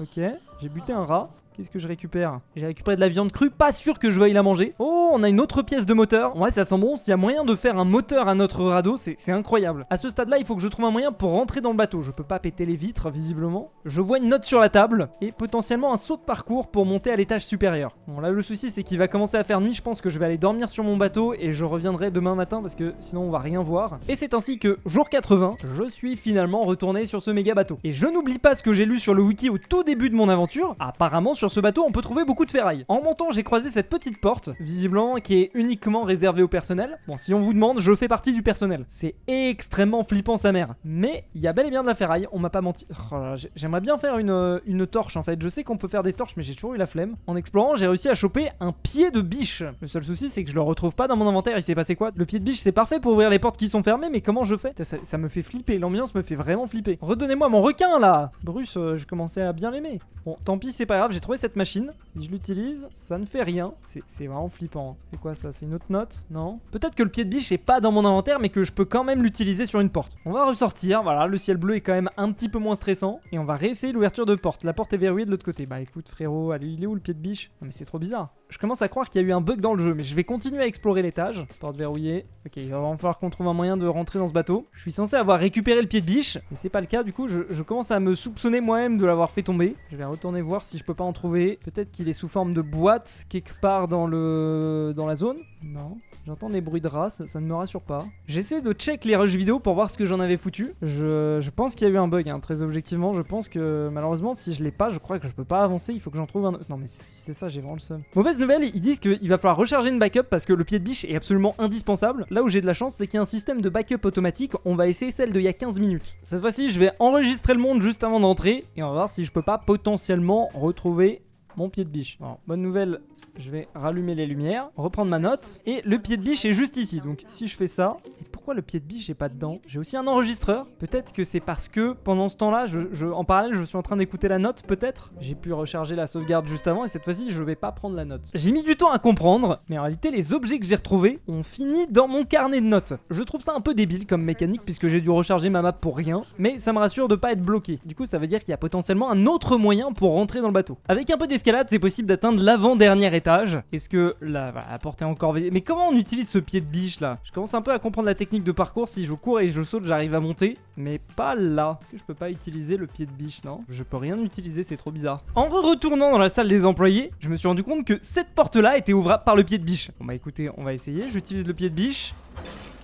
Ok, j'ai buté un rat. Qu'est-ce que je récupère? J'ai récupéré de la viande crue, pas sûr que je veuille la manger. Oh, on a une autre pièce de moteur. Ouais, ça sent bon. S'il y a moyen de faire un moteur à notre radeau, c'est incroyable. À ce stade-là, il faut que je trouve un moyen pour rentrer dans le bateau. Je peux pas péter les vitres, visiblement. Je vois une note sur la table et potentiellement un saut de parcours pour monter à l'étage supérieur. Bon, là, le souci, c'est qu'il va commencer à faire nuit. Je pense que je vais aller dormir sur mon bateau et je reviendrai demain matin parce que sinon, on va rien voir. Et c'est ainsi que, jour 80, je suis finalement retourné sur ce méga bateau. Et je n'oublie pas ce que j'ai lu sur le wiki au tout début de mon aventure. Apparemment, sur ce bateau, on peut trouver beaucoup de ferraille. En montant, j'ai croisé cette petite porte, visiblement qui est uniquement réservée au personnel. Bon, si on vous demande, je fais partie du personnel. C'est extrêmement flippant sa mère. Mais il y a bel et bien de la ferraille, on m'a pas menti. Oh là, j'aimerais bien faire une torche en fait. Je sais qu'on peut faire des torches, mais j'ai toujours eu la flemme. En explorant, j'ai réussi à choper un pied de biche. Le seul souci, c'est que je le retrouve pas dans mon inventaire. Il s'est passé quoi? Le pied de biche, c'est parfait pour ouvrir les portes qui sont fermées, mais comment je fais? Ça me fait flipper. L'ambiance me fait vraiment flipper. Redonnez-moi mon requin là! Bruce, je commençais à bien l'aimer. Bon, tant pis, c'est pas grave, j'ai trouvé cette machine. Si je l'utilise, ça ne fait rien. C'est vraiment flippant. C'est quoi ça? C'est une autre note? Non? Peut-être que le pied de biche est pas dans mon inventaire, mais que je peux quand même l'utiliser sur une porte. On va ressortir, voilà, le ciel bleu est quand même un petit peu moins stressant. Et on va réessayer l'ouverture de porte. La porte est verrouillée de l'autre côté. Bah écoute frérot, allez, il est où le pied de biche? Non mais c'est trop bizarre. Je commence à croire qu'il y a eu un bug dans le jeu, mais je vais continuer à explorer l'étage. Porte verrouillée. Ok, il va vraiment falloir qu'on trouve un moyen de rentrer dans ce bateau. Je suis censé avoir récupéré le pied de biche, mais c'est pas le cas. Du coup, je commence à me soupçonner moi-même de l'avoir fait tomber. Je vais retourner voir si je peux pas en trouver. Peut-être qu'il est sous forme de boîte quelque part dans la zone. Non. J'entends des bruits de rats, ça ne me rassure pas. J'essaie de check les rushs vidéo pour voir ce que j'en avais foutu. Je pense qu'il y a eu un bug, hein, très objectivement. Je pense que malheureusement, si je l'ai pas, je crois que je peux pas avancer. Il faut que j'en trouve un autre. Non, mais si c'est ça, j'ai vraiment le seum. Mauvaise nouvelle, ils disent qu'il va falloir recharger une backup parce que le pied de biche est absolument indispensable. Là où j'ai de la chance, c'est qu'il y a un système de backup automatique. On va essayer celle d'il y a 15 minutes. Cette fois-ci, je vais enregistrer le monde juste avant d'entrer et on va voir si je peux pas potentiellement retrouver mon pied de biche. Alors, bonne nouvelle. Je vais rallumer les lumières, reprendre ma note, et le pied de biche est juste ici, donc si je fais ça... Et pourquoi Pourquoi le pied de biche est pas dedans? J'ai aussi un enregistreur. Peut-être que c'est parce que pendant ce temps-là, en parallèle, je suis en train d'écouter la note, peut-être. J'ai pu recharger la sauvegarde juste avant et cette fois-ci, je vais pas prendre la note. J'ai mis du temps à comprendre, mais en réalité, les objets que j'ai retrouvés ont fini dans mon carnet de notes. Je trouve ça un peu débile comme mécanique puisque j'ai dû recharger ma map pour rien, mais ça me rassure de pas être bloqué. Du coup, ça veut dire qu'il y a potentiellement un autre moyen pour rentrer dans le bateau. Avec un peu d'escalade, c'est possible d'atteindre l'avant-dernier étage. Est-ce que là, voilà, la porte est encore... Mais comment on utilise ce pied de biche là? Je commence un peu à comprendre la technique de parcours. Si je cours et je saute, j'arrive à monter, mais pas là. Je peux pas utiliser le pied de biche, non? Je peux rien utiliser, c'est trop bizarre. En retournant dans la salle des employés, je me suis rendu compte que cette porte-là était ouvrable par le pied de biche. Bon bah écoutez, on va essayer. J'utilise le pied de biche.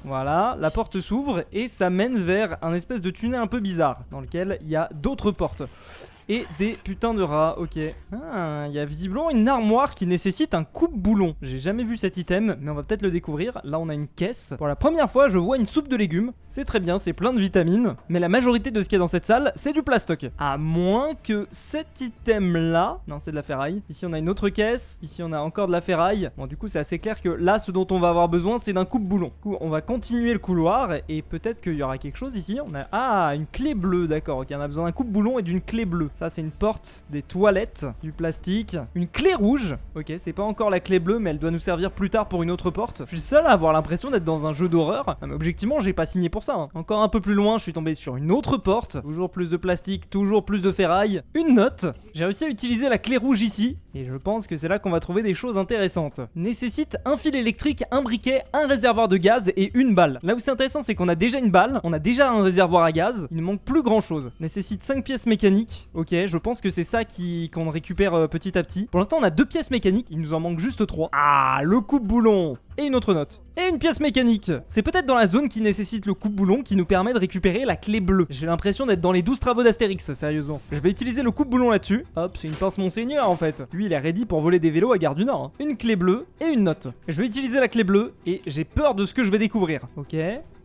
Voilà, la porte s'ouvre et ça mène vers un espèce de tunnel un peu bizarre dans lequel il y a d'autres portes. Et des putains de rats, ok. Ah, il y a visiblement une armoire qui nécessite un coupe-boulon. J'ai jamais vu cet item, mais on va peut-être le découvrir. Là, on a une caisse. Pour la première fois, je vois une soupe de légumes. C'est très bien, c'est plein de vitamines. Mais la majorité de ce qu'il y a dans cette salle, c'est du plastoc. À moins que cet item-là... Non, c'est de la ferraille. Ici, on a une autre caisse. Ici, on a encore de la ferraille. Bon, du coup, c'est assez clair que là, ce dont on va avoir besoin, c'est d'un coupe-boulon. Du coup, on va continuer le couloir et peut-être qu'il y aura quelque chose ici. On a... Ah, une clé bleue, d'accord. Ok, on a besoin d'un coupe-boulon et d'une clé bleue. Ça, c'est une porte, des toilettes, du plastique, une clé rouge. Ok, c'est pas encore la clé bleue, mais elle doit nous servir plus tard pour une autre porte. Je suis le seul à avoir l'impression d'être dans un jeu d'horreur. Mais objectivement, j'ai pas signé pour ça. Encore un peu plus loin, je suis tombé sur une autre porte. Toujours plus de plastique, toujours plus de ferraille. Une note. J'ai réussi à utiliser la clé rouge ici. Et je pense que c'est là qu'on va trouver des choses intéressantes. Nécessite un fil électrique, un briquet, un réservoir de gaz et une balle. Là où c'est intéressant, c'est qu'on a déjà une balle, on a déjà un réservoir à gaz. Il ne manque plus grand chose. Nécessite 5 pièces mécaniques. Ok, je pense que c'est ça qu'on récupère petit à petit. Pour l'instant, on a 2 pièces mécaniques. Il nous en manque juste 3. Ah, le coupe-boulon. Et une autre note. Et une pièce mécanique. C'est peut-être dans la zone qui nécessite le coupe-boulon qui nous permet de récupérer la clé bleue. J'ai l'impression d'être dans les 12 travaux d'Astérix, sérieusement. Je vais utiliser le coupe-boulon là-dessus. Hop, c'est une pince Monseigneur en fait. Lui, il est ready pour voler des vélos à Gare du Nord. Hein. Une clé bleue et une note. Je vais utiliser la clé bleue et j'ai peur de ce que je vais découvrir. Ok.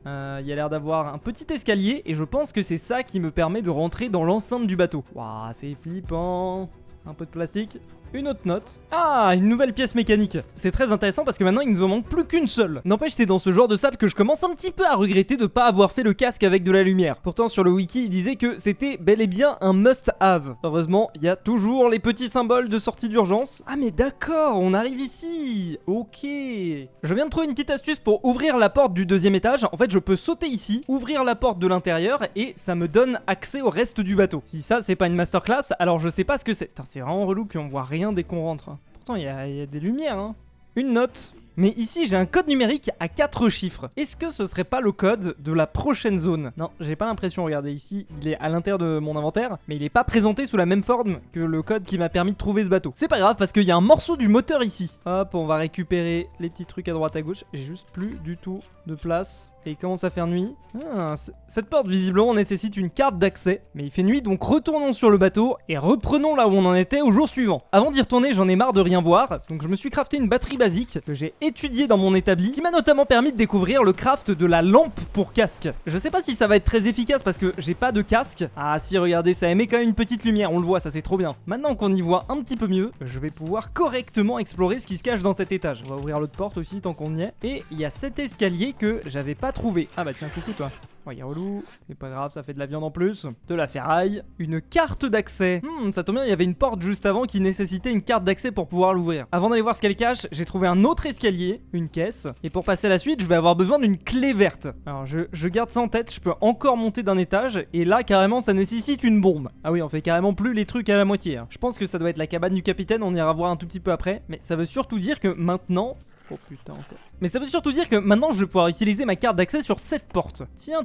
Il y a l'air d'avoir un petit escalier et je pense que c'est ça qui me permet de rentrer dans l'enceinte du bateau. Waouh, c'est flippant. Un peu de plastique. Une autre note. Ah, une nouvelle pièce mécanique. C'est très intéressant parce que maintenant il nous en manque plus qu'une seule. N'empêche, c'est dans ce genre de salle que je commence un petit peu à regretter de pas avoir fait le casque avec de la lumière. Pourtant sur le wiki il disait que c'était bel et bien un must-have. Heureusement, il y a toujours les petits symboles de sortie d'urgence. Ah mais d'accord, on arrive ici. Ok. Je viens de trouver une petite astuce pour ouvrir la porte du deuxième étage. En fait, je peux sauter ici, ouvrir la porte de l'intérieur et ça me donne accès au reste du bateau. Si ça c'est pas une masterclass, alors je sais pas ce que c'est. Putain, c'est vraiment relou qu'on voit rien dès qu'on rentre. Pourtant, il y a des lumières. Hein. Une note. Mais ici, j'ai un code numérique à 4 chiffres. Est-ce que ce serait pas le code de la prochaine zone? Non, j'ai pas l'impression. Regardez ici, il est à l'intérieur de mon inventaire, mais il est pas présenté sous la même forme que le code qui m'a permis de trouver ce bateau. C'est pas grave parce qu'il y a un morceau du moteur ici. Hop, on va récupérer les petits trucs à droite à gauche. J'ai juste plus du tout de place. Et il commence à faire nuit. Ah, cette porte, visiblement, nécessite une carte d'accès. Mais il fait nuit, donc retournons sur le bateau et reprenons là où on en était au jour suivant. Avant d'y retourner, j'en ai marre de rien voir. Donc je me suis crafté une batterie basique que j'ai étudiée dans mon établi, qui m'a notamment permis de découvrir le craft de la lampe pour casque. Je sais pas si ça va être très efficace parce que j'ai pas de casque. Ah si, regardez, ça émet quand même une petite lumière, on le voit, ça c'est trop bien. Maintenant qu'on y voit un petit peu mieux, je vais pouvoir correctement explorer ce qui se cache dans cet étage. On va ouvrir l'autre porte aussi tant qu'on y est. Et il y a cet escalier que j'avais pas trouvé. Ah bah tiens, coucou toi. Oh, il est relou, c'est pas grave, ça fait de la viande en plus. De la ferraille, une carte d'accès. Ça tombe bien, il y avait une porte juste avant qui nécessitait une carte d'accès pour pouvoir l'ouvrir. Avant d'aller voir ce qu'elle cache, j'ai trouvé un autre escalier, une caisse. Et pour passer à la suite, je vais avoir besoin d'une clé verte. Alors je garde ça en tête, je peux encore monter d'un étage. Et là, carrément, ça nécessite une bombe. Ah oui, on fait carrément plus les trucs à la moitié. Hein. Je pense que ça doit être la cabane du capitaine, on ira voir un tout petit peu après. Mais ça veut surtout dire que maintenant... Oh putain encore. Mais ça veut surtout dire que maintenant je vais pouvoir utiliser ma carte d'accès sur cette porte. Tiens.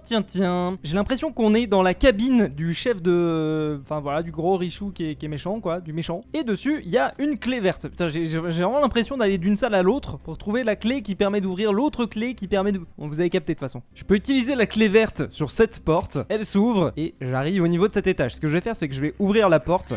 J'ai l'impression qu'on est dans la cabine du chef de... Enfin voilà, du gros richou qui est méchant quoi, du méchant. Et dessus, il y a une clé verte. Putain, j'ai vraiment l'impression d'aller d'une salle à l'autre pour trouver la clé qui permet d'ouvrir l'autre clé qui permet de... Bon, vous avez capté de toute façon. Je peux utiliser la clé verte sur cette porte. Elle s'ouvre et j'arrive au niveau de cet étage. Ce que je vais faire, c'est que je vais ouvrir la porte.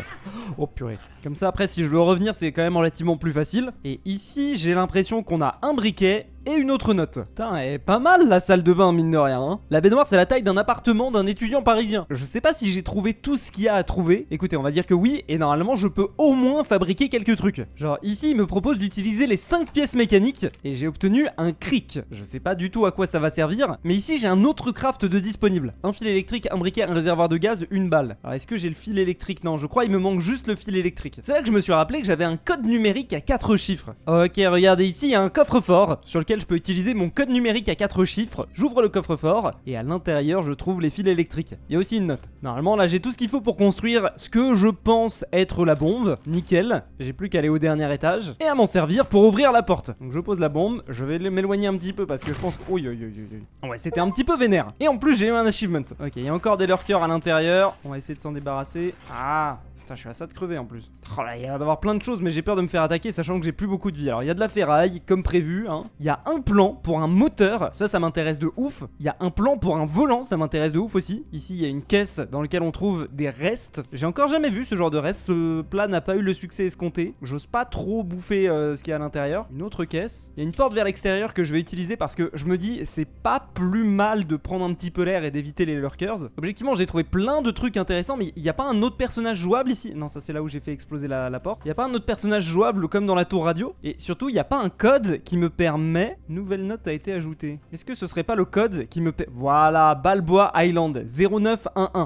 Oh purée. Comme ça après, si je veux revenir, c'est quand même relativement plus facile. Et ici, j'ai l'impression qu'on a un briquet, et une autre note. Putain, elle est pas mal la salle de bain, mine de rien, hein. La baignoire, c'est la taille d'un appartement d'un étudiant parisien. Je sais pas si j'ai trouvé tout ce qu'il y a à trouver. Écoutez, on va dire que oui, et normalement, je peux au moins fabriquer quelques trucs. Genre, ici, il me propose d'utiliser les 5 pièces mécaniques, et j'ai obtenu un cric. Je sais pas du tout à quoi ça va servir, mais ici, j'ai un autre craft de disponible. Un fil électrique, un briquet, un réservoir de gaz, une balle. Alors, est-ce que j'ai le fil électrique? Non, je crois il me manque juste le fil électrique. C'est là que je me suis rappelé que j'avais un code numérique à 4 chiffres. Ok, regardez ici, il y a un coffre-fort sur lequel je peux utiliser mon code numérique à 4 chiffres. J'ouvre le coffre-fort et à l'intérieur, je trouve les fils électriques. Il y a aussi une note. Normalement, là, j'ai tout ce qu'il faut pour construire ce que je pense être la bombe. Nickel. J'ai plus qu'à aller au dernier étage et à m'en servir pour ouvrir la porte. Donc, je pose la bombe. Je vais m'éloigner un petit peu parce que je pense que... Ouais, c'était un petit peu vénère. Et en plus, j'ai eu un achievement. Ok, il y a encore des lurkers à l'intérieur. On va essayer de s'en débarrasser. Ah, putain, je suis à ça de crever en plus. Oh là, il y a l'air d'avoir plein de choses, mais j'ai peur de me faire attaquer, sachant que j'ai plus beaucoup de vie. Alors, il y a de la ferraille, comme prévu, hein. Il y a un plan pour un moteur, ça m'intéresse de ouf. Il y a un plan pour un volant, ça m'intéresse de ouf aussi. Ici, il y a une caisse dans laquelle on trouve des restes. J'ai encore jamais vu ce genre de restes. Ce plat n'a pas eu le succès escompté. J'ose pas trop bouffer ce qu'il y a à l'intérieur. Une autre caisse. Il y a une porte vers l'extérieur que je vais utiliser parce que je me dis, c'est pas plus mal de prendre un petit peu l'air et d'éviter les lurkers. Objectivement, j'ai trouvé plein de trucs intéressants, mais il n'y a pas un autre personnage jouable ici. Non, ça c'est là où j'ai fait exploser la porte. Il n'y a pas un autre personnage jouable comme dans la tour radio. Et surtout, il n'y a pas un code qui me permet... Nouvelle note a été ajoutée. Est-ce que ce serait pas le code qui me... Voilà, Balboa Island 0911.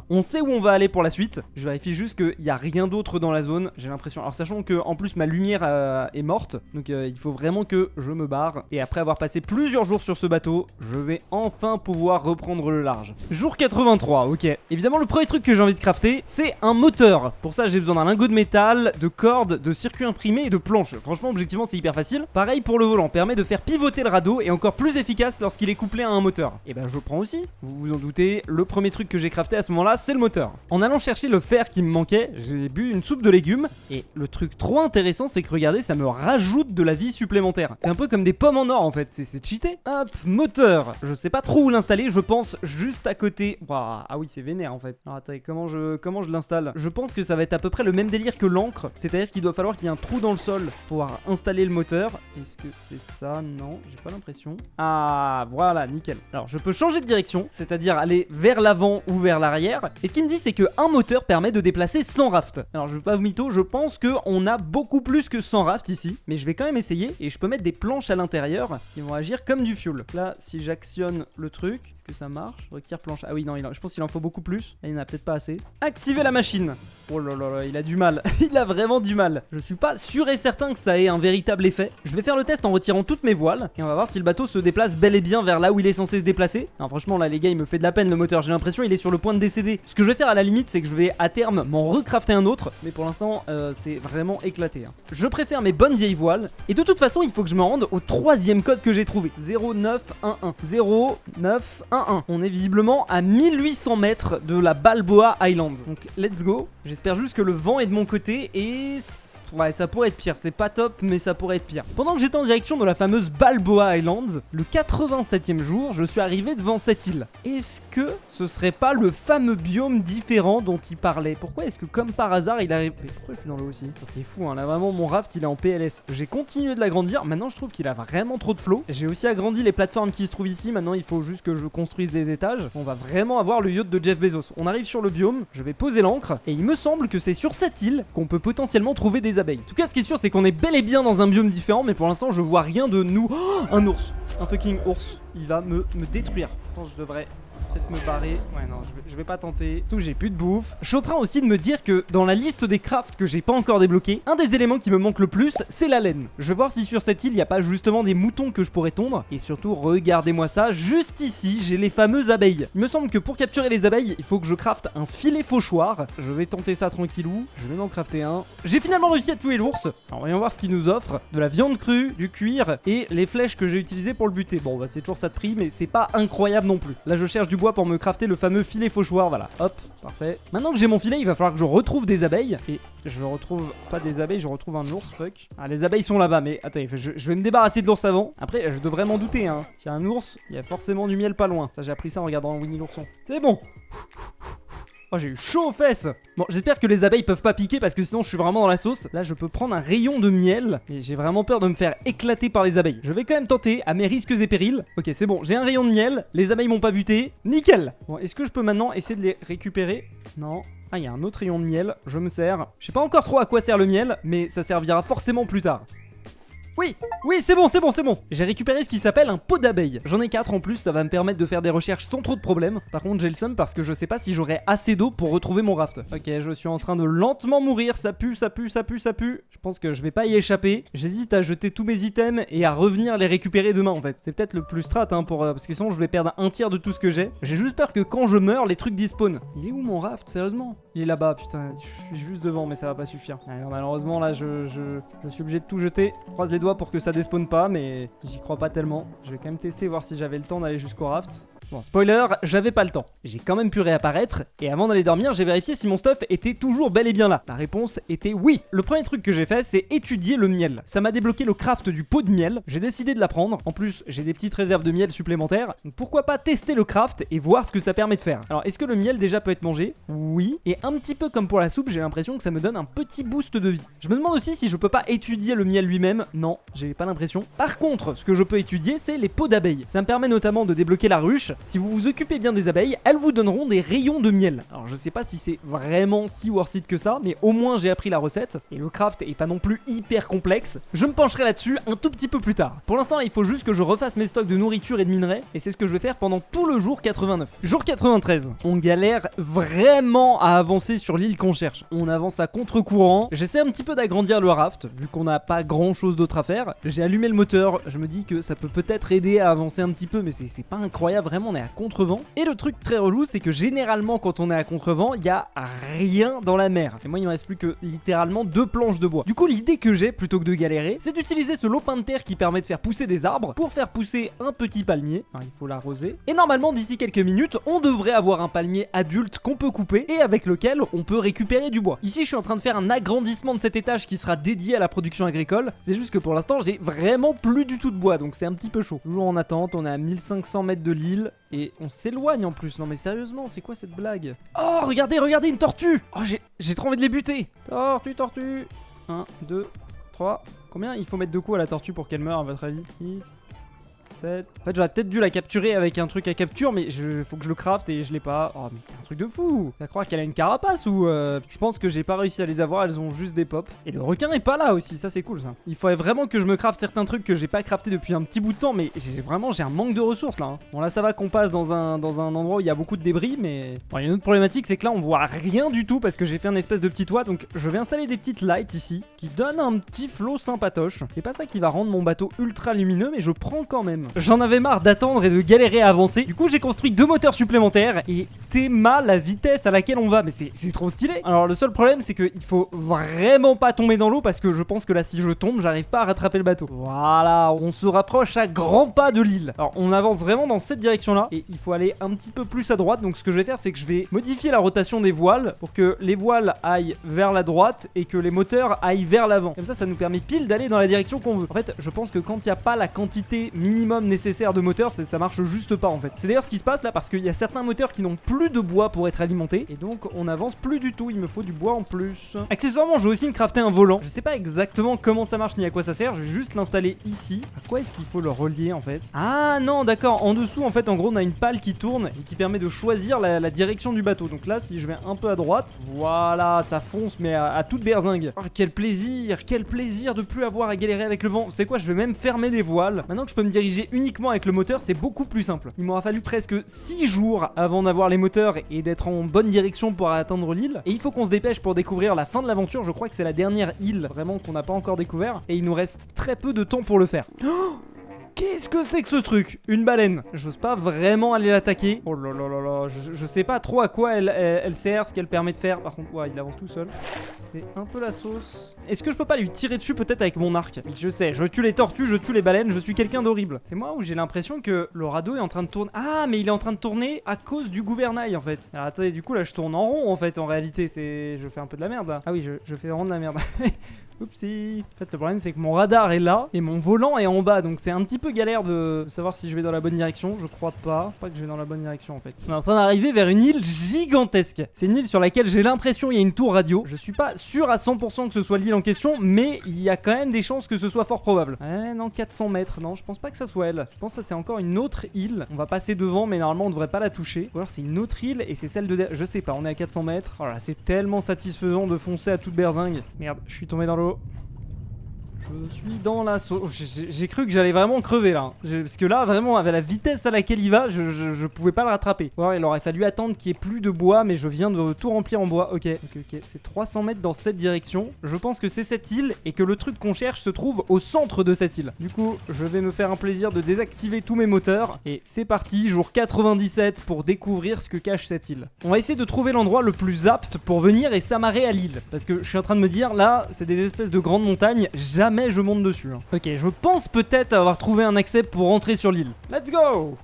On sait où on va aller pour la suite. Je vérifie juste qu'il n'y a rien d'autre dans la zone. J'ai l'impression... Alors sachant que en plus ma lumière est morte. Donc il faut vraiment que je me barre. Et après avoir passé plusieurs jours sur ce bateau, je vais enfin pouvoir reprendre le large. Jour 83, ok. Évidemment, le premier truc que j'ai envie de crafter, c'est un moteur. Pour ça, j'ai besoin d'un lingot de métal, de cordes, de circuits imprimés et de planches. Franchement, objectivement, c'est hyper facile. Pareil pour le volant, permet de faire pivoter le radeau et encore plus efficace lorsqu'il est couplé à un moteur. Et ben, je prends aussi. Vous vous en doutez, le premier truc que j'ai crafté à ce moment-là, c'est le moteur. En allant chercher le fer qui me manquait, j'ai bu une soupe de légumes. Et le truc trop intéressant, c'est que regardez, ça me rajoute de la vie supplémentaire. C'est un peu comme des pommes en or en fait, c'est cheaté. Hop, moteur. Je sais pas trop où l'installer, je pense juste à côté. Waouh, ah oui, c'est vénère en fait. Alors attendez, comment je l'installe? Je pense que ça va être à peu près le même délire que l'encre, c'est-à-dire qu'il doit falloir qu'il y ait un trou dans le sol pour pouvoir installer le moteur. Est-ce que c'est ça? Non, j'ai pas l'impression. Ah, voilà, nickel. Alors, je peux changer de direction, c'est-à-dire aller vers l'avant ou vers l'arrière. Et ce qu'il me dit, c'est qu'un moteur permet de déplacer 100 rafts. Alors, je veux pas vous mytho, je pense qu'on a beaucoup plus que 100 rafts ici, mais je vais quand même essayer et je peux mettre des planches à l'intérieur qui vont agir comme du fuel. Là, si j'actionne le truc, est-ce que ça marche? Je requiert planche. Ah oui, non, je pense qu'il en faut beaucoup plus. Là, il n'y en a peut-être pas assez. Activer la machine. Oh là là là, il a du mal. Il a vraiment du mal. Je suis pas sûr et certain que ça ait un véritable effet. Je vais faire le test en retirant toutes mes voiles et on va voir si le bateau se déplace bel et bien vers là où il est censé se déplacer. Alors franchement là les gars, il me fait de la peine le moteur. J'ai l'impression il est sur le point de décéder. Ce que je vais faire à la limite, c'est que je vais à terme m'en recrafter un autre. Mais pour l'instant c'est vraiment éclaté, hein. Je préfère mes bonnes vieilles voiles. Et de toute façon il faut que je me rende au troisième code que j'ai trouvé. 0911. 0911. On est visiblement à 1800 mètres de la Balboa Island. Donc let's go. J'espère juste que le vent est de mon côté et... ouais, ça pourrait être pire, c'est pas top, mais ça pourrait être pire. Pendant que j'étais en direction de la fameuse Balboa Island, le 87e jour, je suis arrivé devant cette île. Est-ce que ce serait pas le fameux biome différent dont il parlait? Pourquoi est-ce que comme par hasard il arrive... Mais pourquoi je suis dans l'eau aussi? C'est fou, hein, là vraiment mon raft il est en PLS. J'ai continué de l'agrandir, maintenant je trouve qu'il a vraiment trop de flow. J'ai aussi agrandi les plateformes qui se trouvent ici, maintenant il faut juste que je construise les étages. On va vraiment avoir le yacht de Jeff Bezos. On arrive sur le biome, je vais poser l'ancre, et il me semble que c'est sur cette île qu'on peut potentiellement trouver des abeilles. En tout cas, ce qui est sûr, c'est qu'on est bel et bien dans un biome différent, mais pour l'instant, je vois rien de nous. Oh, un ours, un fucking ours. Il va me détruire. Je pense que je devrais peut-être me barrer. Ouais, non, je vais pas tenter. Tout, j'ai plus de bouffe. Je suis en train aussi de me dire que dans la liste des crafts que j'ai pas encore débloqué, un des éléments qui me manque le plus, c'est la laine. Je vais voir si sur cette île, il n'y a pas justement des moutons que je pourrais tondre. Et surtout, regardez-moi ça. Juste ici, j'ai les fameuses abeilles. Il me semble que pour capturer les abeilles, il faut que je crafte un filet fauchoir. Je vais tenter ça tranquillou. Je vais m'en crafter un. J'ai finalement réussi à tuer l'ours. Alors, voyons voir ce qu'il nous offre. De la viande crue, du cuir et les flèches que j'ai utilisées pour le buter. Bon, bah c'est toujours ça de prix, mais c'est pas incroyable non plus. Là, je cherche du bois pour me crafter le fameux filet fauchoir. Voilà, hop, parfait. Maintenant que j'ai mon filet, il va falloir que je retrouve des abeilles. Et je retrouve pas des abeilles, je retrouve un ours, fuck. Ah, les abeilles sont là-bas, mais attendez, je vais me débarrasser de l'ours avant. Après, je devrais m'en douter, hein. S'il y a un ours, il y a forcément du miel pas loin. Ça, j'ai appris ça en regardant Winnie l'ourson. C'est bon. Oh, j'ai eu chaud aux fesses. Bon, j'espère que les abeilles peuvent pas piquer parce que sinon je suis vraiment dans la sauce. Là, je peux prendre un rayon de miel et j'ai vraiment peur de me faire éclater par les abeilles. Je vais quand même tenter à mes risques et périls. Ok, c'est bon, j'ai un rayon de miel. Les abeilles m'ont pas buté. Nickel. Bon, est-ce que je peux maintenant essayer de les récupérer? Non. Ah, il y a un autre rayon de miel. Je me sers. Je sais pas encore trop à quoi sert le miel, mais ça servira forcément plus tard. Oui, oui, c'est bon. J'ai récupéré ce qui s'appelle un pot d'abeille. J'en ai 4 en plus, ça va me permettre de faire des recherches sans trop de problèmes. Par contre, j'ai le seum parce que je sais pas si j'aurai assez d'eau pour retrouver mon raft. Ok, je suis en train de lentement mourir, ça pue. Je pense que je vais pas y échapper. J'hésite à jeter tous mes items et à revenir les récupérer demain en fait. C'est peut-être le plus strat hein, parce que sinon je vais perdre un tiers de tout ce que j'ai. J'ai juste peur que quand je meurs, les trucs dispawnent. Il est où mon raft, sérieusement? Il est là-bas, putain, je suis juste devant mais ça va pas suffire. Alors, malheureusement là, je suis obligé de tout jeter. Je croise les doigts pour que ça despawn pas, mais j'y crois pas tellement. Je vais quand même tester, voir si j'avais le temps d'aller jusqu'au raft. Bon, spoiler, j'avais pas le temps. J'ai quand même pu réapparaître, et avant d'aller dormir, j'ai vérifié si mon stuff était toujours bel et bien là. La réponse était oui. Le premier truc que j'ai fait, c'est étudier le miel. Ça m'a débloqué le craft du pot de miel. J'ai décidé de la prendre. En plus, j'ai des petites réserves de miel supplémentaires. Donc pourquoi pas tester le craft et voir ce que ça permet de faire. Alors, est-ce que le miel déjà peut être mangé? Oui. Et un petit peu comme pour la soupe, j'ai l'impression que ça me donne un petit boost de vie. Je me demande aussi si je peux pas étudier le miel lui-même. Non, j'ai pas l'impression. Par contre, ce que je peux étudier, c'est les pots d'abeilles. Ça me permet notamment de débloquer la ruche. Si vous vous occupez bien des abeilles, elles vous donneront des rayons de miel. Alors je sais pas si c'est vraiment si worth it que ça, mais au moins j'ai appris la recette. Et le craft est pas non plus hyper complexe. Je me pencherai là-dessus un tout petit peu plus tard. Pour l'instant là, il faut juste que je refasse mes stocks de nourriture et de minerais. Et c'est ce que je vais faire pendant tout le jour 89. Jour 93. On galère vraiment à avancer sur l'île qu'on cherche. On avance à contre-courant. J'essaie un petit peu d'agrandir le raft, vu qu'on n'a pas grand chose d'autre à faire. J'ai allumé le moteur. Je me dis que ça peut peut-être aider à avancer un petit peu, mais c'est pas incroyable. Vraiment, on est à contrevent. Et le truc très relou, c'est que généralement, quand on est à contrevent, il y a rien dans la mer. Et moi, il me reste plus que littéralement 2 planches de bois. Du coup, l'idée que j'ai, plutôt que de galérer, c'est d'utiliser ce lopin de terre qui permet de faire pousser des arbres pour faire pousser un petit palmier. Alors, il faut l'arroser. Et normalement, d'ici quelques minutes, on devrait avoir un palmier adulte qu'on peut couper et avec lequel on peut récupérer du bois. Ici, je suis en train de faire un agrandissement de cet étage qui sera dédié à la production agricole. C'est juste que pour l'instant, j'ai vraiment plus du tout de bois, donc c'est un petit peu chaud. Toujours en attente, on est à 1500 mètres de l'île et on s'éloigne en plus. Non mais sérieusement, c'est quoi cette blague? Oh, regardez une tortue. Oh, j'ai trop envie de les buter. Tortue. 1, 2, 3. Combien il faut mettre de coups à la tortue pour qu'elle meure à votre avis? 6, 7. En fait, j'aurais peut-être dû la capturer avec un truc à capture, mais faut que je le craft et je l'ai pas. Oh, mais c'est un truc de fou. Ça croit qu'elle a une carapace ou je pense que j'ai pas réussi à les avoir, elles ont juste des pops. Et le requin est pas là aussi, ça c'est cool ça. Il faudrait vraiment que je me craft certains trucs que j'ai pas crafté depuis un petit bout de temps, mais j'ai un manque de ressources là. Hein. Bon là ça va qu'on passe dans un endroit où il y a beaucoup de débris, mais bon, il y a une autre problématique, c'est que là on voit rien du tout parce que j'ai fait un espèce de petit toit, donc je vais installer des petites lights ici qui donnent un petit flow sympatoche. C'est pas ça qui va rendre mon bateau ultra lumineux, mais je prends quand même. J'en avais marre d'attendre et de galérer à avancer. Du coup, j'ai construit 2 moteurs supplémentaires et théma la vitesse à laquelle on va. Mais c'est trop stylé. Alors, le seul problème, c'est qu'il faut vraiment pas tomber dans l'eau parce que je pense que là, si je tombe, j'arrive pas à rattraper le bateau. Voilà, on se rapproche à grands pas de l'île. Alors, on avance vraiment dans cette direction-là et il faut aller un petit peu plus à droite. Donc, ce que je vais faire, c'est que je vais modifier la rotation des voiles pour que les voiles aillent vers la droite et que les moteurs aillent vers l'avant. Comme ça nous permet pile d'aller dans la direction qu'on veut. En fait, je pense que quand il n'y a pas la quantité minimum nécessaire de moteur, ça marche juste pas en fait. C'est d'ailleurs ce qui se passe là parce qu'il y a certains moteurs qui n'ont plus de bois pour être alimentés et donc on n'avance plus du tout, il me faut du bois en plus. Accessoirement, je vais aussi me crafter un volant. Je sais pas exactement comment ça marche ni à quoi ça sert, je vais juste l'installer ici. À quoi est-ce qu'il faut le relier en fait? Ah non, d'accord, en dessous en fait, en gros on a une pale qui tourne et qui permet de choisir la direction du bateau. Donc là, si je vais un peu à droite, voilà, ça fonce mais à toute berzingue. Oh, quel plaisir de plus avoir à galérer avec le vent. C'est quoi, je vais même fermer les voiles. Maintenant que je peux me diriger uniquement avec le moteur, c'est beaucoup plus simple. Il m'aura fallu presque 6 jours avant d'avoir les moteurs et d'être en bonne direction pour atteindre l'île. Et il faut qu'on se dépêche pour découvrir la fin de l'aventure. Je crois que c'est la dernière île vraiment qu'on n'a pas encore découvert. Et il nous reste très peu de temps pour le faire. Oh, qu'est-ce que c'est que ce truc? Une baleine. J'ose pas vraiment aller l'attaquer. Oh là là là là. Je sais pas trop à quoi elle sert, ce qu'elle permet de faire. Par contre, ouais, il avance tout seul. C'est un peu la sauce. Est-ce que je peux pas lui tirer dessus peut-être avec mon arc? Je sais, je tue les tortues, je tue les baleines, je suis quelqu'un d'horrible. C'est moi où j'ai l'impression que le radeau est en train de tourner. Ah, mais il est en train de tourner à cause du gouvernail en fait. Alors attendez, du coup là je tourne en rond en fait en réalité. Je fais un peu de la merde là. Ah oui, je fais vraiment de la merde. Oupsie. En fait, le problème, c'est que mon radar est là et mon volant est en bas. Donc, c'est un petit peu galère de savoir si je vais dans la bonne direction. Je crois pas. Pas que je vais dans la bonne direction, en fait. On est en train d'arriver vers une île gigantesque. C'est une île sur laquelle j'ai l'impression il y a une tour radio. Je suis pas sûr à 100% que ce soit l'île en question, mais il y a quand même des chances que ce soit fort probable. Non, 400 mètres. Non, je pense pas que ça soit elle. Je pense que ça, c'est encore une autre île. On va passer devant, mais normalement, on devrait pas la toucher. Ou alors, c'est une autre île et c'est celle de derrière. Je sais pas, on est à 400 mètres. Oh là, c'est tellement satisfaisant de foncer à toute berzingue. Merde, je suis tombé dans l'eau. Je suis dans la sauce. J'ai cru que j'allais vraiment crever là. Parce que là, vraiment, avec la vitesse à laquelle il va, je pouvais pas le rattraper. Ou alors, il aurait fallu attendre qu'il y ait plus de bois, mais je viens de tout remplir en bois. Ok. C'est 300 mètres dans cette direction. Je pense que c'est cette île et que le truc qu'on cherche se trouve au centre de cette île. Du coup, je vais me faire un plaisir de désactiver tous mes moteurs. Et c'est parti, jour 97 pour découvrir ce que cache cette île. On va essayer de trouver l'endroit le plus apte pour venir et s'amarrer à l'île. Parce que je suis en train de me dire, là, c'est des espèces de grandes montagnes. Jamais je monte dessus. Ok, je pense peut-être avoir trouvé un accès pour rentrer sur l'île. Let's go!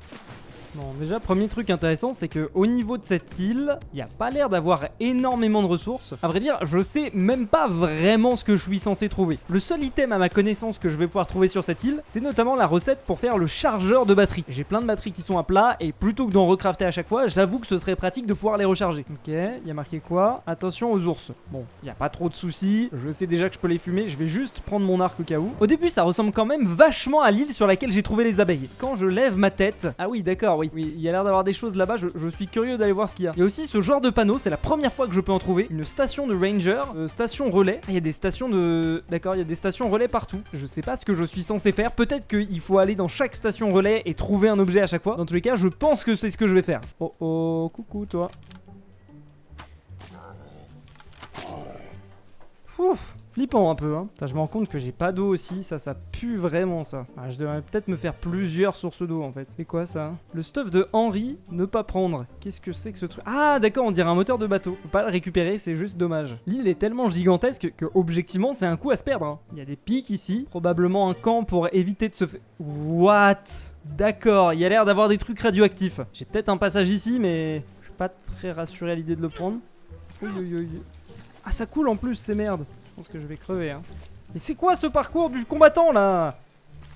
Bon, déjà, premier truc intéressant, c'est que au niveau de cette île, il n'y a pas l'air d'avoir énormément de ressources. À vrai dire, je sais même pas vraiment ce que je suis censé trouver. Le seul item à ma connaissance que je vais pouvoir trouver sur cette île, c'est notamment la recette pour faire le chargeur de batterie. J'ai plein de batteries qui sont à plat, et plutôt que d'en recrafter à chaque fois, j'avoue que ce serait pratique de pouvoir les recharger. Ok, il y a marqué quoi? Attention aux ours. Bon, il n'y a pas trop de soucis, je sais déjà que je peux les fumer, je vais juste prendre mon arc au cas où. Au début, ça ressemble quand même vachement à l'île sur laquelle j'ai trouvé les abeilles. Quand je lève ma tête... Ah oui, d'accord, oui, il y a l'air d'avoir des choses là-bas, je suis curieux d'aller voir ce qu'il y a. Il y a aussi ce genre de panneau, c'est la première fois que je peux en trouver. Une station de ranger, station relais. Ah, il y a des stations de... D'accord, il y a des stations relais partout. Je sais pas ce que je suis censé faire. Peut-être qu'il faut aller dans chaque station relais et trouver un objet à chaque fois. Dans tous les cas, je pense que c'est ce que je vais faire. Oh oh, coucou toi. Ouf. Flippant un peu, hein. Putain, je me rends compte que j'ai pas d'eau aussi, ça pue vraiment ça. Ah, je devrais peut-être me faire plusieurs sources d'eau en fait. C'est quoi ça? Le stuff de Henry, ne pas prendre. Qu'est-ce que c'est que ce truc? Ah d'accord, on dirait un moteur de bateau. Faut pas le récupérer, c'est juste dommage. L'île est tellement gigantesque que objectivement c'est un coup à se perdre, hein. Il y a des pics ici, probablement un camp pour éviter de se faire... What? D'accord, il y a l'air d'avoir des trucs radioactifs. J'ai peut-être un passage ici, mais je suis pas très rassuré à l'idée de le prendre. Ah ça coule en plus, c'est merde. Je pense que je vais crever, hein. Mais c'est quoi ce parcours du combattant là?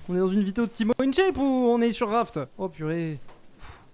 On est dans une vidéo de Timo InShape ou on est sur Raft? Oh purée.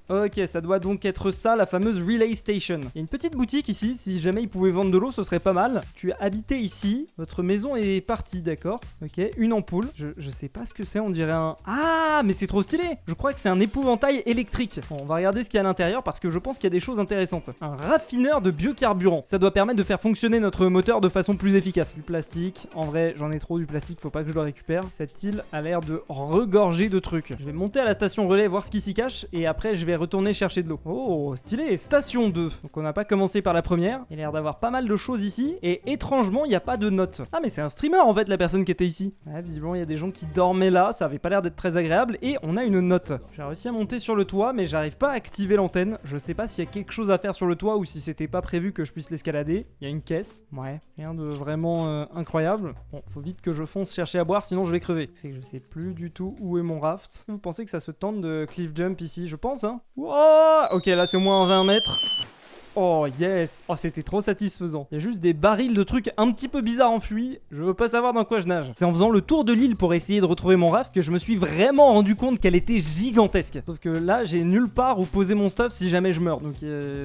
Ok, ça doit donc être ça, la fameuse Relay Station. Il y a une petite boutique ici, si jamais ils pouvaient vendre de l'eau, ce serait pas mal. Tu as habité ici, votre maison est partie, d'accord. Ok, une ampoule. Je sais pas ce que c'est, on dirait un... Ah, mais c'est trop stylé. Je crois que c'est un épouvantail électrique. Bon, on va regarder ce qu'il y a à l'intérieur parce que je pense qu'il y a des choses intéressantes. Un raffineur de biocarburant. Ça doit permettre de faire fonctionner notre moteur de façon plus efficace. Du plastique, en vrai, j'en ai trop du plastique, faut pas que je le récupère. Cette île a l'air de regorger de trucs. Je vais monter à la station relais, voir ce qui s'y cache, et après je vais retourner chercher de l'eau. Oh, stylé, station 2. Donc on n'a pas commencé par la première. Il a l'air d'avoir pas mal de choses ici. Et étrangement, il n'y a pas de notes. Ah, mais c'est un streamer en fait, la personne qui était ici. Ouais, visiblement, il y a des gens qui dormaient là. Ça avait pas l'air d'être très agréable. Et on a une note. J'ai réussi à monter sur le toit, mais j'arrive pas à activer l'antenne. Je sais pas s'il y a quelque chose à faire sur le toit ou si c'était pas prévu que je puisse l'escalader. Il y a une caisse. Ouais, rien de vraiment incroyable. Bon, faut vite que je fonce chercher à boire, sinon je vais crever. C'est que je sais plus du tout où est mon raft. Vous pensez que ça se tente de cliff jump ici? Je pense, hein. Wow. Ok, là c'est au moins 20 mètres. Oh yes. Oh, c'était trop satisfaisant. Il y a juste des barils de trucs un petit peu bizarres enfuis. Je veux pas savoir dans quoi je nage. C'est en faisant le tour de l'île pour essayer de retrouver mon raft que je me suis vraiment rendu compte qu'elle était gigantesque. Sauf que là, j'ai nulle part où poser mon stuff si jamais je meurs. Donc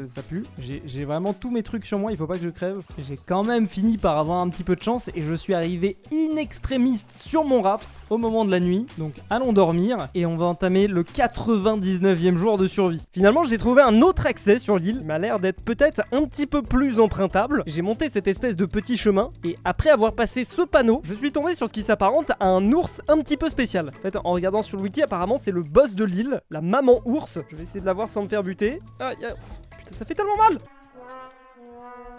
ça pue. J'ai vraiment tous mes trucs sur moi, il faut pas que je crève. J'ai quand même fini par avoir un petit peu de chance et je suis arrivé in extremis sur mon raft au moment de la nuit. Donc allons dormir et on va entamer le 99e jour de survie. Finalement, j'ai trouvé un autre accès sur l'île. Il m'a l'air d'être peut-être un petit peu plus empruntable. J'ai monté cette espèce de petit chemin et après avoir passé ce panneau, je suis tombé sur ce qui s'apparente à un ours un petit peu spécial. En fait, en regardant sur le wiki, apparemment c'est le boss de l'île, la maman ours. Je vais essayer de la voir sans me faire buter. Ah, putain, ça fait tellement mal.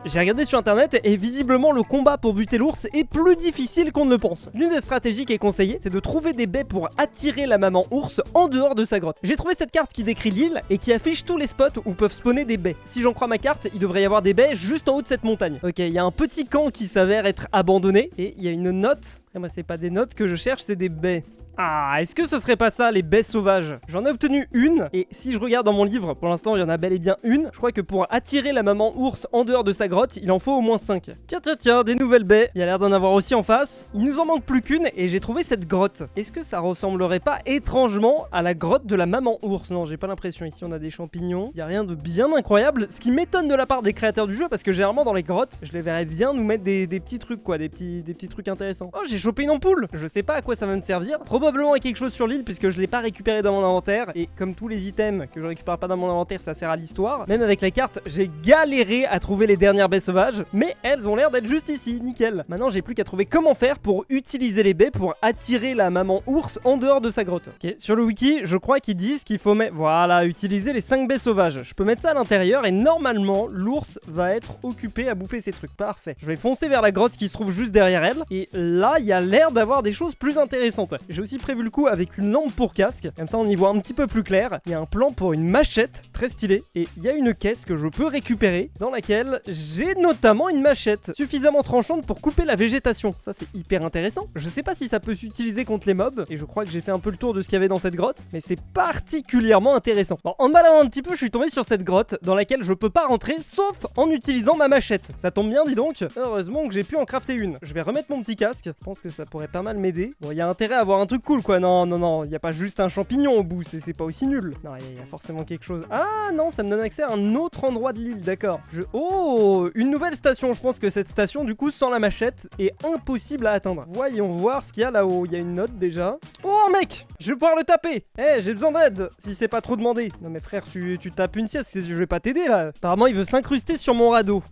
J'ai regardé sur internet et visiblement le combat pour buter l'ours est plus difficile qu'on ne le pense. L'une des stratégies qui est conseillée, c'est de trouver des baies pour attirer la maman ours en dehors de sa grotte. J'ai trouvé cette carte qui décrit l'île et qui affiche tous les spots où peuvent spawner des baies. Si j'en crois ma carte, il devrait y avoir des baies juste en haut de cette montagne. Ok, il y a un petit camp qui s'avère être abandonné et il y a une note. Et moi c'est pas des notes que je cherche, c'est des baies. Ah, est-ce que ce serait pas ça, les baies sauvages? J'en ai obtenu une, et si je regarde dans mon livre, pour l'instant, il y en a bel et bien une. Je crois que pour attirer la maman ours en dehors de sa grotte, il en faut au moins 5. Tiens, des nouvelles baies. Il y a l'air d'en avoir aussi en face. Il nous en manque plus qu'une, et j'ai trouvé cette grotte. Est-ce que ça ressemblerait pas étrangement à la grotte de la maman ours? Non, j'ai pas l'impression. Ici, on a des champignons. Il y a rien de bien incroyable, ce qui m'étonne de la part des créateurs du jeu, parce que généralement, dans les grottes, je les verrais bien nous mettre des petits trucs, quoi, des petits trucs intéressants. Oh, j'ai chopé une ampoule. Je sais pas à quoi ça va me servir. Probablement à quelque chose sur l'île, puisque je l'ai pas récupéré dans mon inventaire, et comme tous les items que je récupère pas dans mon inventaire, ça sert à l'histoire. Même avec la carte, j'ai galéré à trouver les dernières baies sauvages, mais elles ont l'air d'être juste ici, nickel. Maintenant, j'ai plus qu'à trouver comment faire pour utiliser les baies pour attirer la maman ours en dehors de sa grotte. Ok, sur le wiki, je crois qu'ils disent qu'il faut mettre, voilà, utiliser les 5 baies sauvages. Je peux mettre ça à l'intérieur et normalement, l'ours va être occupé à bouffer ces trucs. Parfait. Je vais foncer vers la grotte qui se trouve juste derrière elle, et là, il y a l'air d'avoir des choses plus intéressantes. J'ai aussi prévu le coup avec une lampe pour casque, comme ça on y voit un petit peu plus clair. Il y a un plan pour une machette, très stylé, et il y a une caisse que je peux récupérer, dans laquelle j'ai notamment une machette suffisamment tranchante pour couper la végétation. Ça c'est hyper intéressant. Je sais pas si ça peut s'utiliser contre les mobs, et je crois que j'ai fait un peu le tour de ce qu'il y avait dans cette grotte, mais c'est particulièrement intéressant. Bon, en me baladant un petit peu, je suis tombé sur cette grotte, dans laquelle je peux pas rentrer, sauf en utilisant ma machette. Ça tombe bien, dis donc. Heureusement que j'ai pu en crafter une. Je vais remettre mon petit casque, je pense que ça pourrait pas mal m'aider. Bon, il y a intérêt à avoir un truc cool, quoi. Non, il y a pas juste un champignon au bout, c'est pas aussi nul. Non, il y a forcément quelque chose. Ah non, ça me donne accès à un autre endroit de l'île, d'accord. Oh, une nouvelle station. Je pense que cette station, du coup, sans la machette, est impossible à atteindre. Voyons voir ce qu'il y a là-haut. Il y a une note déjà. Oh, mec, je vais pouvoir le taper. J'ai besoin d'aide, si c'est pas trop demandé. Non mais frère, tu tapes une sieste, je vais pas t'aider là. Apparemment, il veut s'incruster sur mon radeau.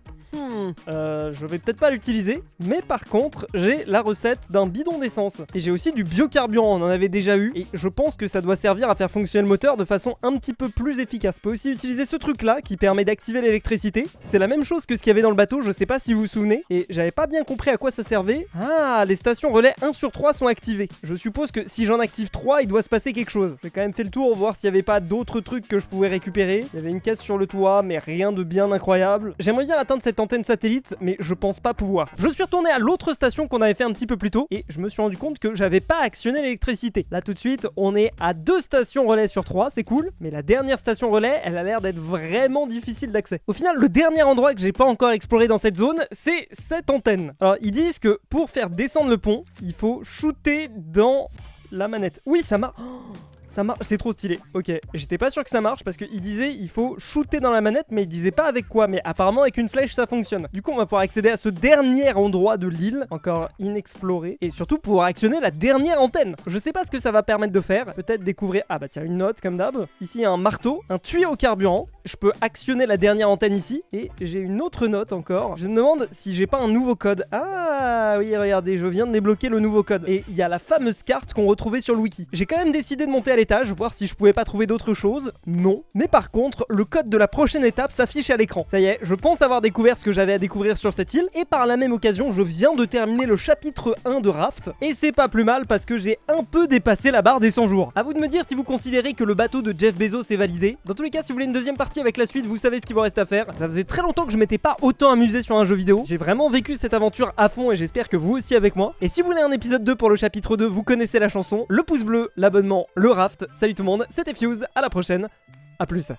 Je vais peut-être pas l'utiliser, mais par contre, j'ai la recette d'un bidon d'essence. Et j'ai aussi du biocarburant, on en avait déjà eu, et je pense que ça doit servir à faire fonctionner le moteur de façon un petit peu plus efficace. Je peux aussi utiliser ce truc-là, qui permet d'activer l'électricité. C'est la même chose que ce qu'il y avait dans le bateau, je sais pas si vous vous souvenez, et j'avais pas bien compris à quoi ça servait. Ah, les stations relais 1 sur 3 sont activées. Je suppose que si j'en active 3, il doit se passer quelque chose. J'ai quand même fait le tour, voir s'il y avait pas d'autres trucs que je pouvais récupérer. Il y avait une caisse sur le toit, mais rien de bien incroyable. J'aimerais bien atteindre cette antenne satellite, mais je pense pas pouvoir. Je suis retourné à l'autre station qu'on avait fait un petit peu plus tôt, et je me suis rendu compte que j'avais pas actionné l'électricité. Là tout de suite, on est à 2 stations relais sur 3, c'est cool, mais la dernière station relais, elle a l'air d'être vraiment difficile d'accès. Au final, le dernier endroit que j'ai pas encore exploré dans cette zone, c'est cette antenne. Alors, ils disent que pour faire descendre le pont, il faut shooter dans la manette. Oui, ça marche. Ça marche, c'est trop stylé. Ok, j'étais pas sûr que ça marche parce qu'il disait il faut shooter dans la manette, mais il disait pas avec quoi. Mais apparemment avec une flèche ça fonctionne. Du coup on va pouvoir accéder à ce dernier endroit de l'île, encore inexploré, et surtout pouvoir actionner la dernière antenne. Je sais pas ce que ça va permettre de faire. Peut-être découvrir. Ah bah tiens, une note comme d'hab. Ici il y a un marteau, un tuyau au carburant. Je peux actionner la dernière antenne ici, et j'ai une autre note encore. Je me demande si j'ai pas un nouveau code. Ah oui, regardez, je viens de débloquer le nouveau code. Et il y a la fameuse carte qu'on retrouvait sur le wiki. J'ai quand même décidé de monter à l'étage, voir si je pouvais pas trouver d'autres choses. Non. Mais par contre, le code de la prochaine étape s'affiche à l'écran. Ça y est, je pense avoir découvert ce que j'avais à découvrir sur cette île, et par la même occasion, je viens de terminer le chapitre 1 de Raft, et c'est pas plus mal parce que j'ai un peu dépassé la barre des 100 jours. À vous de me dire si vous considérez que le bateau de Jeff Bezos est validé. Dans tous les cas, si vous voulez une deuxième partie avec la suite, vous savez ce qu'il vous reste à faire. Ça faisait très longtemps que je m'étais pas autant amusé sur un jeu vidéo. J'ai vraiment vécu cette aventure à fond, et j'espère que vous aussi avec moi. Et si vous voulez un épisode 2 pour le chapitre 2, vous connaissez la chanson, le pouce bleu, l'abonnement, le Raft. Salut tout le monde, c'était Fuse, à la prochaine, à plus.